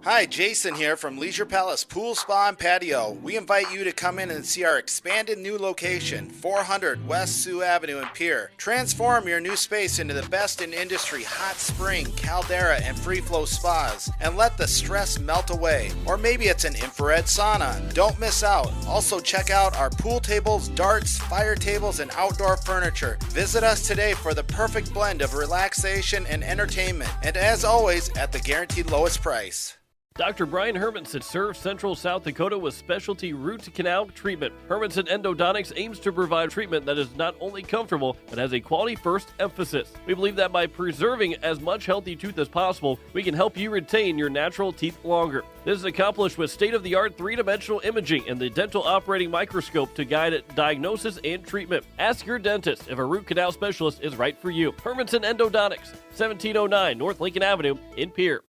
Hi, Jason here from Leisure Palace Pool, Spa, and Patio. We invite you to come in and see our expanded new location, 400 West Sioux Avenue in Pierre. Transform your new space into the best in industry hot spring, caldera, and free flow spas, and let the stress melt away. Or maybe it's an infrared sauna. Don't miss out. Also check out our pool tables, darts, fire tables, and outdoor furniture. Visit us today for the perfect blend of relaxation and entertainment. And as always, at the guaranteed lowest price. Dr. Brian Hermanson serves Central South Dakota with specialty root canal treatment. Hermanson Endodontics aims to provide treatment that is not only comfortable, but has a quality-first emphasis. We believe that by preserving as much healthy tooth as possible, we can help you retain your natural teeth longer. This is accomplished with state-of-the-art three-dimensional imaging and the dental operating microscope to guide diagnosis and treatment. Ask your dentist if a root canal specialist is right for you. Hermanson Endodontics, 1709 North Lincoln Avenue in Pierre.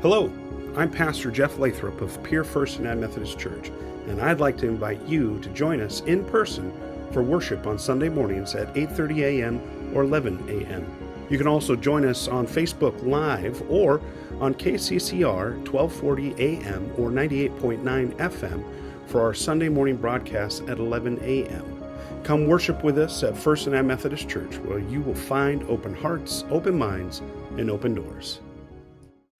Hello, I'm Pastor Jeff Lathrop of Pierre First United Methodist Church, and I'd like to invite you to join us in person for worship on Sunday mornings at 8:30 a.m. or 11 a.m. You can also join us on Facebook Live or on KCCR 1240 a.m. or 98.9 FM for our Sunday morning broadcast at 11 a.m. Come worship with us at First United Methodist Church, where you will find open hearts, open minds, and open doors.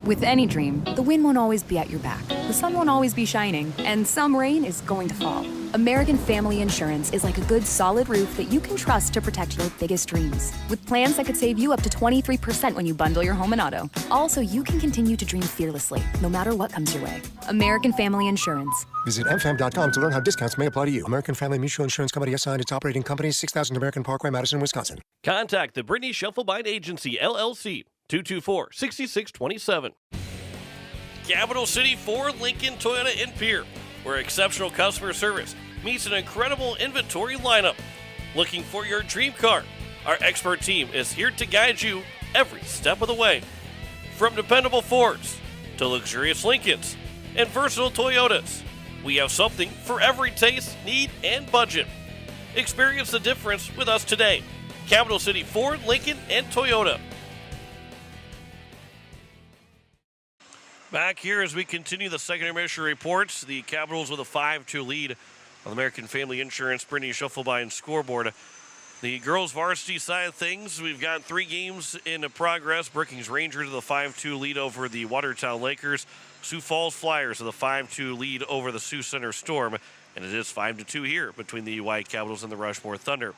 With any dream, the wind won't always be at your back, the sun won't always be shining, and some rain is going to fall. American Family Insurance is like a good solid roof that you can trust to protect your biggest dreams. With plans that could save you up to 23% when you bundle your home and auto. Also, you can continue to dream fearlessly, no matter what comes your way. American Family Insurance. Visit mfm.com to learn how discounts may apply to you. American Family Mutual Insurance Company assigned its operating company, 6000 American Parkway, Madison, Wisconsin. Contact the Brittany Shufflebind Agency, LLC, 224-6627. Capital City Ford Lincoln Toyota in Pierre, where exceptional customer service meets an incredible inventory lineup. Looking for your dream car? Our expert team is here to guide you every step of the way. From dependable Fords to luxurious Lincolns and versatile Toyotas, we have something for every taste, need, and budget. Experience the difference with us today. Capital City Ford, Lincoln, and Toyota. Back here as we continue the second intermission reports, the Capitals with a 5-2 lead on the American Family Insurance Brittany Shufflebind scoreboard. The girls varsity side of things, we've got 3 games in progress. Brookings Rangers with a 5-2 lead over the Watertown Lakers. Sioux Falls Flyers with a 5-2 lead over the Sioux Center Storm. And it is 5-2 here between the White Capitals and the Rushmore Thunder.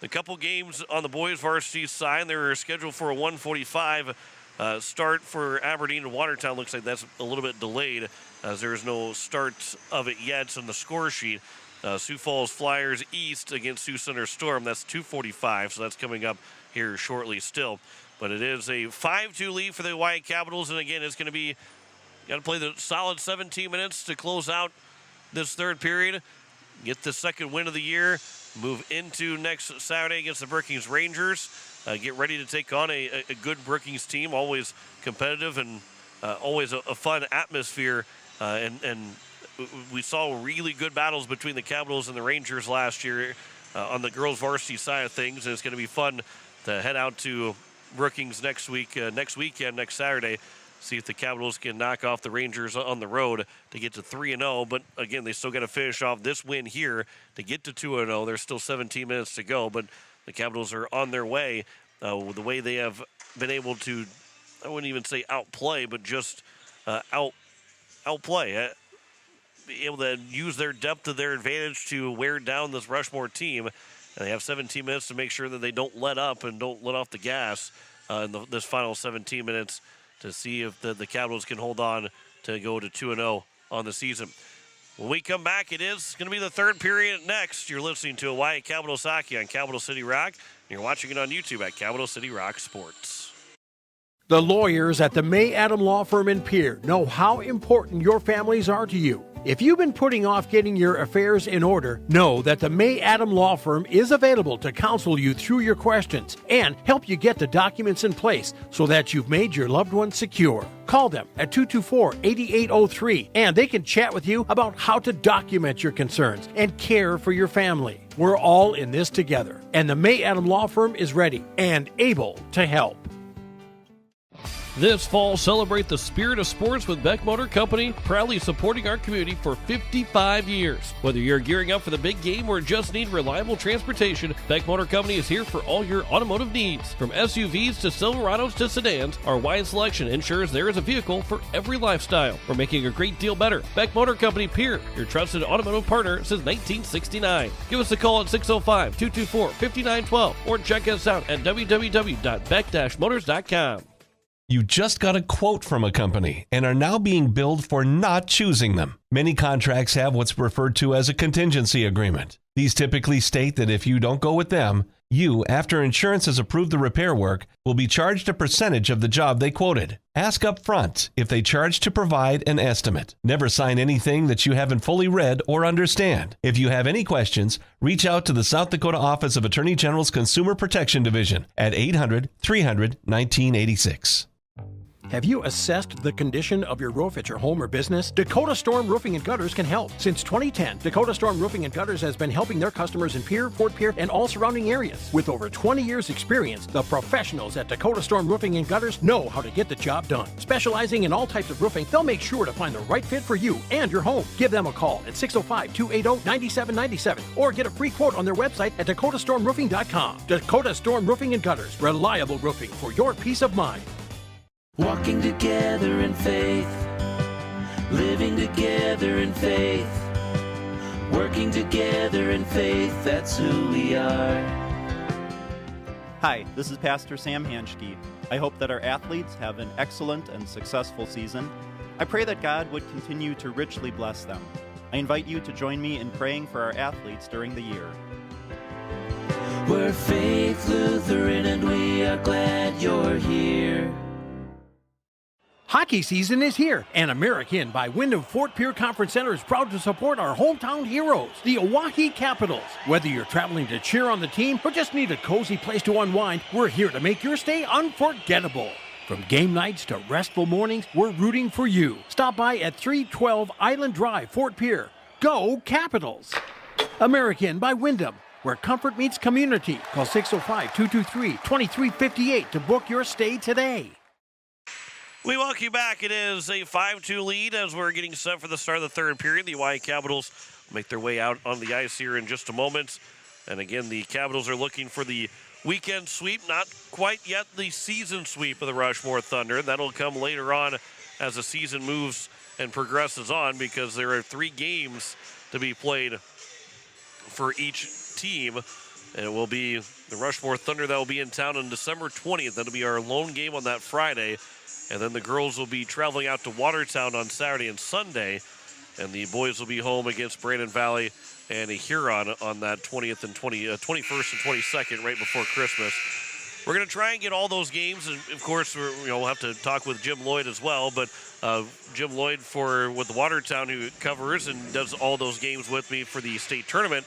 The couple games on the boys varsity side, they were scheduled for a 1:45 start for Aberdeen and Watertown. Looks like that's a little bit delayed as there is no start of it yet on the score sheet. Sioux Falls Flyers East against Sioux Center Storm. That's 2:45, so that's coming up here shortly still. But it is a 5-2 lead for the White Capitals, and again, it's going to be, got to play the solid 17 minutes to close out this third period, get the second win of the year, move into next Saturday against the Brookings Rangers. Get ready to take on a good Brookings team, always competitive and always a fun atmosphere. And we saw really good battles between the Capitals and the Rangers last year on the girls varsity side of things. And it's going to be fun to head out to Brookings next weekend, next Saturday, see if the Capitals can knock off the Rangers on the road to get to 3-0. But again, they still got to finish off this win here to get to 2-0. There's still 17 minutes to go, but the Capitals are on their way. The way they have been able to, I wouldn't even say outplay, but just outplay. Be able to use their depth to their advantage to wear down this Rushmore team. And they have 17 minutes to make sure that they don't let up and don't let off the gas in this final 17 minutes to see if the Capitals can hold on to go to 2-0 on the season. When we come back, it is going to be the third period next. You're listening to Hawaii Capitals Hockey on Capital City Rock. And you're watching it on YouTube at Capital City Rock Sports. The lawyers at the May Adam Law Firm in Pierre know how important your families are to you. If you've been putting off getting your affairs in order, know that the May Adam Law Firm is available to counsel you through your questions and help you get the documents in place so that you've made your loved ones secure. Call them at 224-8803 and they can chat with you about how to document your concerns and care for your family. We're all in this together, and the May Adam Law Firm is ready and able to help. This fall, celebrate the spirit of sports with Beck Motor Company, proudly supporting our community for 55 years. Whether you're gearing up for the big game or just need reliable transportation, Beck Motor Company is here for all your automotive needs. From SUVs to Silverados to sedans, our wide selection ensures there is a vehicle for every lifestyle. We're making a great deal better. Beck Motor Company Pierre, your trusted automotive partner since 1969. Give us a call at 605-224-5912 or check us out at www.beck-motors.com. You just got a quote from a company and are now being billed for not choosing them. Many contracts have what's referred to as a contingency agreement. These typically state that if you don't go with them, you, after insurance has approved the repair work, will be charged a percentage of the job they quoted. Ask up front if they charge to provide an estimate. Never sign anything that you haven't fully read or understand. If you have any questions, reach out to the South Dakota Office of Attorney General's Consumer Protection Division at 800-300-1986. Have you assessed the condition of your roof at your home or business? Dakota Storm Roofing and Gutters can help. Since 2010, Dakota Storm Roofing and Gutters has been helping their customers in Pierre, Fort Pierre, and all surrounding areas. With over 20 years' experience, the professionals at Dakota Storm Roofing and Gutters know how to get the job done. Specializing in all types of roofing, they'll make sure to find the right fit for you and your home. Give them a call at 605-280-9797 or get a free quote on their website at dakotastormroofing.com. Dakota Storm Roofing and Gutters. Reliable roofing for your peace of mind. Walking together in faith, living together in faith, working together in faith, that's who we are. Hi, this is Pastor Sam Hanschke. I hope that our athletes have an excellent and successful season. I pray that God would continue to richly bless them. I invite you to join me in praying for our athletes during the year. We're Faith Lutheran and we are glad you're here. Hockey season is here, and American by Wyndham Fort Pierre Conference Center is proud to support our hometown heroes, the Oahe Capitals. Whether you're traveling to cheer on the team or just need a cozy place to unwind, we're here to make your stay unforgettable. From game nights to restful mornings, we're rooting for you. Stop by at 312 Island Drive, Fort Pierre. Go Capitals! American by Wyndham, where comfort meets community. Call 605-223-2358 to book your stay today. We welcome you back. It is a 5-2 lead as we're getting set for the start of the third period. The Oahe Capitals make their way out on the ice here in just a moment. And again, the Capitals are looking for the weekend sweep, not quite yet the season sweep of the Rushmore Thunder. That'll come later on as the season moves and progresses on, because there are 3 games to be played for each team. And it will be the Rushmore Thunder that will be in town on December 20th. That'll be our lone game on that Friday. And then the girls will be traveling out to Watertown on Saturday and Sunday. And the boys will be home against Brandon Valley and a Huron on that 20th and 21st and 22nd, right before Christmas. We're going to try and get all those games. And, of course, we'll have to talk with Jim Lloyd as well. But Jim Lloyd with the Watertown, who covers and does all those games with me for the state tournament,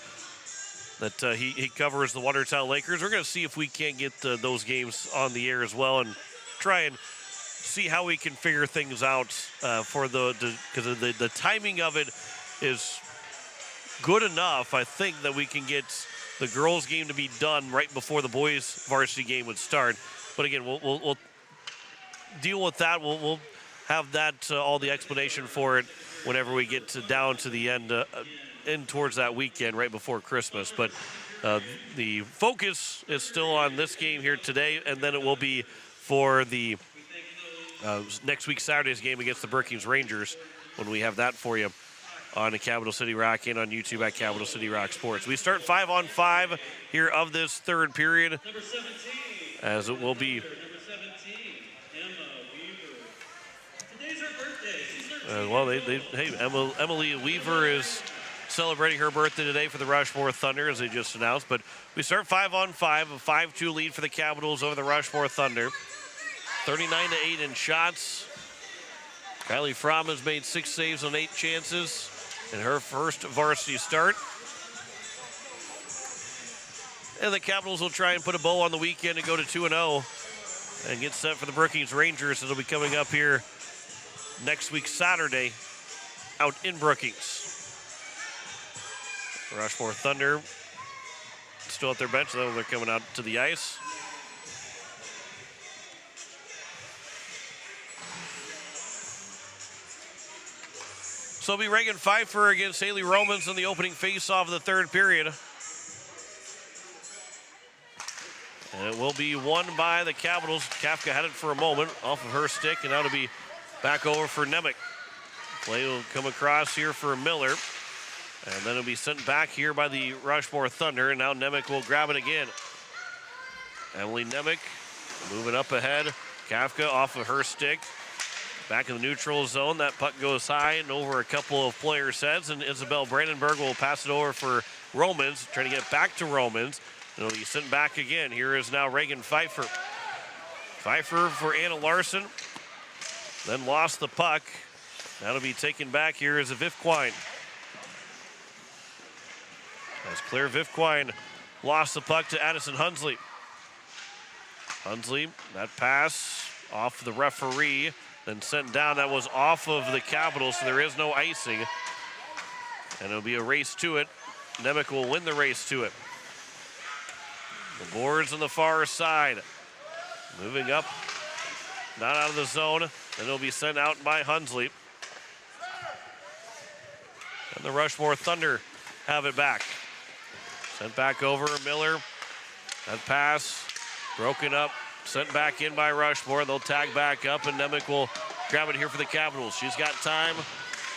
that he covers the Watertown Lakers. We're going to see if we can't get those games on the air as well and try and see how we can figure things out because the timing of it is good enough, I think, that we can get the girls' game to be done right before the boys' varsity game would start. But again, we'll deal with that. We'll have that all the explanation for it whenever we get down to the end towards that weekend right before Christmas. But the focus is still on this game here today, and then it will be for the next week Saturday's game against the Brookings Rangers, when we have that for you on the Capital City Rock and on YouTube at Capital City Rock Sports. We start 5-on-5 here of this third period, as it will be. Emily Weaver is celebrating her birthday today for the Rushmore Thunder, as they just announced. But we start 5-on-5, a 5-2 lead for the Capitals over the Rushmore Thunder. 39-8 in shots. Kylie Fromm has made 6 saves on 8 chances in her first varsity start. And the Capitals will try and put a bow on the weekend and go to 2-0 and get set for the Brookings Rangers. It'll be coming up here next week Saturday out in Brookings. Rushmore Thunder still at their bench, though they're coming out to the ice. So it'll be Reagan Pfeiffer against Haley Romans in the opening face-off of the third period. And it will be won by the Capitals. Kafka had it for a moment off of her stick, and now to be back over for Nemec. Play will come across here for Miller. And then it'll be sent back here by the Rushmore Thunder, and now Nemec will grab it again. Emily Nemec moving up ahead Kafka off of her stick. Back in the neutral zone. That puck goes high and over a couple of players' heads. And Isabel Brandenburg will pass it over for Romans. Trying to get back to Romans. It'll be sent back again. Here is now Reagan Pfeiffer. Pfeiffer for Anna Larson. Then lost the puck. That'll be taken back. Here is a Vivquine. As Claire Vivquine lost the puck to Addison Hunsley. Hunsley, that pass off the referee, then sent down. That was off of the Capitals, so there is no icing. And it'll be a race to it. Nemec will win the race to it. The boards on the far side. Moving up, not out of the zone. Then it'll be sent out by Hunsley. And the Rushmore Thunder have it back. Sent back over Miller. That pass broken up, sent back in by Rushmore. They'll tag back up, and Nemec will grab it here for the Capitals. She's got time.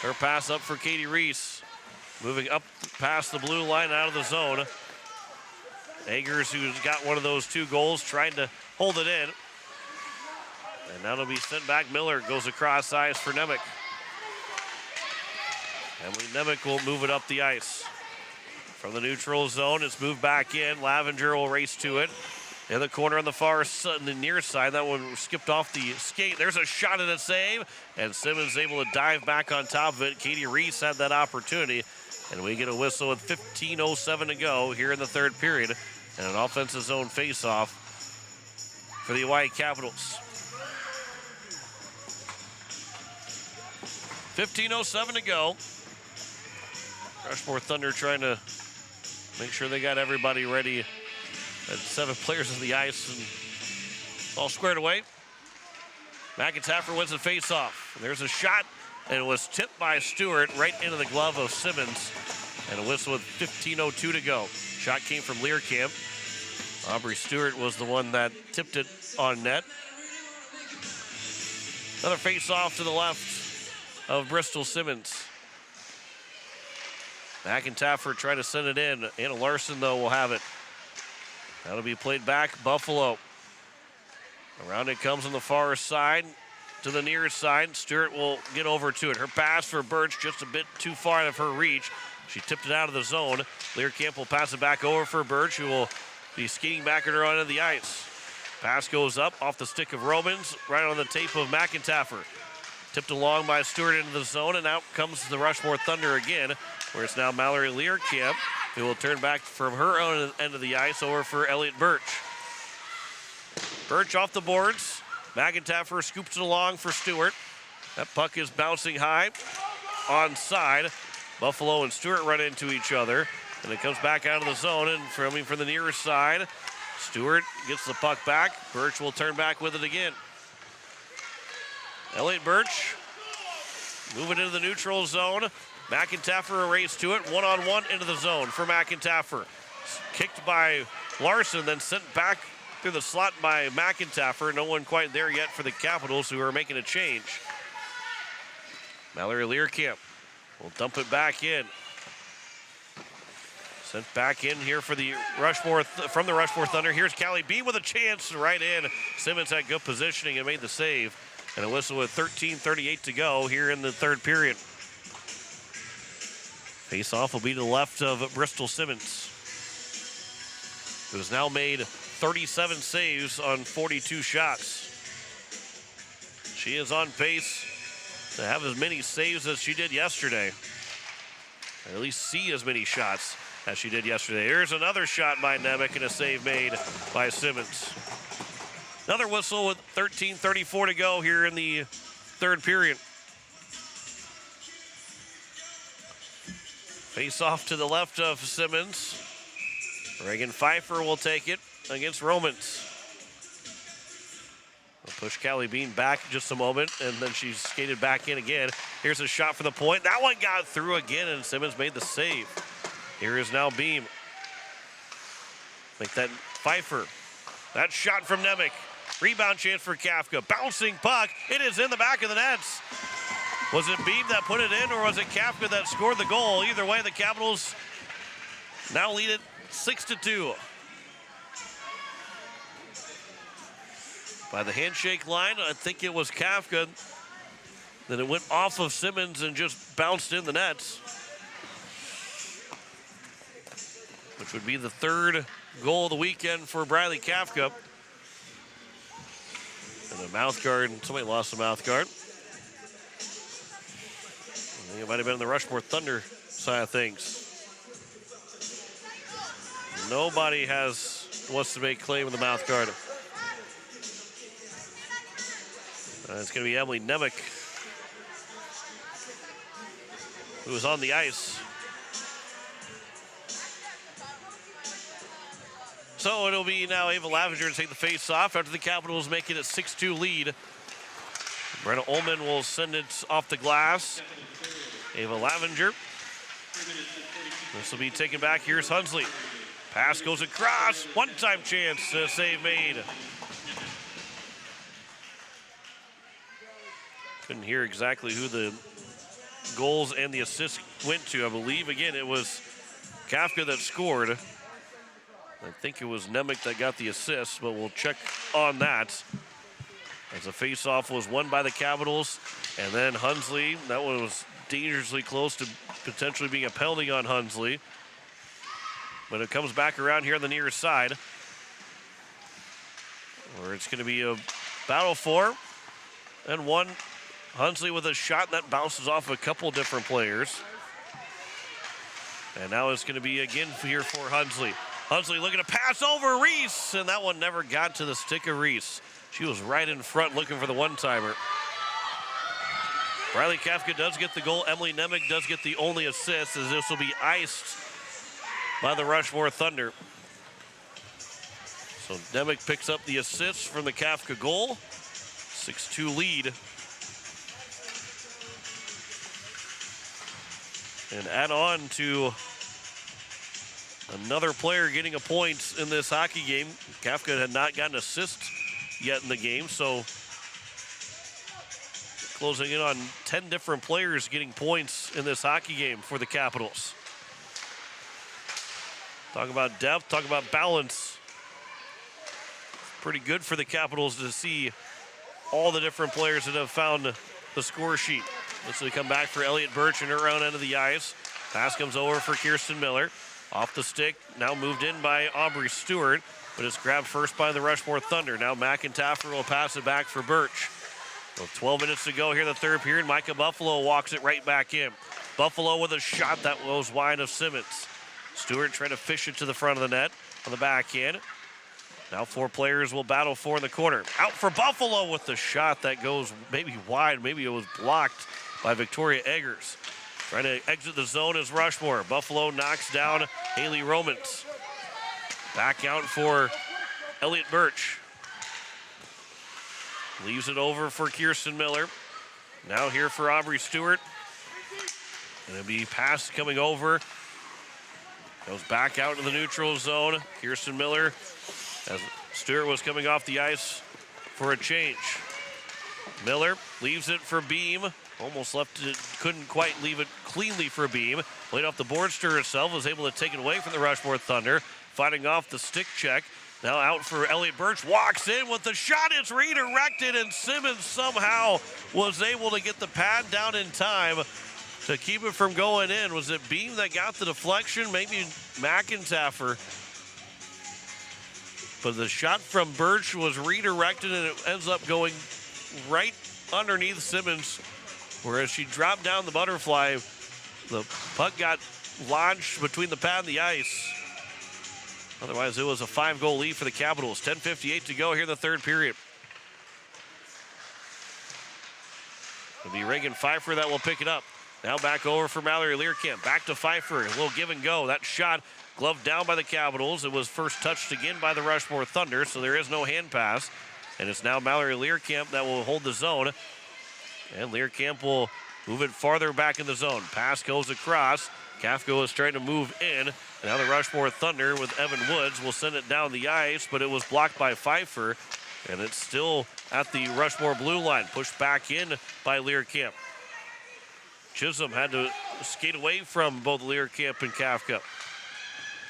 Her pass up for Katie Reese. Moving up past the blue line out of the zone. Eggers, who's got one of those 2 goals, trying to hold it in. And now it'll be sent back. Miller goes across ice for Nemec. Emily Nemec will move it up the ice. From the neutral zone, it's moved back in. Lavenger will race to it. In the corner on the far side, the near side, that one skipped off the skate. There's a shot and a save, and Simmons able to dive back on top of it. Katie Reese had that opportunity, and we get a whistle with 15:07 to go here in the third period, and an offensive zone faceoff for the Hawaii Capitals. 15:07 to go. Rushmore Thunder trying to make sure they got everybody ready. At 7 players on the ice and all squared away. McIntyre wins the face-off. There's a shot, and it was tipped by Stewart right into the glove of Simmons. And a whistle with 15:02 to go. Shot came from Learcamp. Aubrey Stewart was the one that tipped it on net. Another face-off to the left of Bristol Simmons. McIntyre trying to send it in. Anna Larson, though, will have it. That'll be played back. Buffalo. Around it comes on the far side to the near side. Stewart will get over to it. Her pass for Birch just a bit too far out of her reach. She tipped it out of the zone. Learcamp will pass it back over for Birch, who will be skating back at her onto the ice. Pass goes up off the stick of Romans, right on the tape of McIntyre. Tipped along by Stewart into the zone, and out comes the Rushmore Thunder again, where it's now Mallory Learcamp, who will turn back from her own end of the ice over for Elliot Birch. Birch off the boards. McIntyre scoops it along for Stewart. That puck is bouncing high. Onside. Buffalo and Stewart run into each other. And it comes back out of the zone and from the near side. Stewart gets the puck back. Birch will turn back with it again. Elliot Birch moving into the neutral zone. McIntyre a race to it, one-on-one into the zone for McIntyre. Kicked by Larson, then sent back through the slot by McIntyre. No one quite there yet for the Capitals, who are making a change. Mallory Learcamp will dump it back in. Sent back in here for the Rushmore from the Rushmore Thunder. Here's Callie Beam with a chance right in. Simmons had good positioning and made the save. And a whistle with 13:38 to go here in the third period. Face-off will be to the left of Bristol Simmons, who has now made 37 saves on 42 shots. She is on pace to have as many saves as she did yesterday. Or at least see as many shots as she did yesterday. Here's another shot by Nemec and a save made by Simmons. Another whistle with 13:34 to go here in the third period. Face off to the left of Simmons. Reagan Pfeiffer will take it against Romans. We'll push Callie Bean back just a moment, and then she's skated back in again. Here's a shot for the point. That one got through again, and Simmons made the save. Here is now Beam. Make that Pfeiffer. That shot from Nemec. Rebound chance for Kafka. Bouncing puck. It is in the back of the nets. Was it Beam that put it in, or was it Kafka that scored the goal? Either way, the Capitals now lead it 6-2. by the handshake line. I think it was Kafka. Then it went off of Simmons and just bounced in the nets, which would be the third goal of the weekend for Bradley Kafka. And a mouth guard, somebody lost a mouth guard. I think it might have been the Rushmore Thunder side of things. Nobody wants to make claim of the mouth guard. It's going to be Emily Nemec, who was on the ice. So it'll be now Ava Lavenger to take the face off after the Capitals make it a 6-2 lead. Brenna Ullman will send it off the glass. Ava Lavenger. This will be taken back. Here's Hunsley. Pass goes across. One-time chance. Save made. Couldn't hear exactly who the goals and the assists went to. I believe, again, it was Kafka that scored. I think it was Nemec that got the assist, but we'll check on that. As the face-off was won by the Capitals, and then Hunsley, that one was dangerously close to potentially being a penalty on Hunsley. But it comes back around here on the near side, where it's going to be a battle for and one. Hunsley with a shot that bounces off a couple different players. And now it's going to be again here for Hunsley. Hunsley looking to pass over Reese, and that one never got to the stick of Reese. She was right in front looking for the one-timer. Bradley Kafka does get the goal. Emily Nemec does get the only assist, as this will be iced by the Rushmore Thunder. So Nemec picks up the assist from the Kafka goal. 6-2 lead. And add on to another player getting a point in this hockey game. Kafka had not gotten an assist yet in the game, so closing in on 10 different players getting points in this hockey game for the Capitals. Talk about depth, talk about balance. Pretty good for the Capitals to see all the different players that have found the score sheet. This will come back for Elliott Birch in her own end of the ice. Pass comes over for Kirsten Miller. Off the stick, now moved in by Aubrey Stewart, but it's grabbed first by the Rushmore Thunder. Now McIntyre will pass it back for Birch. Well, 12 minutes to go here in the third period. Micah Buffalo walks it right back in. Buffalo with a shot that goes wide of Simmons. Stewart trying to fish it to the front of the net on the back end. Now four players will battle for in the corner. Out for Buffalo with the shot that goes maybe wide. Maybe it was blocked by Victoria Eggers. Trying to exit the zone is Rushmore. Buffalo knocks down Haley Romans. Back out for Elliott Birch. Leaves it over for Kirsten Miller. Now here for Aubrey Stewart. And it'll be pass coming over. Goes back out to the neutral zone. Kirsten Miller, as Stewart was coming off the ice for a change. Miller leaves it for Beam. Almost left it, couldn't quite leave it cleanly for Beam. Played off the board, Stewart herself was able to take it away from the Rushmore Thunder. Fighting off the stick check. Now out for Elliott Birch, walks in with the shot, it's redirected, and Simmons somehow was able to get the pad down in time to keep it from going in. Was it Beam that got the deflection? Maybe McIntyre. But the shot from Birch was redirected, and it ends up going right underneath Simmons. Whereas she dropped down the butterfly, the puck got lodged between the pad and the ice. Otherwise, it was a 5-goal lead for the Capitals. 10:58 to go here in the third period. It'll be Reagan Pfeiffer that will pick it up. Now back over for Mallory Learcamp. Back to Pfeiffer. A little give and go. That shot gloved down by the Capitals. It was first touched again by the Rushmore Thunder, so there is no hand pass. And it's now Mallory Learcamp that will hold the zone. And Learcamp will move it farther back in the zone. Pass goes across. Kafka is trying to move in. Now the Rushmore Thunder with Evan Woods will send it down the ice, but it was blocked by Pfeiffer. And it's still at the Rushmore blue line. Pushed back in by Learcamp. Chisholm had to skate away from both Learcamp and Kafka.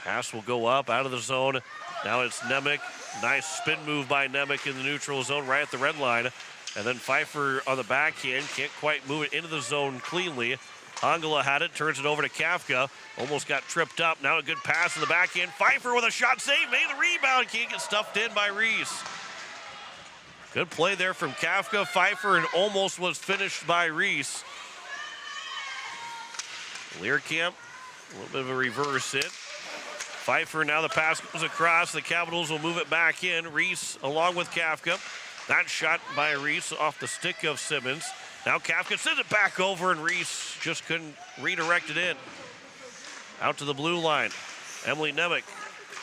Pass will go up out of the zone. Now it's Nemec Nice spin move by Nemec in the neutral zone right at the red line. And then Pfeiffer on the backhand. Can't quite move it into the zone cleanly. Hongala had it, turns it over to Kafka. Almost got tripped up. Now a good pass in the backhand. Pfeiffer with a shot save. Made the rebound. Can't get stuffed in by Reese. Good play there from Kafka. Pfeiffer, and almost was finished by Reese. Learkamp, a little bit of a reverse hit. Pfeiffer, now the pass goes across. The Capitals will move it back in. Reese along with Kafka. That shot by Reese off the stick of Simmons. Now Kafka sends it back over, and Reese just couldn't redirect it in. Out to the blue line. Emily Nemec.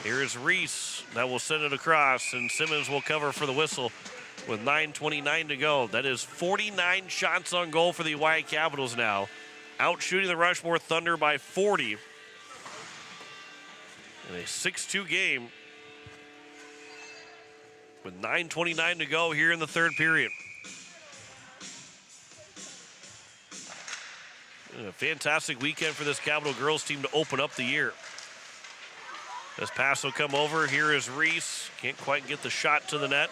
Here's Reese. That will send it across, and Simmons will cover for the whistle with 9:29 to go. That is 49 shots on goal for the Hawaii Capitals now. Out shooting the Rushmore Thunder by 40. In a 6-2 game with 9:29 to go here in the third period. A fantastic weekend for this Capital girls team to open up the year. This pass will come over. Here is Reese. Can't quite get the shot to the net.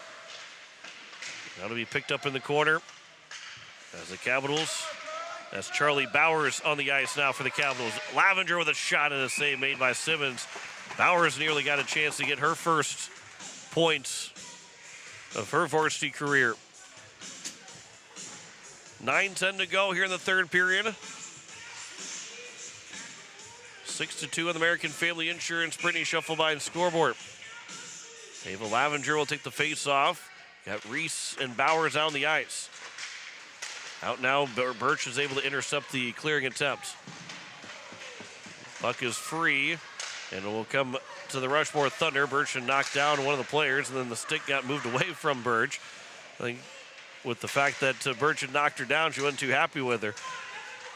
That'll be picked up in the corner. As the Capitals, that's Charlie Bowers on the ice now for the Capitals. Lavenger with a shot and a save made by Simmons. Bowers nearly got a chance to get her first points of her varsity career. 9:10 to go here in the third period. 6-2 on the American Family Insurance Brittany Schuffelbein scoreboard. Ava Lavenger will take the face-off. Got Reese and Bowers out on the ice. Out now, Birch is able to intercept the clearing attempt. Puck is free, and it will come to the Rushmore Thunder. Birch had knocked down one of the players, and then the stick got moved away from Birch. I think with the fact that Birch had knocked her down, she wasn't too happy with her.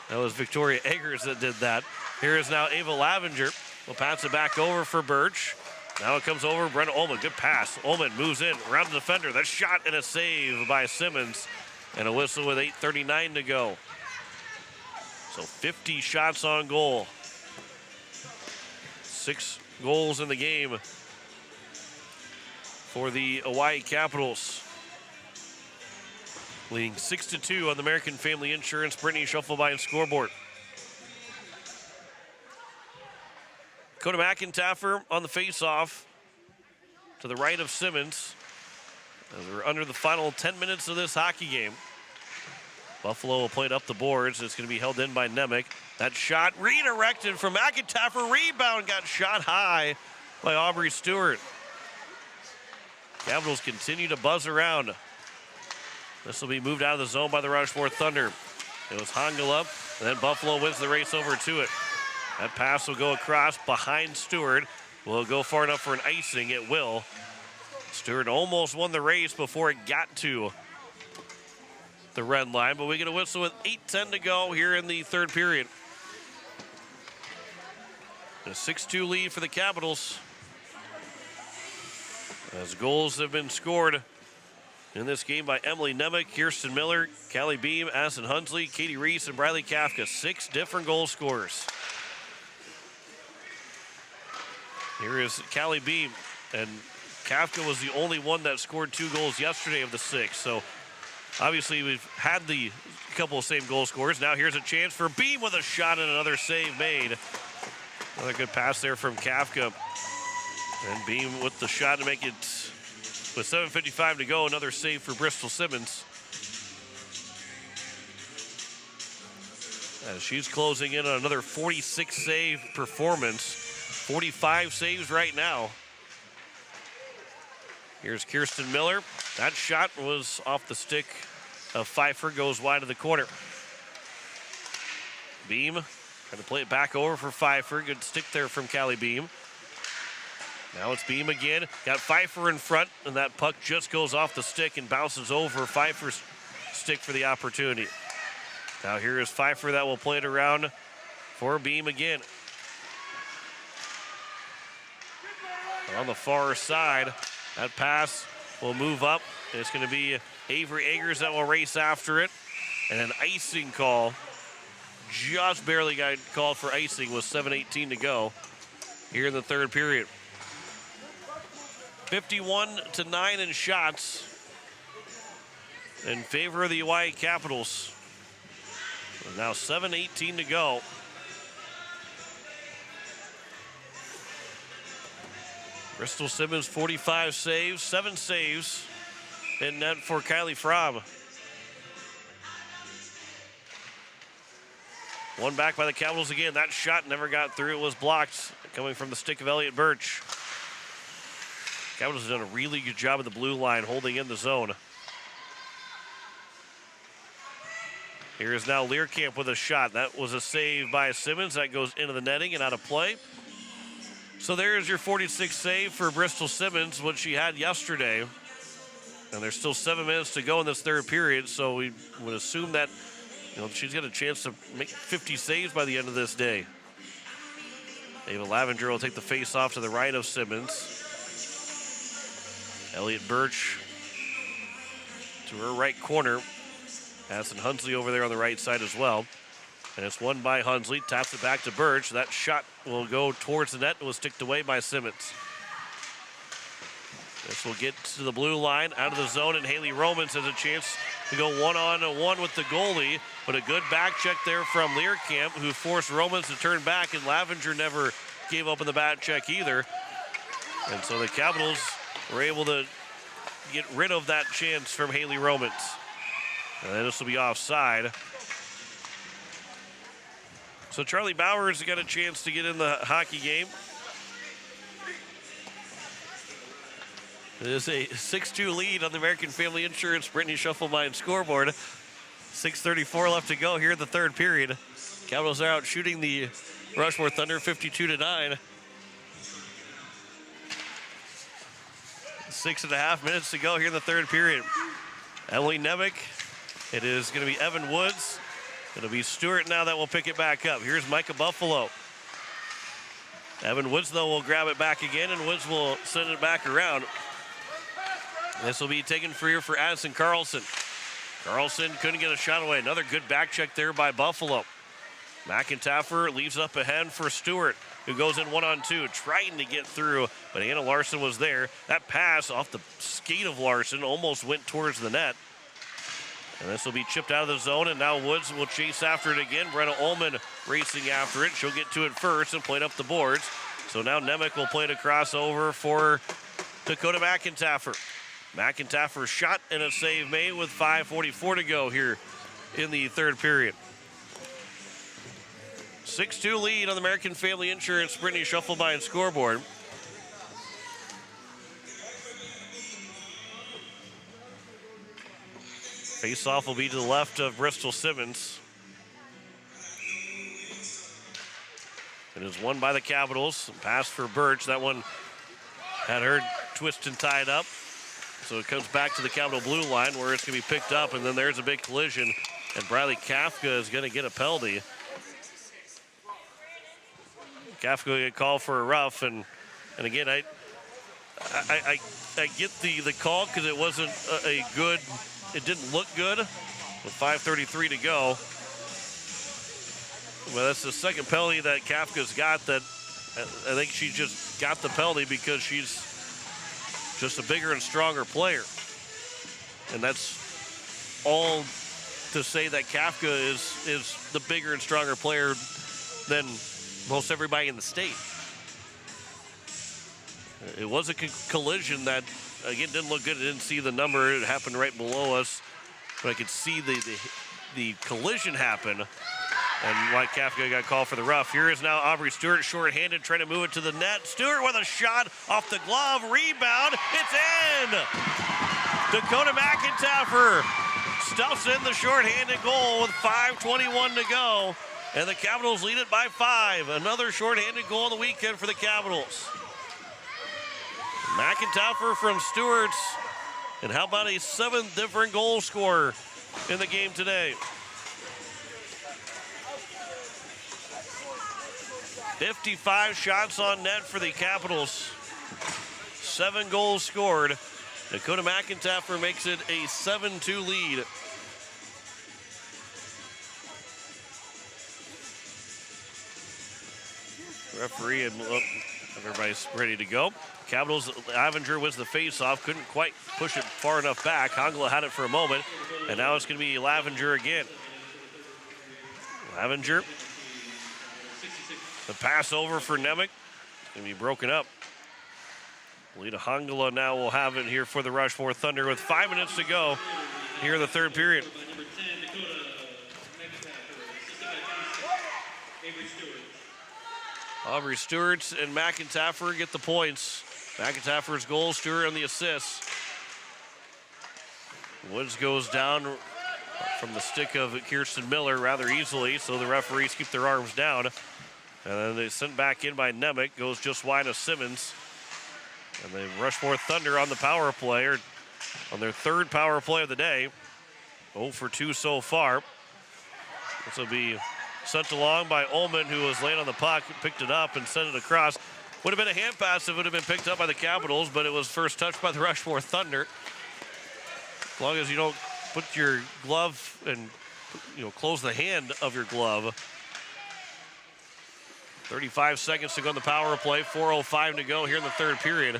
That was Victoria Eggers that did that. Here is now Ava Lavenger. We'll pass it back over for Birch. Now it comes over, Brenna Ullman, good pass. Ullman moves in, around the defender. That shot and a save by Simmons. And a whistle with 8:39 to go. So 50 shots on goal. 6 goals in the game for the Hawaii Capitals. Leading 6-2 on the American Family Insurance Brittany Schuffelbein scoreboard. Coda McIntaffer on the face-off to the right of Simmons. As we're under the final 10 minutes of this hockey game. Buffalo will play it up the boards. It's going to be held in by Nemec. That shot redirected from McIntaffer. Rebound got shot high by Aubrey Stewart. Capitals continue to buzz around. This will be moved out of the zone by the Rushmore Thunder. It was Hongala, and then Buffalo wins the race over to it. That pass will go across behind Stewart. Will it go far enough for an icing? It will. Stewart almost won the race before it got to the red line, but we get a whistle with 8:10 to go here in the third period. A 6-2 lead for the Capitals. As goals have been scored in this game by Emily Nemec, Kirsten Miller, Callie Beam, Addison Hunsley, Katie Reese, and Briley Kafka. 6 different goal scorers. Here is Callie Beam, and Kafka was the only one that scored 2 goals yesterday of the 6. So obviously we've had the couple of same goal scorers. Now here's a chance for Beam with a shot and another save made. Another good pass there from Kafka. And Beam with the shot to make it, with 7:55 to go, another save for Bristol Simmons. As she's closing in on another 46 save performance. 45 saves right now. Here's Kirsten Miller. That shot was off the stick of Pfeiffer, goes wide of the corner. Beam trying to play it back over for Pfeiffer. Good stick there from Callie Beam. Now it's Beam again. Got Pfeiffer in front, and that puck just goes off the stick and bounces over Pfeiffer's stick for the opportunity. Now here is Pfeiffer that will play it around for Beam again. On the far side, that pass will move up. It's going to be Avery Eggers that will race after it. And an icing call. Just barely got called for icing with 7:18 to go here in the third period. 51-9 in shots in favor of the Hawaii Capitals. Now 7:18 to go. Bristol Simmons, 45 saves, 7 saves in net for Kylie Fromm. One back by the Capitals again. That shot never got through. It was blocked coming from the stick of Elliott Birch. Capitals have done a really good job of the blue line holding in the zone. Here is now Learcamp with a shot. That was a save by Simmons. That goes into the netting and out of play. So there's your 46 save for Bristol Simmons, what she had yesterday. And there's still 7 minutes to go in this third period, so we would assume that she's got a chance to make 50 saves by the end of this day. Ava Lavenger will take the face off to the right of Simmons. Elliott Birch to her right corner. Addison Hunsley over there on the right side as well. And it's won by Hunsley, taps it back to Birch. That shot will go towards the net and was sticked away by Simmons. This will get to the blue line, out of the zone, and Haley Romans has a chance to go one-on-one with the goalie. But a good back check there from Learcamp, who forced Romans to turn back, and Lavenger never gave up in the back check either. And so the Capitals were able to get rid of that chance from Haley Romans. And then this will be offside. So Charlie Bowers got a chance to get in the hockey game. It is a 6-2 lead on the American Family Insurance Brittany Shufflemine scoreboard. 6:34 left to go here in the third period. Capitals are out shooting the Rushmore Thunder 52-9. 6.5 minutes to go here in the third period. Emily Nemec. It is going to be Evan Woods. It'll be Stewart now that will pick it back up. Here's Micah Buffalo. Evan Woods, though, will grab it back again, and Woods will send it back around. This will be taken free for Addison Carlson. Carlson couldn't get a shot away. Another good back check there by Buffalo. McIntyre leaves up ahead for Stewart, who goes in 1-on-2, trying to get through, but Anna Larson was there. That pass off the skate of Larson almost went towards the net. And this will be chipped out of the zone, and now Woods will chase after it again. Brenna Ullman racing after it. She'll get to it first and play it up the boards. So now Nemec will play it across over for Dakota McIntyre. McIntyre shot and a save made with 5:44 to go here in the third period. 6-2 lead on the American Family Insurance Brittany Shufflemine scoreboard. Face-off will be to the left of Bristol Simmons. It is won by the Capitals. Pass for Birch. That one had her twist and tied up. So it comes back to the Capital blue line where it's going to be picked up, and then there's a big collision, and Bradley Kafka is going to get a penalty. Kafka will get called for a rough, and again, I get the call because it wasn't a good. It didn't look good with 5:33 to go. Well, that's the second penalty that Kafka's got. That I think she just got the penalty because she's just a bigger and stronger player. And that's all to say that Kafka is the bigger and stronger player than most everybody in the state. It was a collision that, again, didn't look good. I didn't see the number. It happened right below us. But I could see the collision happen. And White Kafka got called for the rough. Here is now Aubrey Stewart, short-handed, trying to move it to the net. Stewart with a shot off the glove, rebound. It's in! Dakota McIntyre stuffs in the short-handed goal with 5:21 to go. And the Capitals lead it by 5. Another short-handed goal on the weekend for the Capitals. McIntyre from Stewart's. And how about a 7th different goal scorer in the game today? 55 shots on net for the Capitals. 7 goals scored. Dakota McIntyre makes it a 7-2 lead. Referee had Everybody's ready to go. Capitals, Lavenger wins the face-off. Couldn't quite push it far enough back. Hongla had it for a moment, and now it's going to be Lavenger again. Lavenger. The pass over for Nemec. It's going to be broken up. Lita Hongla now will have it here for the Rushmore Thunder with 5 minutes to go here in the third period. Aubrey Stewart and McIntyre get the points. McIntyre's goal, Stewart on the assist. Woods goes down from the stick of Kirsten Miller rather easily, so the referees keep their arms down. And then they sent back in by Nemec, goes just wide of Simmons. And the Rushmore Thunder on the power play, or on their third power play of the day. 0 for 2 so far. This will be sent along by Ullman, who was laying on the puck, picked it up and sent it across. Would have been a hand pass if it would have been picked up by the Capitals, but it was first touched by the Rushmore Thunder. As long as you don't put your glove and, close the hand of your glove. 35 seconds to go on the power play, 4:05 to go here in the third period.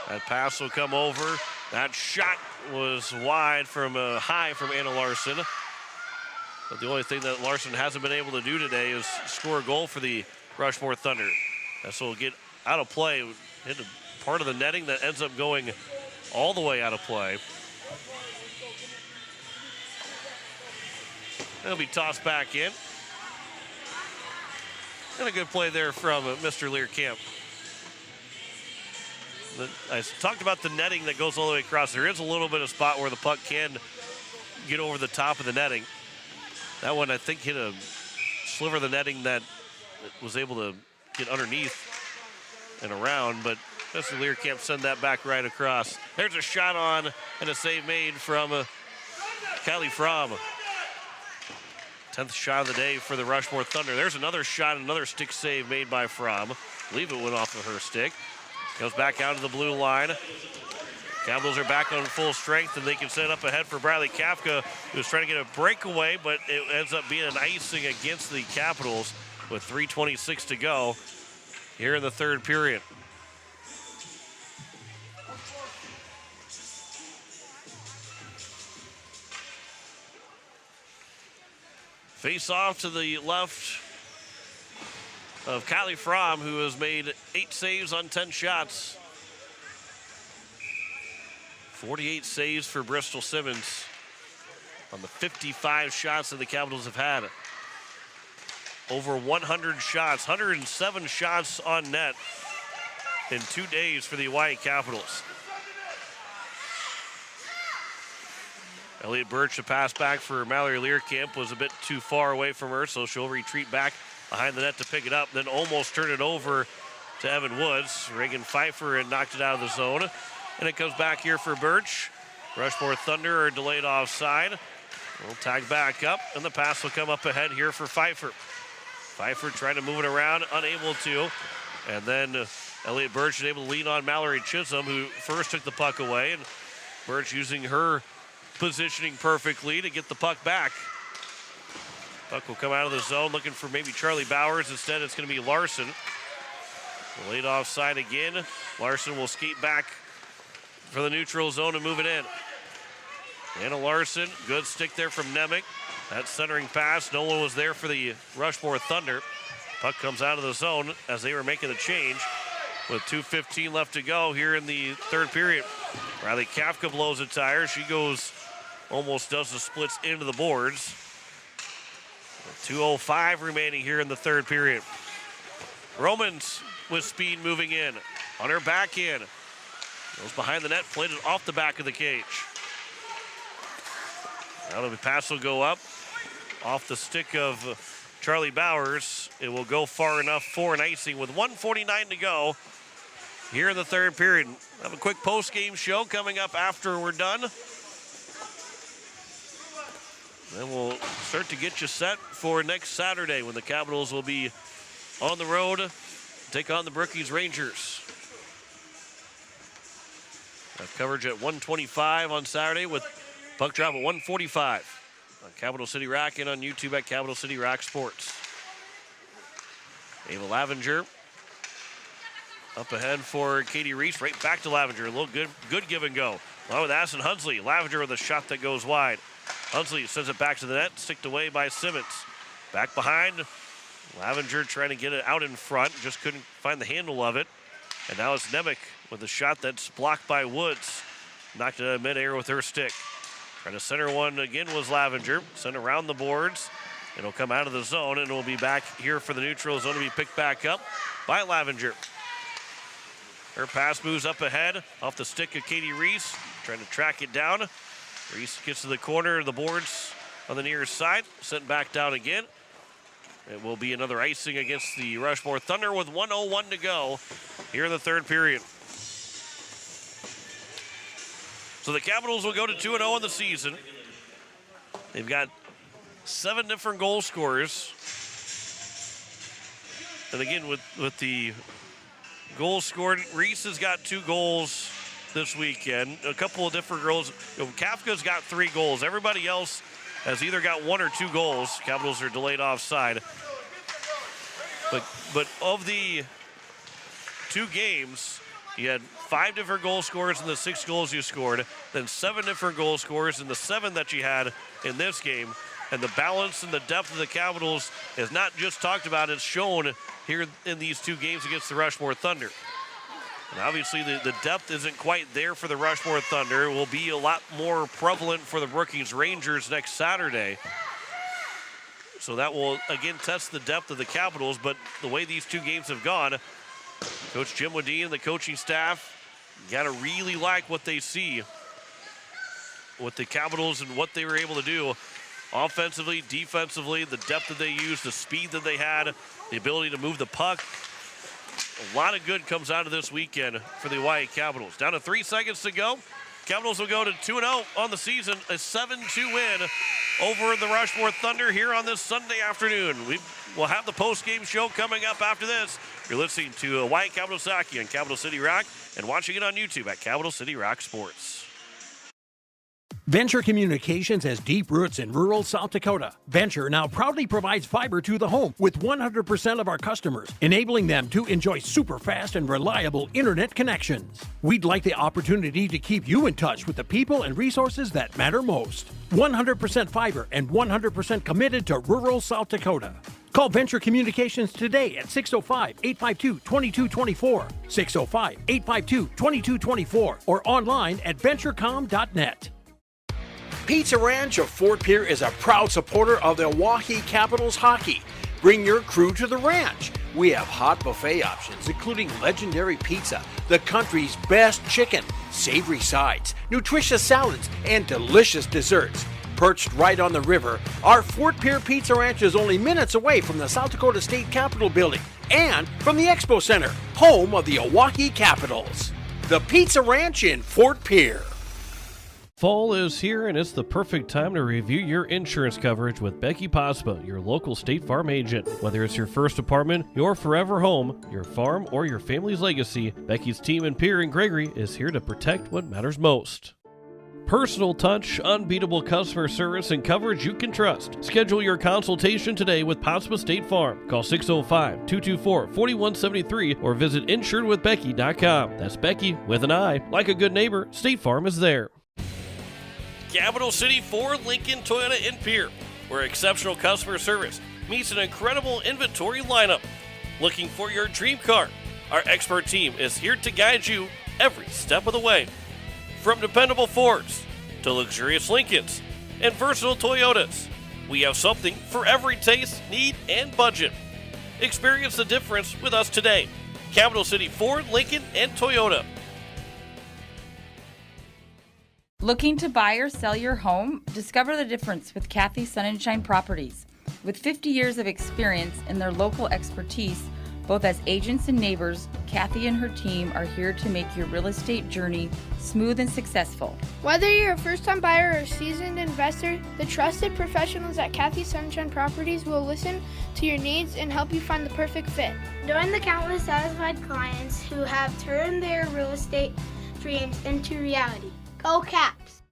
That pass will come over. That shot was wide from high from Anna Larson. But the only thing that Larson hasn't been able to do today is score a goal for the Rushmore Thunder. This will get out of play, hit a part of the netting that ends up going all the way out of play. It'll be tossed back in. And a good play there from Mr. Learcamp. I talked about the netting that goes all the way across. There is a little bit of spot where the puck can get over the top of the netting. That one, I think, hit a sliver of the netting that was able to get underneath and around, but Mr. Learcamp sent that back right across. There's a shot on and a save made from Kylie Fromm. 10th shot of the day for the Rushmore Thunder. There's another shot, another stick save made by Fromm. I believe it went off of her stick. Goes back out to the blue line. Capitals are back on full strength, and they can set up ahead for Bradley Kafka, who's trying to get a breakaway, but it ends up being an icing against the Capitals with 3:26 to go here in the third period. Face off to the left of Kylie Fromm, who has made 8 saves on 10 shots. 48 saves for Bristol Simmons on the 55 shots that the Capitals have had. Over 100 shots, 107 shots on net in 2 days for the Hawaii Capitals. Elliot Birch, the pass back for Mallory Learcamp, was a bit too far away from her, so she'll retreat back behind the net to pick it up, then almost turn it over to Evan Woods. Reagan Pfeiffer had knocked it out of the zone. And it comes back here for Birch. Rushmore Thunder are delayed offside. We'll tag back up, and the pass will come up ahead here for Pfeiffer. Pfeiffer trying to move it around, unable to. And then Elliot Birch is able to lean on Mallory Chisholm, who first took the puck away. And Birch using her positioning perfectly to get the puck back. Puck will come out of the zone, looking for maybe Charlie Bowers. Instead, it's going to be Larson. Delayed offside again. Larson will skate back for the neutral zone and move it in. Anna Larson, good stick there from Nemec. That centering pass, no one was there for the Rushmore Thunder. Puck comes out of the zone as they were making the change with 2:15 left to go here in the third period. Riley Kafka blows a tire. She goes, almost does the splits into the boards. 2:05 remaining here in the third period. Romans with speed moving in. On her back end. Goes behind the net, played it off the back of the cage. Now the pass will go up off the stick of Charlie Bowers. It will go far enough for an icing with 1:49 to go here in the third period. We'll have a quick post-game show coming up after we're done. Then we'll start to get you set for next Saturday when the Capitals will be on the road to take on the Brookings Rangers. Have coverage at 1:25 on Saturday with puck drop at 1:45 on Capital City Rock and on YouTube at Capital City Rock Sports. Ava Lavenger Up ahead for Katie Reese, right back to Lavenger. A little good give and go. Along with Addison Hunsley. Lavenger with a shot that goes wide. Hunsley sends it back to the net, sticked away by Simmons. Back behind, Lavenger trying to get it out in front, just couldn't find the handle of it. And now it's Nemec with a shot that's blocked by Woods. Knocked it out of midair with her stick. Trying to center one again was Lavenger. Sent around the boards. It'll come out of the zone, and it will be back here for the neutral zone to be picked back up by Lavenger. Her pass moves up ahead off the stick of Katie Reese, trying to track it down. Reese gets to the corner of the boards on the near side, sent back down again. It will be another icing against the Rushmore Thunder with 1:01 to go here in the third period. So the Capitals will go to 2-0 in the season. They've got 7 different goal scorers. And again, with the goals scored, Reese has got 2 goals this weekend. A couple of different goals. Kafka's got 3 goals. Everybody else has either got 1 or 2 goals. Capitals are delayed offside. But of the 2 games, you had 5 different goal scorers in the 6 goals you scored, then 7 different goal scorers in the 7 that you had in this game. And the balance and the depth of the Capitals is not just talked about, it's shown here in these 2 games against the Rushmore Thunder. And obviously the depth isn't quite there for the Rushmore Thunder. It will be a lot more prevalent for the Brookings Rangers next Saturday. So that will, again, test the depth of the Capitals. But the way these 2 games have gone, Coach Jim Wadeen and the coaching staff got to really like what they see with the Capitals and what they were able to do offensively, defensively, the depth that they used, the speed that they had, the ability to move the puck. A lot of good comes out of this weekend for the Oahe Capitals. Down to 3 seconds to go. Capitals will go to 2-0 on the season, a 7-2 win over the Rushmore Thunder here on this Sunday afternoon. We will have the post-game show coming up after this. You're listening to Oahe Capitals Hockey on Capital City Rock and watching it on YouTube at Capital City Rock Sports. Venture Communications has deep roots in rural South Dakota. Venture now proudly provides fiber to the home with 100% of our customers, enabling them to enjoy super fast and reliable internet connections. We'd like the opportunity to keep you in touch with the people and resources that matter most. 100% fiber and 100% committed to rural South Dakota. Call Venture Communications today at 605-852-2224, 605-852-2224, or online at venturecom.net. Pizza Ranch of Fort Pierre is a proud supporter of the Oahe Capitals hockey. Bring your crew to the ranch. We have hot buffet options, including legendary pizza, the country's best chicken, savory sides, nutritious salads, and delicious desserts. Perched right on the river, our Fort Pierre Pizza Ranch is only minutes away from the South Dakota State Capitol building and from the Expo Center, home of the Oahe Capitals. The Pizza Ranch in Fort Pierre. Fall is here, and it's the perfect time to review your insurance coverage with Becky Pospa, your local State Farm agent. Whether it's your first apartment, your forever home, your farm, or your family's legacy, Becky's team in Pierre and Gregory is here to protect what matters most. Personal touch, unbeatable customer service, and coverage you can trust. Schedule your consultation today with Pospa State Farm. Call 605-224-4173 or visit insuredwithbecky.com. That's Becky with an I. Like a good neighbor, State Farm is there. Capital City Ford, Lincoln, Toyota, and Pierre, where exceptional customer service meets an incredible inventory lineup. Looking for your dream car? Our expert team is here to guide you every step of the way. From dependable Fords to luxurious Lincolns and versatile Toyotas, we have something for every taste, need, and budget. Experience the difference with us today. Capital City Ford, Lincoln, and Toyota. Looking to buy or sell your home? Discover the difference with Kathy Sunshine Properties. With 50 years of experience in their local expertise, both as agents and neighbors, Kathy and her team are here to make your real estate journey smooth and successful. Whether you're a first-time buyer or a seasoned investor, the trusted professionals at Kathy Sunshine Properties will listen to your needs and help you find the perfect fit. Join the countless satisfied clients who have turned their real estate dreams into reality. Go Caps!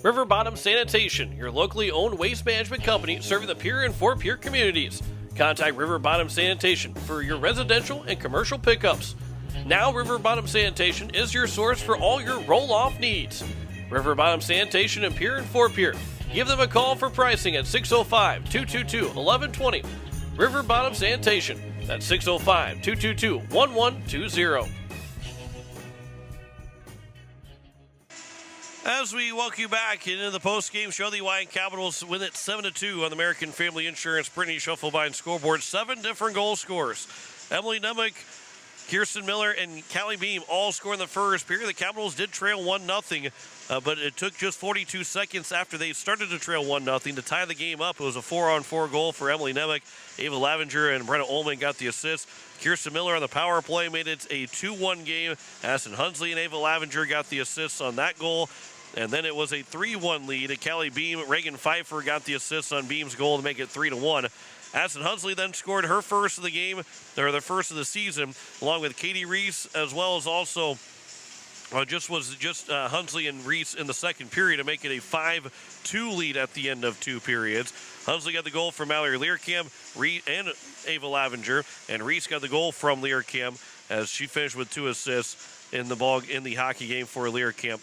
River Bottom Sanitation, your locally owned waste management company serving the Pierre and Fort Pierre communities. Contact River Bottom Sanitation for your residential and commercial pickups. Now River Bottom Sanitation is your source for all your roll-off needs. River Bottom Sanitation in Pier and Fort Pier. Give them a call for pricing at 605-222-1120. River Bottom Sanitation. That's 605-222-1120. As we welcome you back into the post-game show, the Oahe Capitals win it 7-2 on the American Family Insurance Brittany Schuffelbein scoreboard. 7 different goal scorers. Emily Nemec, Kirsten Miller, and Callie Beam all scored in the first period. The Capitals did trail 1-0, but it took just 42 seconds after they started to trail 1-0 to tie the game up. It was a 4-on-4 goal for Emily Nemec. Ava Lavenger and Brenna Ullman got the assist. Kirsten Miller on the power play made it a 2-1 game. Aston Hunsley and Ava Lavenger got the assists on that goal. And then it was a 3-1 lead. Callie Beam, Reagan Pfeiffer got the assist on Beam's goal to make it 3-1. Aston Hunsley then scored her first of the game, or the first of the season, along with Katie Reese, as well as also Hunsley and Reese in the second period to make it a 5-2 lead at the end of 2 periods. Hunsley got the goal from Mallory Learcamp and Ava Lavenger, and Reese got the goal from Learcamp as she finished with 2 assists in the hockey game for Learcamp.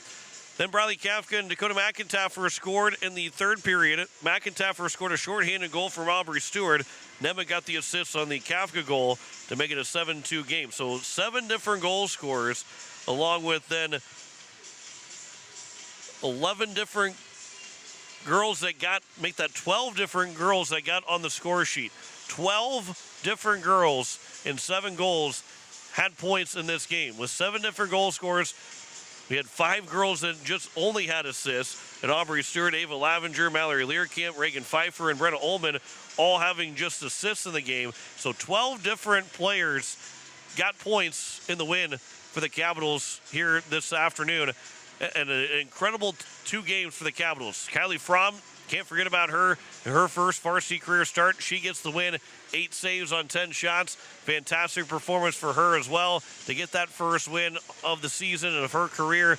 Then Bradley Kafka and Dakota McIntyre scored in the third period. McIntyre scored a shorthanded goal from Aubrey Stewart. Nemec got the assist on the Kafka goal to make it a 7-2 game. So 7 different goal scorers, along with then 11 different girls that make that 12 different girls that got on the score sheet. 12 different girls and 7 goals had points in this game. With 7 different goal scorers, we had 5 girls that just only had assists, and Aubrey Stewart, Ava Lavenger, Mallory Learcamp, Reagan Pfeiffer, and Brenna Ullman all having just assists in the game. So 12 different players got points in the win for the Capitals here this afternoon. And an incredible 2 games for the Capitals. Kylie Fromm, can't forget about her first varsity career start. She gets the win, 8 saves on 10 shots. Fantastic performance for her as well to get that first win of the season and of her career.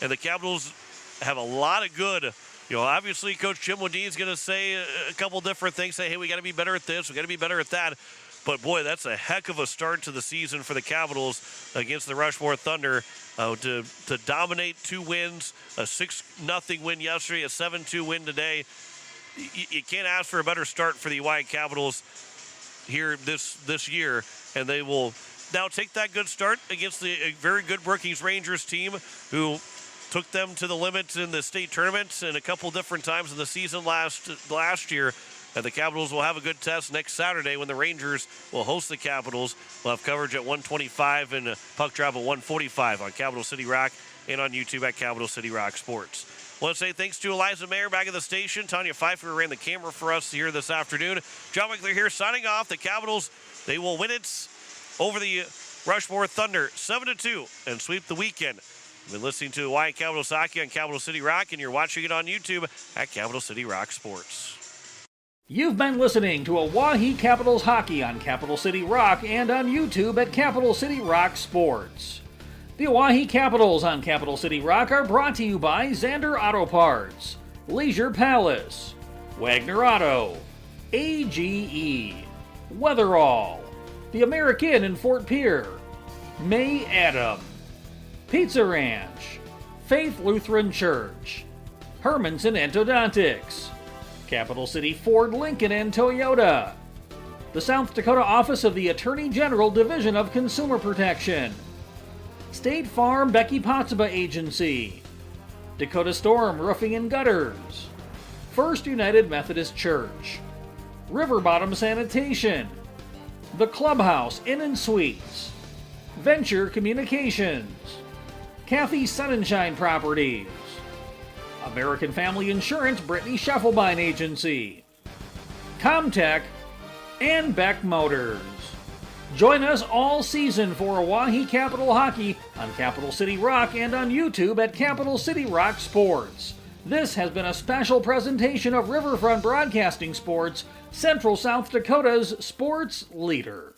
And the Capitals have a lot of good. Obviously, Coach Jim Wadine's going to say a couple different things. Say, hey, we got to be better at this. We got to be better at that. But, boy, that's a heck of a start to the season for the Capitals against the Rushmore Thunder. To dominate 2 wins, a 6-0 win yesterday, a 7-2 win today. You can't ask for a better start for the Oahe Capitals here this year. And they will now take that good start against a very good Brookings Rangers team who took them to the limit in the state tournament and a couple different times in the season last year. And the Capitals will have a good test next Saturday when the Rangers will host the Capitals. We'll have coverage at 1:25 and puck drop at 1:45 on Capital City Rock and on YouTube at Capital City Rock Sports. I want to say thanks to Eliza Mayer back at the station. Tanya Pfeiffer ran the camera for us here this afternoon. John Wickler here signing off. The Capitals, they will win it over the Rushmore Thunder 7-2 and sweep the weekend. You've been listening to Oahe Capitals Hockey on Capital City Rock, and you're watching it on YouTube at Capital City Rock Sports. You've been listening to Oahe Capitals Hockey on Capital City Rock and on YouTube at Capital City Rock Sports. The Oahe Capitals on Capital City Rock are brought to you by Zander Auto Parts, Leisure Palace, Wagner Auto, AGE, Weatherall, The American in Fort Pierre, May Adam, Pizza Ranch, Faith Lutheran Church, Hermanson Endodontics, Capital City Ford, Lincoln, and Toyota, the South Dakota Office of the Attorney General Division of Consumer Protection, State Farm Becky Pottsba Agency, Dakota Storm Roofing and Gutters, First United Methodist Church, River Bottom Sanitation, The Clubhouse Inn and Suites, Venture Communications, Kathy Sunshine Properties, American Family Insurance Brittany Schuffelbein Agency, Comtech, and Beck Motors. Join us all season for Oahe Capital Hockey on Capital City Rock and on YouTube at Capital City Rock Sports. This has been a special presentation of Riverfront Broadcasting Sports, Central South Dakota's sports leader.